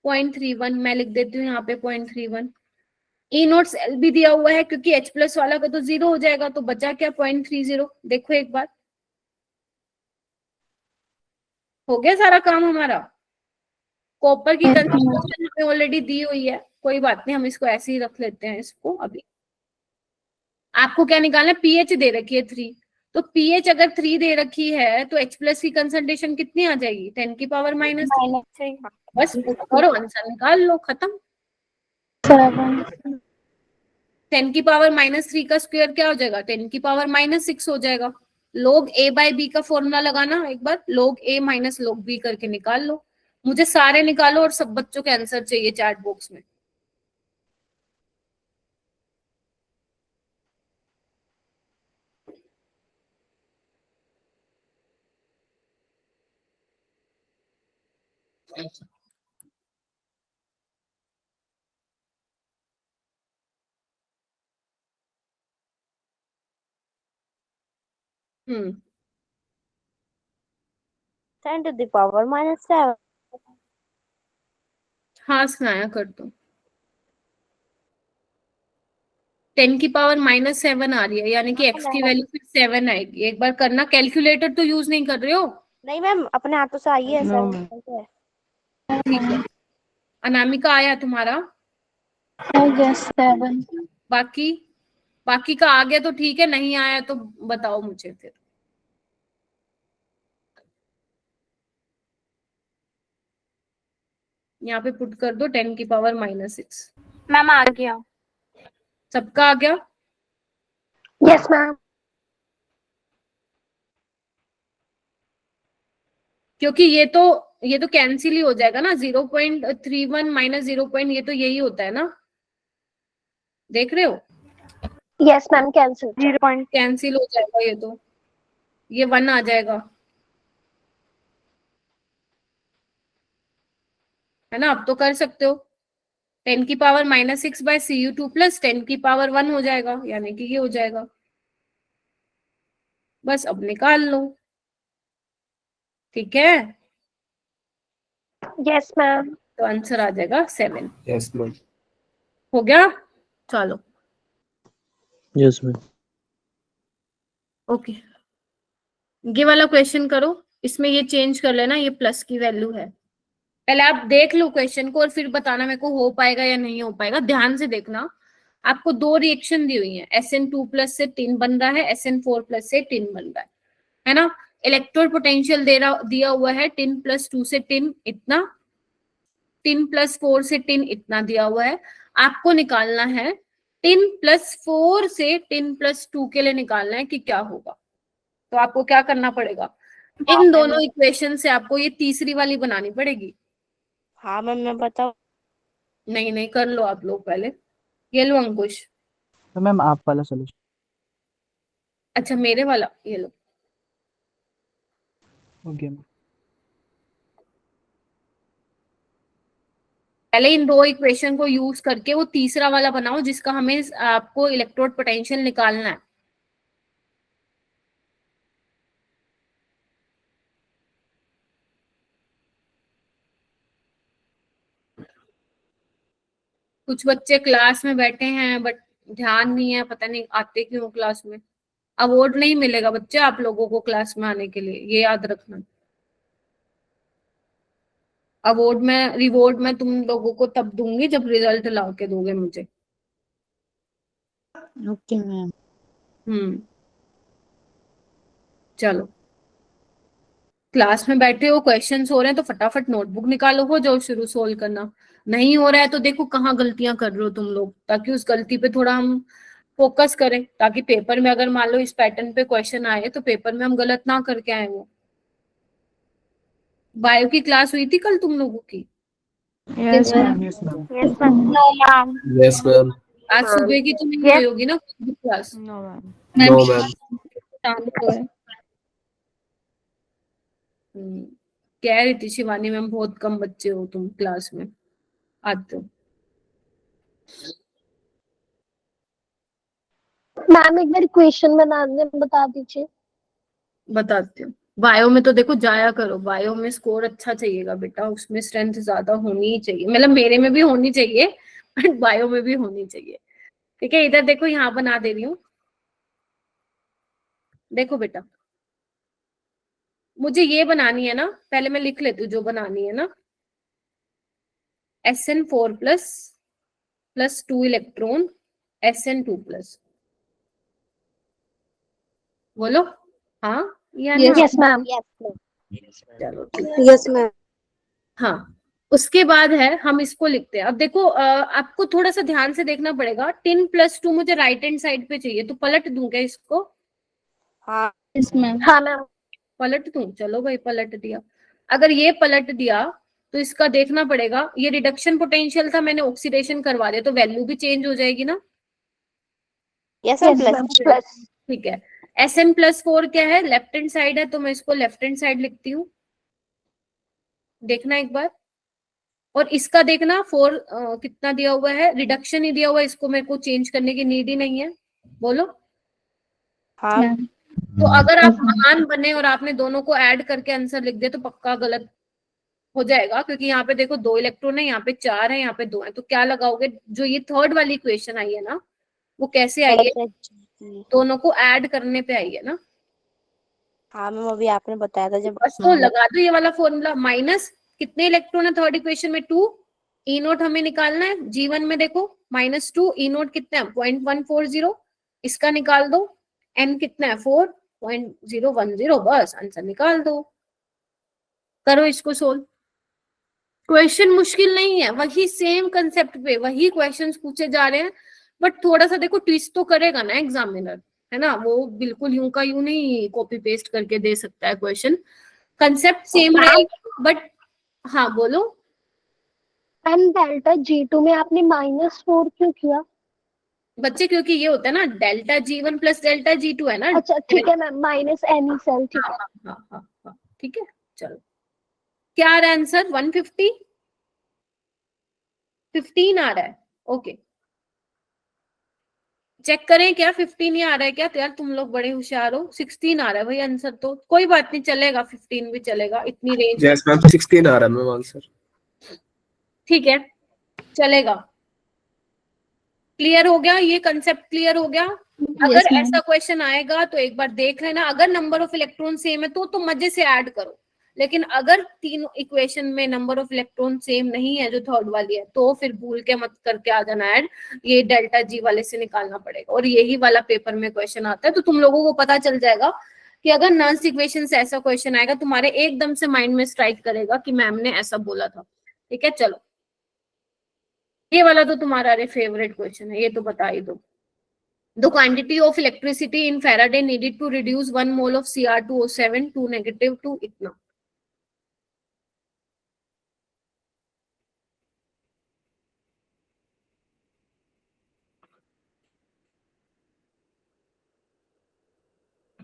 0.31। मैं लिख देती हूँ यहाँ पे 0.31। ई नोट सेल भी दिया हुआ है, क्योंकि H+ वाला का तो 0 हो जाएगा, तो बचा क्या? 0.30। देखो एक बार, हो गया सारा काम हमारा। कॉपर की कंसंट्रेशन हमें ऑलरेडी दी हुई है, कोई बात नहीं, हम इसको ऐसे ही रख लेते हैं इसको अभी। आपको क्या निकालना है? पीएच दे रखी है 3, तो पीएच अगर 3 दे रखी है तो H+ की कंसंट्रेशन कितनी आ जाएगी? 10⁻⁻3। बस करो, आंसर निकाल लो, खत्म। 10⁻⁻3 का स्क्वायर क्या हो जाएगा? 10⁻⁻6 हो जाएगा। log A/B का फॉर्मूला लगाना एक बार, log A minus log B करके निकाल लो। मुझे सारे निकालो और सब बच्चों के आंसर चाहिए चैट बॉक्स में। 10 to the power -7। हाँ स्नाया कर दो। 10 की पावर -7 आ रही है, यानी कि x की वैल्यू फिर 7 आएगी। एक बार करना, कैलकुलेटर तो यूज नहीं कर रहे हो? नहीं मैम, अपने हाथों से आई है। No, 7 ठीक है। अनामिका आया तुम्हारा? यस 7। बाकी बाकी का आ गया तो ठीक है, नहीं आया तो बताओ मुझे फिर। यहाँ पे पुट कर दो 10 की पावर -6। मैम आ गया। सबका आ गया? Yes ma'am. क्योंकि ये तो कैंसिल ही हो जाएगा ना, 0.31 माइनस 0. ये तो यही होता है ना, देख रहे हो? Yes ma'am, cancel. कैंसिल हो जाएगा ये 1 आ जाएगा, है ना? अब तो कर सकते हो। 10 की पावर -6 बाय Cu2 प्लस 10 की पावर 1 हो जाएगा, यानी कि ये हो जाएगा। बस अब निकाल लो, ठीक है? Yes ma'am. तो आंसर आ जाएगा 7। yes ma'am, हो गया? चलो यस मैम। ओके, ये वाला क्वेश्चन करो। इसमें ये चेंज कर लेना, ये प्लस की वैल्यू है। पहले आप देख लो क्वेश्चन को और फिर बताना मेरे को हो पाएगा या नहीं हो पाएगा। ध्यान से देखना, आपको 2 रिएक्शन दी हुई है। SN2 प्लस से टिन बन रहा है, SN4 प्लस से टिन बन रहा है ना? इलेक्ट्रोड पोटेंशियल दिया हुआ है, टिन प्लस 2 से टिन इतना, टिन प्लस 4 से टिन इतना दिया हुआ है। आपको निकालना है टिन प्लस 4 से टिन प्लस 2 के लिए निकालना है कि क्या होगा। तो आपको क्या करना पड़ेगा, इन दोनों इक्वेशन से आपको ये तीसरी वाली बनानी पड़ेगी। हाँ मैम, मैं बताऊँ? नहीं कर लो आप लोग पहले। ये लो अंकुश। तो मैम आप वाला सोल्यूशन। अच्छा मेरे वाला, ये लो। Okay ma'am. पहले इन 2 इक्वेशन को यूज करके वो तीसरा वाला बनाओ जिसका हमें आपको इलेक्ट्रोड पोटेंशियल निकालना है। कुछ बच्चे क्लास में बैठे हैं बट ध्यान नहीं है, पता नहीं आते क्यों क्लास में। अवार्ड नहीं मिलेगा बच्चे आप लोगों को क्लास में आने के लिए, ये याद रखना। रिवॉर्ड में तुम लोगों को तब दूंगी जब रिजल्ट ला के दोगे मुझे। Okay ma'am. चलो, क्लास में बैठे हो, क्वेश्चंस हो रहे हैं तो फटाफट नोटबुक निकालो, हो जाओ शुरू सोल्व करना। नहीं हो रहा है तो देखो कहाँ गलतियां कर रहे हो तुम लोग, ताकि उस गलती पे थोड़ा हम फोकस करें, ताकि पेपर में अगर मान लो इस पैटर्न पे क्वेश्चन आए तो पेपर में हम गलत ना करके आए। वो बायो की क्लास हुई थी कल तुम लोगों की? Yes ma'am. Yes ma'am. Yes ma'am. Yes ma'am. आज सुबह की तो नहीं हुई होगी ना क्लास? No ma'am. कह रही थी शिवानी मैम बहुत कम बच्चे हो तुम क्लास में आते हो। मैम एक बार क्वेश्चन बता दीजिए। बताती हूँ। बायो में तो देखो जाया करो, बायो में स्कोर अच्छा चाहिएगा बेटा, उसमें स्ट्रेंथ ज्यादा होनी ही चाहिए, मतलब मेरे में भी होनी चाहिए बट बायो में भी होनी चाहिए। ठीक है, इधर देखो, यहाँ बना दे रही हूँ, देखो बेटा। मुझे ये बनानी है ना, पहले मैं लिख लेती हूँ जो बनानी है ना। SN4 plus 2 electron SN2 plus, बोलो हाँ या ना? Yes ma'am. चलो ठीक। Yes ma'am. हाँ, उसके बाद है हम इसको लिखते हैं। अब देखो आपको थोड़ा सा ध्यान से देखना पड़ेगा। 10 प्लस 2 मुझे राइट हैंड साइड पे चाहिए, तो पलट दूं क्या इसको? हाँ यस मैम। हाँ मैम। पलट दूं? चलो भाई पलट दिया। अगर ये पलट दिया तो इसका देखना पड़ेगा, ये रिडक्शन पोटेंशियल था, मैंने ऑक्सीडेशन करवा दिया तो वैल्यू भी चेंज हो जाएगी ना? Yes yes ma'am, ma'am plus. Plus. ठीक है। SN+4 क्या है? लेफ्ट हैंड साइड है, तो मैं इसको लेफ्ट हैंड साइड लिखती हूँ। देखना एक बार। और इसका देखना 4 कितना दिया हुआ है, रिडक्शन ही दिया हुआ है, इसको मेरे को चेंज करने की नीड ही नहीं है। बोलो हाँ तो अगर आप महान बने और आपने दोनों को ऐड करके आंसर लिख दिया तो पक्का गलत हो जाएगा, क्योंकि यहाँ पे देखो 2 इलेक्ट्रॉन है, यहाँ पे 4 है, यहाँ पे 2 है, तो क्या लगाओगे? जो ये थर्ड वाली इक्वेशन आई है ना, वो कैसे आई है? दोनों को ऐड करने पे आई है ना। हाँ मैम, अभी आपने बताया था जब बस तो लगा दो ये वाला फॉर्मूला। माइनस कितने इलेक्ट्रॉन है थर्ड इक्वेशन में? 2। ई नोट हमें निकालना है। G1 में देखो -2, ई नोट कितना है? 0.140, इसका निकाल दो। n कितना है? 4.010, बस आंसर निकाल दो। करो इसको सोल्व। क्वेश्चन मुश्किल नहीं है, वही सेम कंसेप्ट पे वही क्वेश्चंस पूछे जा रहे हैं, बट थोड़ा सा देखो ट्विस्ट तो करेगा ना एग्जामिनर, है ना। वो बिल्कुल यूं का यूं नहीं कॉपी पेस्ट करके दे सकता है क्वेश्चन। कंसेप्ट सेम रहेगा बट हाँ बोलो। मैम डेल्टा G2 में आपने -4 क्यों किया? बच्चे क्योंकि ये होता है ना, delta G1 plus delta G2 है ना। अच्छा ठीक है मैम, -NE सेल, ठीक है। हाँ, ठीक है। चलो क्या आ रहा है आंसर? 150, 15 आ रहा है। ओके, चेक करें क्या 15 ही आ रहा है क्या? तो यार तुम लोग बड़े होशियार हो। 16 आ रहा है भाई आंसर, तो कोई बात नहीं, चलेगा, 15 भी चलेगा, इतनी रेंज। यस मैम, 16 आ रहा है मैम आंसर। ठीक है, चलेगा। क्लियर हो गया ये कंसेप्ट? क्लियर हो गया? अगर ऐसा क्वेश्चन आएगा तो एक बार देख लेना। अगर नंबर ऑफ इलेक्ट्रॉन सेम है तो मजे से ऐड करो, लेकिन अगर तीनों इक्वेशन में नंबर ऑफ इलेक्ट्रॉन सेम नहीं है, जो थर्ड वाली है, तो फिर भूल के मत करके आ जाना ऐड। ये डेल्टा जी वाले से निकालना पड़ेगा, और यही वाला पेपर में क्वेश्चन आता है, तो तुम लोगों को पता चल जाएगा कि अगर नॉन इक्वेशन से ऐसा क्वेश्चन आएगा, तुम्हारे एकदम से माइंड में स्ट्राइक करेगा कि मैम ने ऐसा बोला था। ठीक है, चलो ये वाला तो तुम्हारा अरे फेवरेट क्वेश्चन है, ये तो बता ही दो। The quantity of electricity in Faraday needed to reduce 1 mole of Cr2O7 to -2 इतना।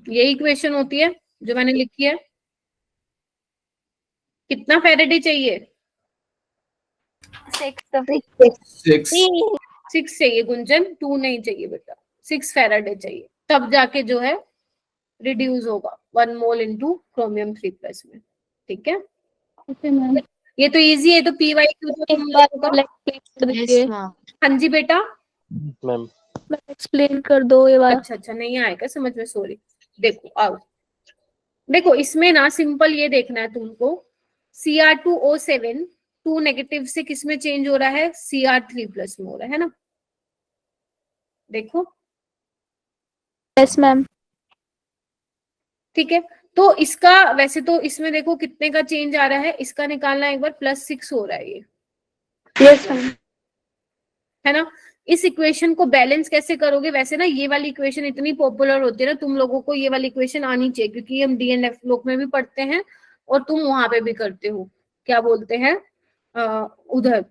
यही क्वेश्चन होती है जो मैंने लिखी है। कितना फेरेडे चाहिए? 6 चाहिए गुंजन, 2 नहीं चाहिए बेटा, 6 फेरेडे चाहिए, तब जाके जो है रिड्यूस होगा 1 मोल इंटू क्रोमियम 3+ में। ठीक है, ये तो इजी है, तो PYQ तो तुम लोगों का। हाँ जी बेटा, मैम एक्सप्लेन कर दो ये वाला। अच्छा नहीं आएगा समझ में, सॉरी। देखो आओ, देखो इसमें ना सिंपल ये देखना है तुमको, Cr2O7 2 नेगेटिव से किस में चेंज हो रहा है? Cr3+ में हो रहा है ना। देखो यस मैम। ठीक है, तो इसका वैसे तो इसमें देखो कितने का चेंज आ रहा है, इसका निकालना एक बार, +6 हो रहा है ये, यस मैम। है ना। इस इक्वेशन को बैलेंस कैसे करोगे? वैसे ना ये वाली इक्वेशन इतनी पॉपुलर होती है ना, तुम लोगों को ये वाली इक्वेशन आनी चाहिए, क्योंकि हम DNF लोक में भी पढ़ते हैं और तुम वहां पे भी करते हो, क्या बोलते हैं उधर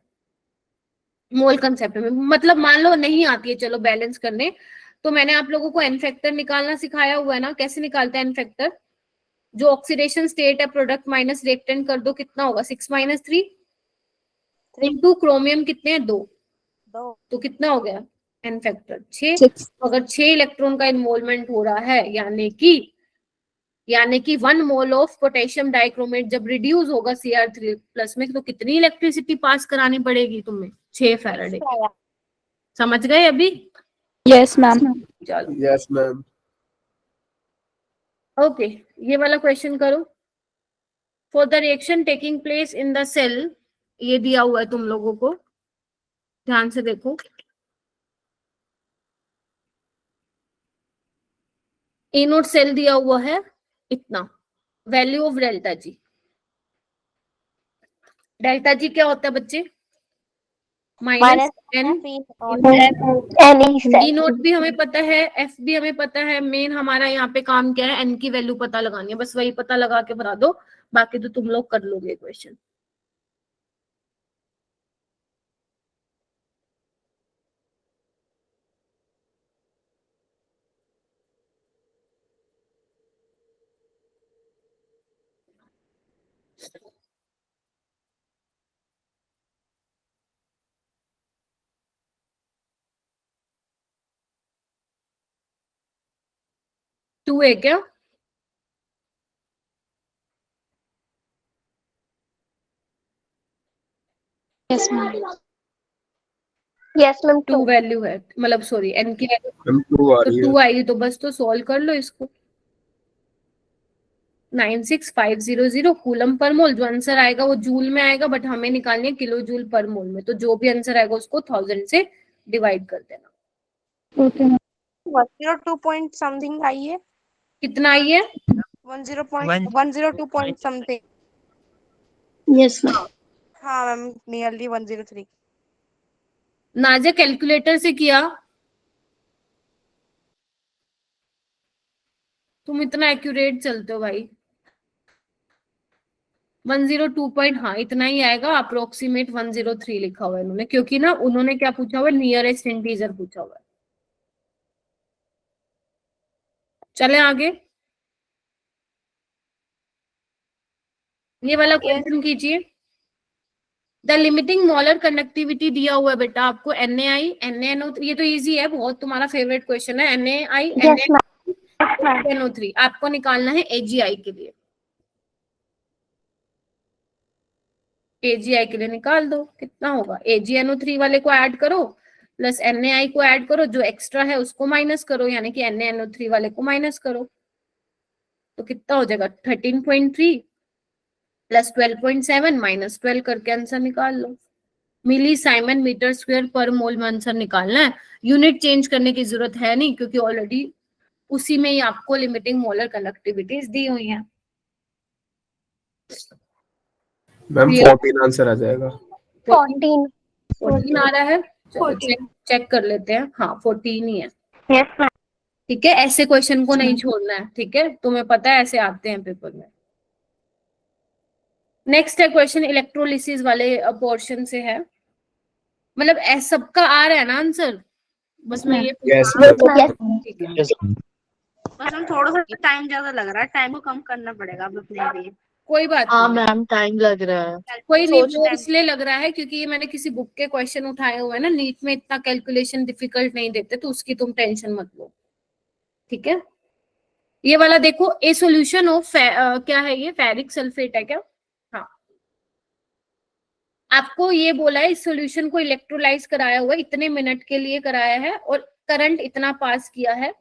मोल कंसेप्ट में। मतलब मान लो नहीं आती है चलो बैलेंस करने, तो मैंने आप लोगों को एन फैक्टर निकालना सिखाया हुआ है ना। कैसे निकालते हैं एन फैक्टर? जो ऑक्सीडेशन स्टेट है, प्रोडक्ट माइनस रिएक्टेंट कर दो, कितना होगा? 6 - 3 इंटू क्रोमियम कितने हैं? 2, तो कितना हो गया एन फैक्टर? 6। तो अगर 6 इलेक्ट्रॉन का इन्वॉल्वमेंट हो रहा है, यानी कि 1 मोल ऑफ पोटेशियम डाइक्रोमेट जब रिड्यूस होगा Cr3+ में, तो कितनी इलेक्ट्रिसिटी पास करानी पड़ेगी तुम्हें? 6 फैराडे। समझ गए अभी? Yes ma'am. चलो यस मैम। ओके, ये वाला क्वेश्चन करो। For the reaction taking place in the cell, ये दिया हुआ है तुम लोगों को, ध्यान से देखो। ए नोट सेल दिया हुआ है इतना, value of delta G. Delta G क्या होता है बच्चे? -n। ई नोट भी हमें पता है, एफ भी हमें पता है, मेन हमारा यहाँ पे काम क्या है? एन की वैल्यू पता लगानी है, बस वही पता लगा के बता दो, बाकी तो तुम लोग कर लोगे क्वेश्चन। टू है क्या? Yes ma'am. Yes ma'am 2 value है, मतलब सॉरी n की वैल्यू मैम 2 आ तो रही 2 है। आएगी, तो बस तो सॉल्व कर लो इसको। 96500 कूलम पर मोल, जो आंसर आएगा वो जूल में आएगा, बट हमें निकालनी है किलो जूल पर मोल में, तो जो भी आंसर आएगा उसको 1000 से डिवाइड कर देना। Okay ma'am. 102 point something I है। कितना आई है? 102 पॉइंट समथिंग। Yes ma'am. हाँ मैम, नियरली 103। नाजे कैलकुलेटर से किया? तुम इतना एक्यूरेट चलते हो भाई। 102 पॉइंट, हाँ इतना ही आएगा, अप्रोक्सीमेट 103 लिखा हुआ है इन्होंने, क्योंकि ना उन्होंने क्या पूछा हुआ है, नियरेस्ट इंटीजर पूछा हुआ है। चले आगे, ये वाला क्वेश्चन कीजिए। द लिमिटिंग मोलर कंडक्टिविटी दिया हुआ है बेटा आपको, NaI NaNO3, ये तो इजी है बहुत, तुम्हारा फेवरेट क्वेश्चन है। NaI yes ma'am. NaNO3 आपको निकालना है AgI के लिए। AgI के लिए निकाल दो, कितना होगा? AgNO3 वाले को ऐड करो प्लस NaI को ऐड करो, जो एक्स्ट्रा है उसको माइनस करो, यानी कि NaNO3 वाले को माइनस करो, तो कितना हो जाएगा? 13.3 प्लस 12.7 माइनस 12 करके आंसर निकाल लो। मिली साइमन मीटर स्क्वायर पर मोल में आंसर निकालना है, यूनिट चेंज करने की जरूरत है नहीं, क्योंकि ऑलरेडी उसी में ही आपको लिमिटिंग मोलर कंडक्टिविटीज दी हुई हैं। मैम 14 आंसर आ जाएगा। 14 आ रहा है, चलो चेक कर लेते हैं। हाँ 14 ही है। Yes ma'am. ठीक है, ऐसे क्वेश्चन को नहीं छोड़ना है, ठीक है, तुम्हें पता है ऐसे आते हैं पेपर में। नेक्स्ट है क्वेश्चन इलेक्ट्रोलिसिस वाले पोर्शन से है, मतलब सबका आ रहा है ना आंसर, बस मैं ये यस ठीक है। बस हम थोड़ा सा टाइम ज्यादा लग रहा है, टाइम को कम करना पड़ेगा अब अपने लिए। कोई बात हाँ नहीं, मैम टाइम लग रहा है। कोई नहीं, वो सोचना है। इसलिए लग रहा है क्योंकि ये मैंने किसी बुक के क्वेश्चन उठाए हुए हैं ना, नीट में इतना कैलकुलेशन डिफिकल्ट नहीं देते, तो उसकी तुम टेंशन मत लो, ठीक है। ये वाला देखो, ए सोल्यूशन ऑफ क्या है ये, फेरिक सल्फेट है क्या? हाँ, आपको ये बोला है इस सॉल्यूशन को इलेक्ट्रोलाइज कराया हुआ है, इतने मिनट के लिए कराया है और करंट इतना पास किया है,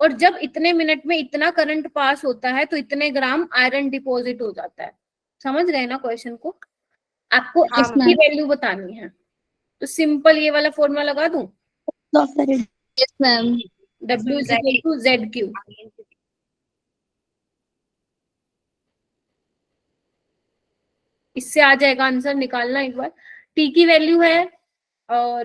और जब इतने मिनट में इतना करंट पास होता है तो इतने ग्राम आयरन डिपॉजिट हो जाता है। समझ गए ना क्वेश्चन को? आपको हाँ, इसकी वैल्यू बतानी है, तो सिंपल ये वाला फॉर्मूला लगा दूं, yes ma'am. W is equal to ZQ। इससे आ जाएगा आंसर, निकालना एक बार। T की वैल्यू है, और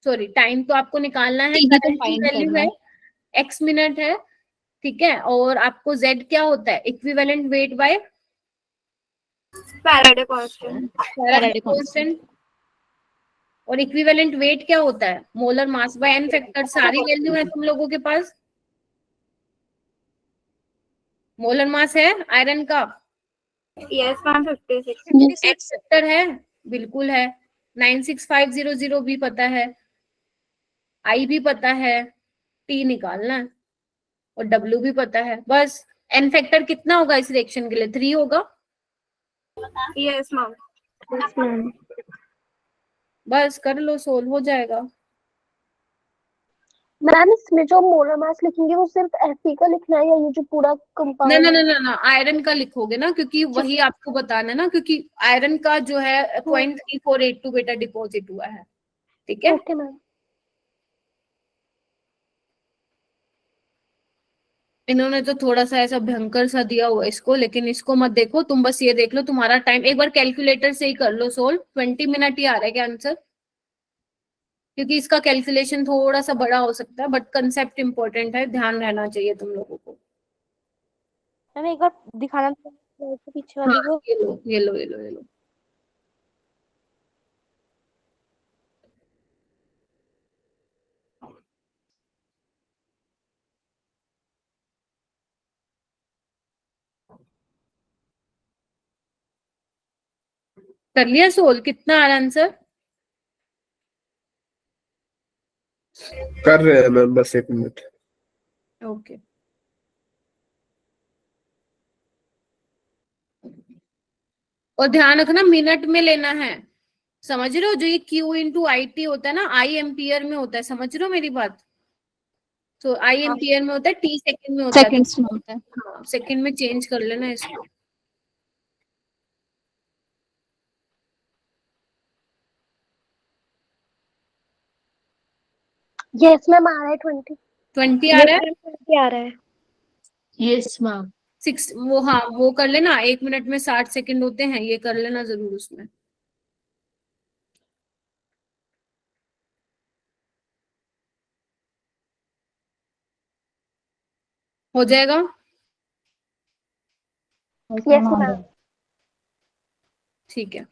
सॉरी टाइम तो आपको निकालना है, T की तो करंट की find वैल्यू करना है, है। x मिनट है, ठीक है, और आपको Z क्या होता है, equivalent weight by Faraday constant. Faraday constant, और इक्विवेलेंट वेट क्या होता है, molar mass by N factor. सारी वैल्यू है तुम लोगों के पास, मोलर मास है आयरन का, यस मैम 56। एन फैक्टर है, बिल्कुल है, 96500 भी पता है, आई भी पता है, टी निकालना है, और डब्ल्यू भी पता है। बस एन फैक्टर कितना होगा इस रिएक्शन के लिए, 3 होगा, यस मैम। Yes ma'am. बस कर लो, सोल्व हो जाएगा। मैम इसमें जो मोलर मास लिखेंगे वो सिर्फ Fe का लिखना है या ये जो पूरा ना कंपाउंड? ना ना ना ना, आयरन का लिखोगे ना, क्योंकि वही आपको बताना है ना, क्योंकि आयरन का जो है 0.3482 बेटा डिपॉजिट हुआ है, ठीक है। Okay ma'am. इन्होंने तो थोड़ा सा ऐसा भयंकर सा दिया हुआ है इसको, लेकिन इसको मत देखो तुम, बस ये देख लो तुम्हारा टाइम, एक बार कैलकुलेटर से ही कर लो सोल्व, 20 मिनट ही आ रहा है क्या आंसर, क्योंकि इसका कैलकुलेशन थोड़ा सा बड़ा हो सकता है, बट कंसेप्ट इंपॉर्टेंट है, ध्यान रहना चाहिए तुम लोगों को। मैम एक बार दिखाना पीछे हाँ वाली को। ये लो ये लो ये लो ये लो, कर लिया सोल्व, कितना आ रहा आंसर? कर रहे हैं मैम, बस 1 मिनट। ओके, और ध्यान रखना मिनट में लेना है, समझ रहे हो? जो ये Q इंटू आई टी होता है ना, आई एम्पियर में होता है, समझ रहे हो मेरी बात? तो आई एम्पियर में होता है, टी सेकंड में होता है। सेकंड्स में होता है। हाँ, सेकंड में चेंज कर लेना इसको। यस मैम, आ रहा है 20। 20 आ रहा है। 20 आ रहा है। Yes ma'am. 6 वो, हाँ वो कर लेना। 1 मिनट में 60 सेकंड होते हैं, ये कर लेना जरूर उसमें। हो जाएगा? Yes ma'am. ठीक है।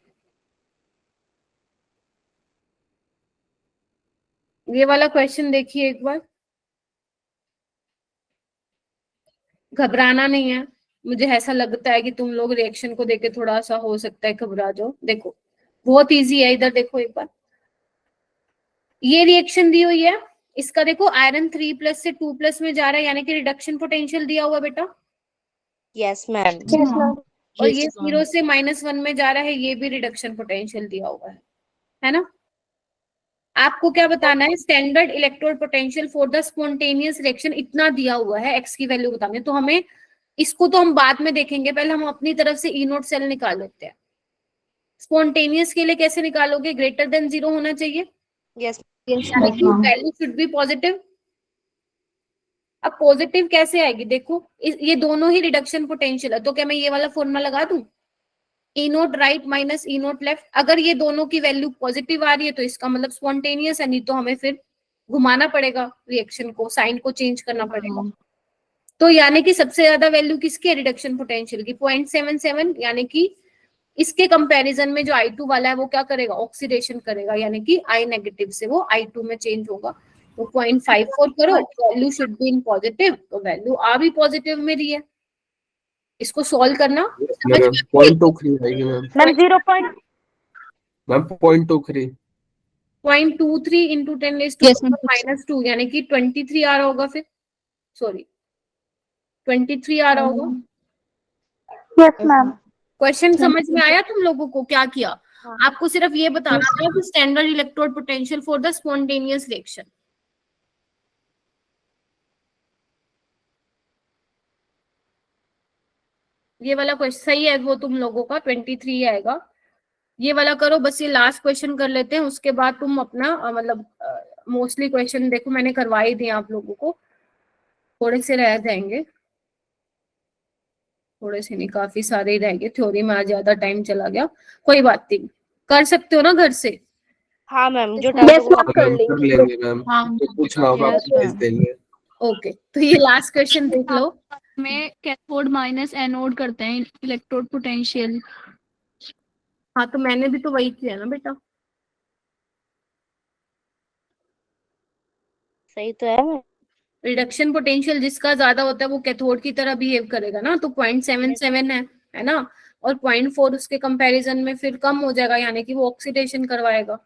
ये वाला क्वेश्चन देखिए एक बार। घबराना नहीं है। मुझे ऐसा लगता है कि तुम लोग रिएक्शन को देके थोड़ा सा हो सकता है घबरा जाओ। देखो बहुत इजी है, इधर देखो एक बार। ये रिएक्शन दी हुई है, इसका देखो आयरन 3+ से 2+ में जा रहा है, यानी कि रिडक्शन पोटेंशियल दिया हुआ है बेटा। Yes ma'am. Yes ma'am. और ये 0 से -1 में जा रहा है, ये भी रिडक्शन पोटेंशियल दिया हुआ है ना? आपको क्या बताना है? Standard electrode potential for the spontaneous reaction इतना दिया हुआ है, एक्स की वैल्यू बतानी है। तो हमें इसको तो हम बाद में देखेंगे, पहले हम अपनी तरफ से ई नोट सेल निकाल लेते हैं। स्पॉन्टेनियस के लिए कैसे निकालोगे? ग्रेटर देन 0 होना चाहिए, yes. Value should be positive. अब पॉजिटिव कैसे आएगी? देखो ये दोनों ही रिडक्शन पोटेंशियल है, तो क्या मैं ये वाला फॉर्मूला लगा दूं? ई नोट राइट माइनस ई नोट लेफ्ट। अगर ये दोनों की वैल्यू पॉजिटिव आ रही है तो इसका मतलब स्पॉन्टेनियस है, नहीं तो हमें फिर घुमाना पड़ेगा रिएक्शन को, साइन को चेंज करना पड़ेगा। तो यानी कि सबसे ज्यादा वैल्यू किसकी है? रिडक्शन पोटेंशियल की, 0.77। यानी कि इसके कंपैरिजन में जो I2 वाला है वो क्या करेगा? ऑक्सीडेशन करेगा, यानी कि I नेगेटिव से वो I2 में चेंज होगा। तो 0.54 करो, value should be in positive, तो वैल्यू आ भी पॉजिटिव में रही है। इसको सॉल्व करना। मैम 0.23 आएगी मैम। मैम 0. मैम 0.23। 0.23 इंटू 10⁻⁻², यानी कि 23 आ रहा होगा फिर। सॉरी 23 आ रहा होगा। Yes ma'am. क्वेश्चन समझ में आया तुम लोगों को? क्या किया आपको? सिर्फ ये बताना था कि standard electrode potential for the spontaneous reaction. ये वाला क्वेश्चन सही है वो तुम लोगों का 23 आएगा। ये वाला करो बस, ये लास्ट क्वेश्चन कर लेते हैं, उसके बाद तुम अपना मतलब मोस्टली क्वेश्चन देखो मैंने करवा ही दिए आप लोगों को, थोड़े से रह जाएंगे, थोड़े से नहीं काफी सारे ही रह गए। थ्योरी में आज ज्यादा टाइम चला गया, कोई बात नहीं, कर सकते हो ना घर से? हाँ मैम, जो यस मैम कर मैम कर लेंगे मैम, तो पूछना होगा आपको भेज देंगे। ओके, तो ये लास्ट क्वेश्चन देख लो। में कैथोड माइनस एनोड करते हैं इलेक्ट्रोड पोटेंशियल। हाँ तो मैंने भी तो वही किया ना बेटा। सही तो है मैम। रिडक्शन पोटेंशियल जिसका ज्यादा होता है वो कैथोड की तरह बिहेव करेगा ना, तो 0.77 है ना, और 0.4 उसके कंपैरिजन में फिर कम हो जाएगा, यानी कि वो ऑक्सीडेशन करवाएगा।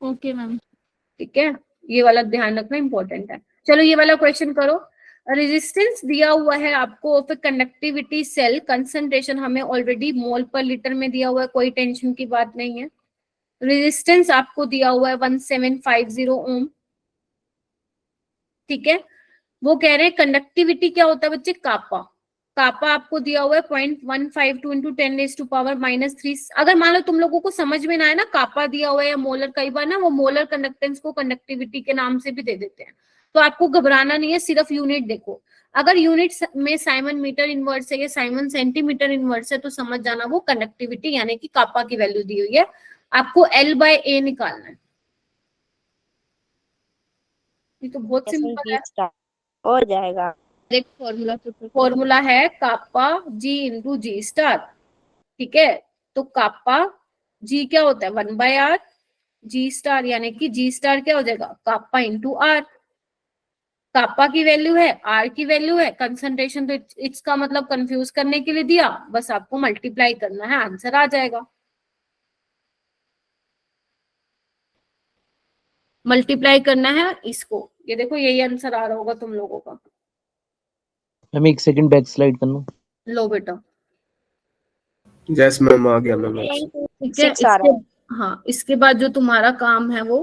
Okay ma'am. ठीक है, ये वाला ध्यान रखना इंपॉर्टेंट है। चलो ये वाला क्वेश्चन करो। रेजिस्टेंस दिया हुआ है आपको ऑफ कंडक्टिविटी सेल, कंसंट्रेशन हमें ऑलरेडी मोल पर लीटर में दिया हुआ है, कोई टेंशन की बात नहीं है। रेजिस्टेंस आपको दिया हुआ है 1750 ओम। ठीक है, वो कह रहे हैं कंडक्टिविटी क्या होता है बच्चे? कापा। कापा आपको दिया हुआ है 0.152 इंटू 10⁻⁻3। अगर मान लो तुम लोगों को समझ में ना आए ना, कापा दिया हुआ है या मोलर, कई बार ना वो मोलर कंडक्टेंस को कंडक्टिविटी के नाम से भी दे देते हैं, तो आपको घबराना नहीं है, सिर्फ यूनिट देखो। अगर यूनिट में साइमन मीटर इनवर्स है या साइमन सेंटीमीटर इनवर्स है तो समझ जाना वो कंडक्टिविटी यानी कि कापा की वैल्यू दी हुई है। आपको L/A निकालना है। ये तो बहुत सिंपल है, हो जाएगा। एक फॉर्मूला है कापा जी इंटू जी स्टार। ठीक है, तो कापा जी क्या होता है? 1/r, जी स्टार यानी कि जी स्टार क्या हो जाएगा? Kappa into are. कापा की वैल्यू है, आर की वैल्यू है, कंसंट्रेशन तो इसका मतलब कंफ्यूज करने के लिए दिया, बस आपको मल्टीप्लाई करना है, आंसर आ जाएगा। मल्टीप्लाई करना है इसको, ये देखो यही आंसर आ रहा होगा तुम लोगों का। मैम 1 सेकंड बैक स्लाइड करना। लो बेटा, यस मैम आ गया मैम। ठीक है, 6 आ रहा है। हाँ, इसके बाद जो तुम्हारा काम है वो